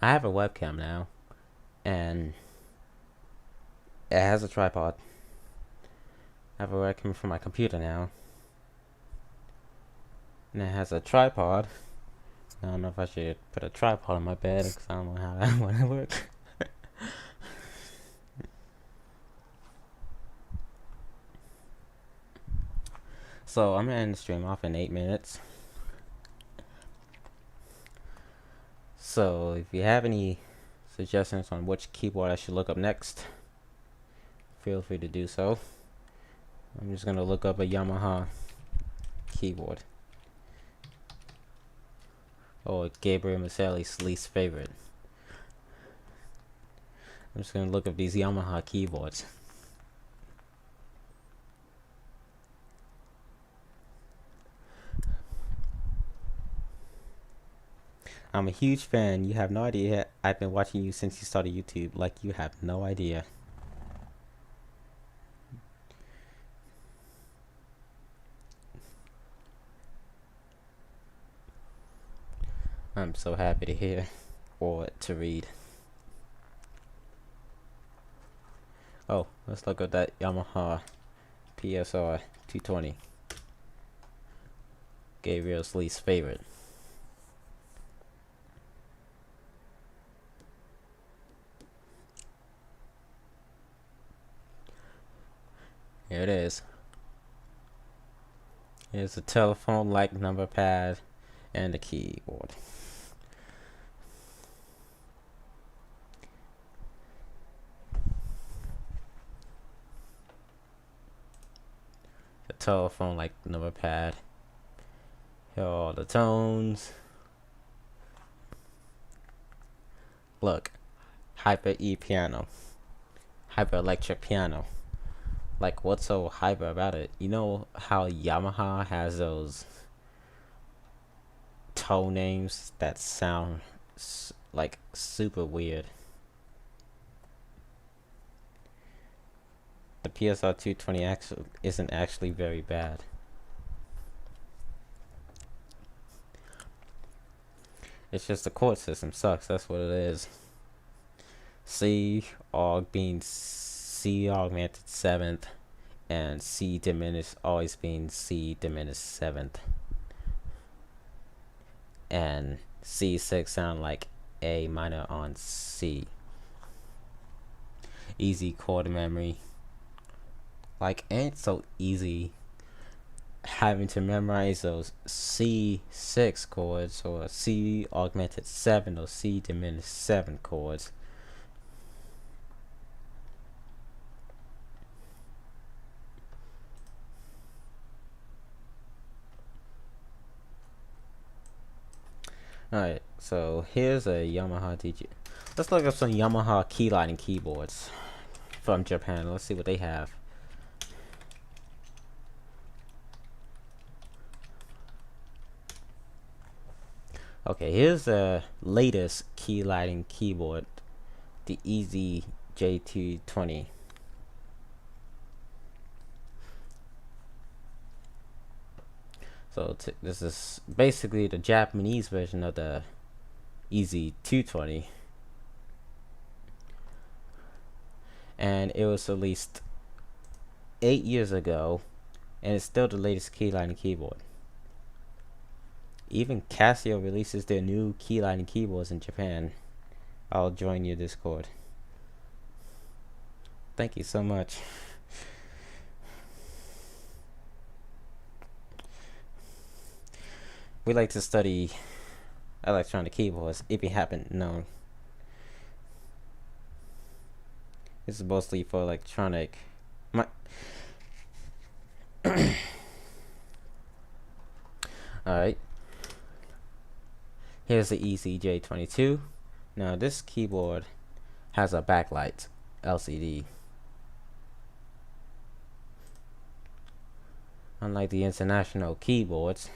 I have a webcam now, and it has a tripod. I have a webcam for my computer now, and it has a tripod. I don't know if I should put a tripod on my bed because I don't know how that would work. So I'm gonna end the stream off in 8 minutes. So if you have any suggestions on which keyboard I should look up next, feel free to do so. I'm just gonna look up a Yamaha keyboard. Or Gabriel Maselli's least favorite. I'm just gonna look up these Yamaha keyboards. I'm a huge fan. You have no idea. I've been watching you since you started YouTube. Like, you have no idea. I'm so happy to hear or to read. Oh, let's look at that Yamaha PSR 220. Gabriel's least favorite. Here it is. Here's a telephone-like number pad and a keyboard. The telephone-like number pad. Here are all the tones. Look, hyper E piano, hyper electric piano. Like, what's so hyper about it? You know how Yamaha has those tone names that sound like super weird? The PSR 220 actually isn't actually very bad. It's just the chord system sucks. That's what it is. C aug being C augmented 7th, and C diminished always being C diminished 7th, and C6 sound like A minor on C. Easy chord memory. Like, ain't so easy having to memorize those C6 chords or C augmented 7 or C diminished 7 chords. Alright, so here's a Yamaha DJ. Let's look up some Yamaha key lighting keyboards from Japan. Let's see what they have. Okay, here's the latest key lighting keyboard, the Easy J220. So this is basically the Japanese version of the Easy 220, and it was released 8 years ago, and it's still the latest key lighting keyboard. Even Casio releases their new key lighting keyboards in Japan. I'll join your Discord. Thank you so much. We like to study electronic keyboards, if you haven't known. This is mostly for electronic. Alright, here's the ECJ22. Now this keyboard has a backlight LCD. Unlike the international keyboards,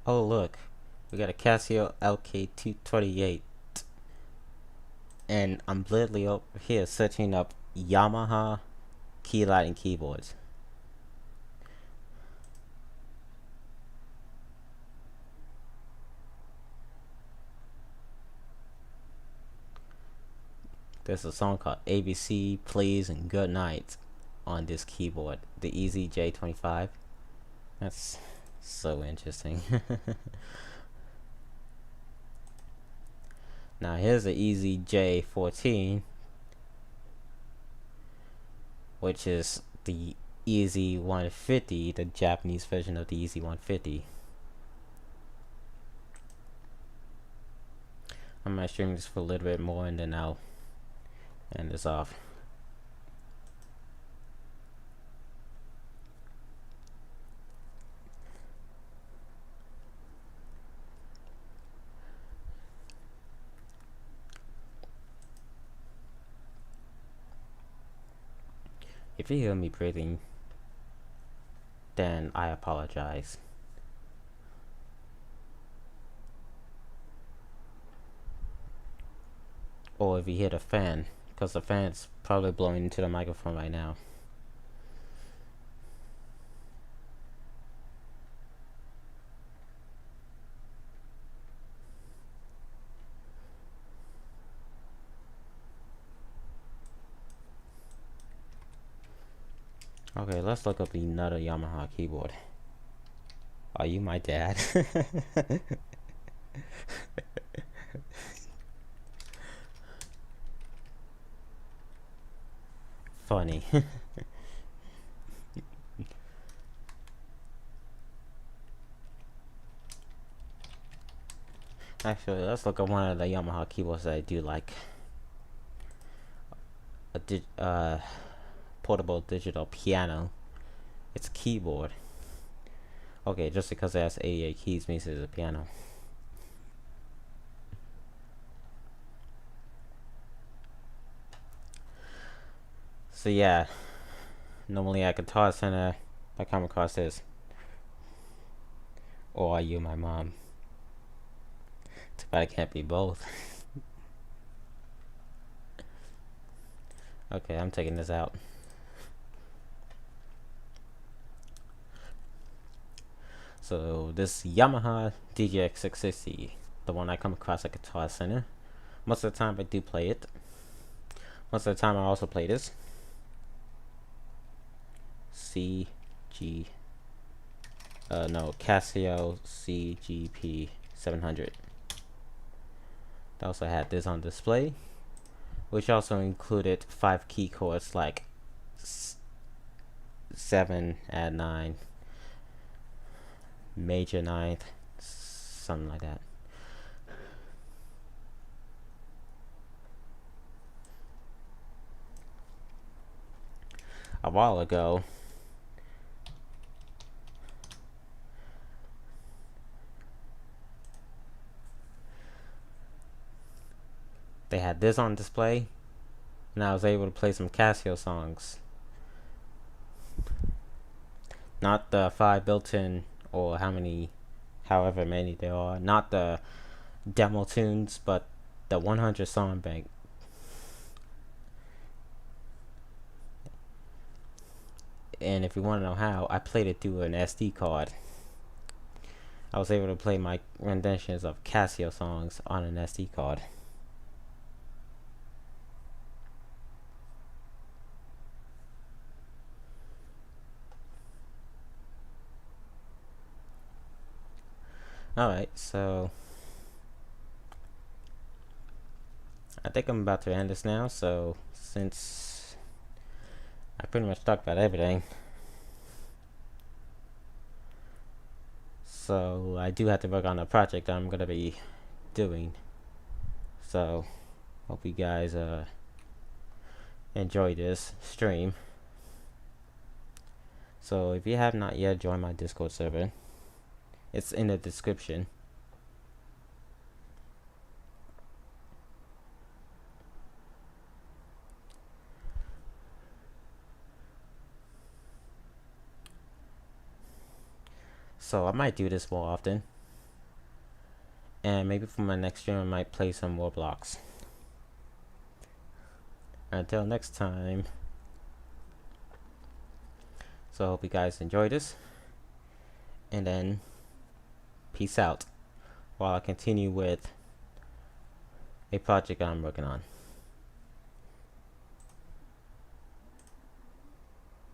oh look, we got a Casio LK228, and I'm literally over here searching up Yamaha key lighting keyboards. There's a song called ABC, Please, and Good Night on this keyboard, the EZJ25. That's so interesting. Now here's the EZJ14, which is the EZ150, the Japanese version of the EZ150. I might stream this for a little bit more and then I'll end this off. If you hear me breathing, then I apologize. Or if you hear the fan, because the fan's probably blowing into the microphone right now. Okay, let's look up another Yamaha keyboard. Are you my dad? Funny. Actually, let's look at one of the Yamaha keyboards that I do like. A portable digital piano. It's a keyboard. Okay, just because it has 88 keys means it's a piano. So yeah, normally at Guitar Center, I come across this. Or are you my mom? Too bad it can't be both. Okay, I'm taking this out. So this Yamaha DGX 660, the one I come across at Guitar Center. Most of the time I do play it. Most of the time I also play this Casio CGP 700. They also had this on display, which also included 5 key chords like 7 add 9, major 9th, something like that. A while ago, they had this on display, and I was able to play some Casio songs. Not the 5 built-in, or however many there are. Not the demo tunes, but the 100 song bank. And if you want to know how, I played it through an SD card. I was able to play my renditions of Casio songs on an SD card. Alright, so I think I'm about to end this now. So since I pretty much talked about everything, so I do have to work on a project I'm gonna be doing. So hope you guys enjoy this stream. So if you have not yet joined my Discord server, it's in the description. So I might do this more often, and maybe for my next stream I might play some Roblox. Until next time. So I hope you guys enjoy this, and then peace out while I continue with a project I'm working on.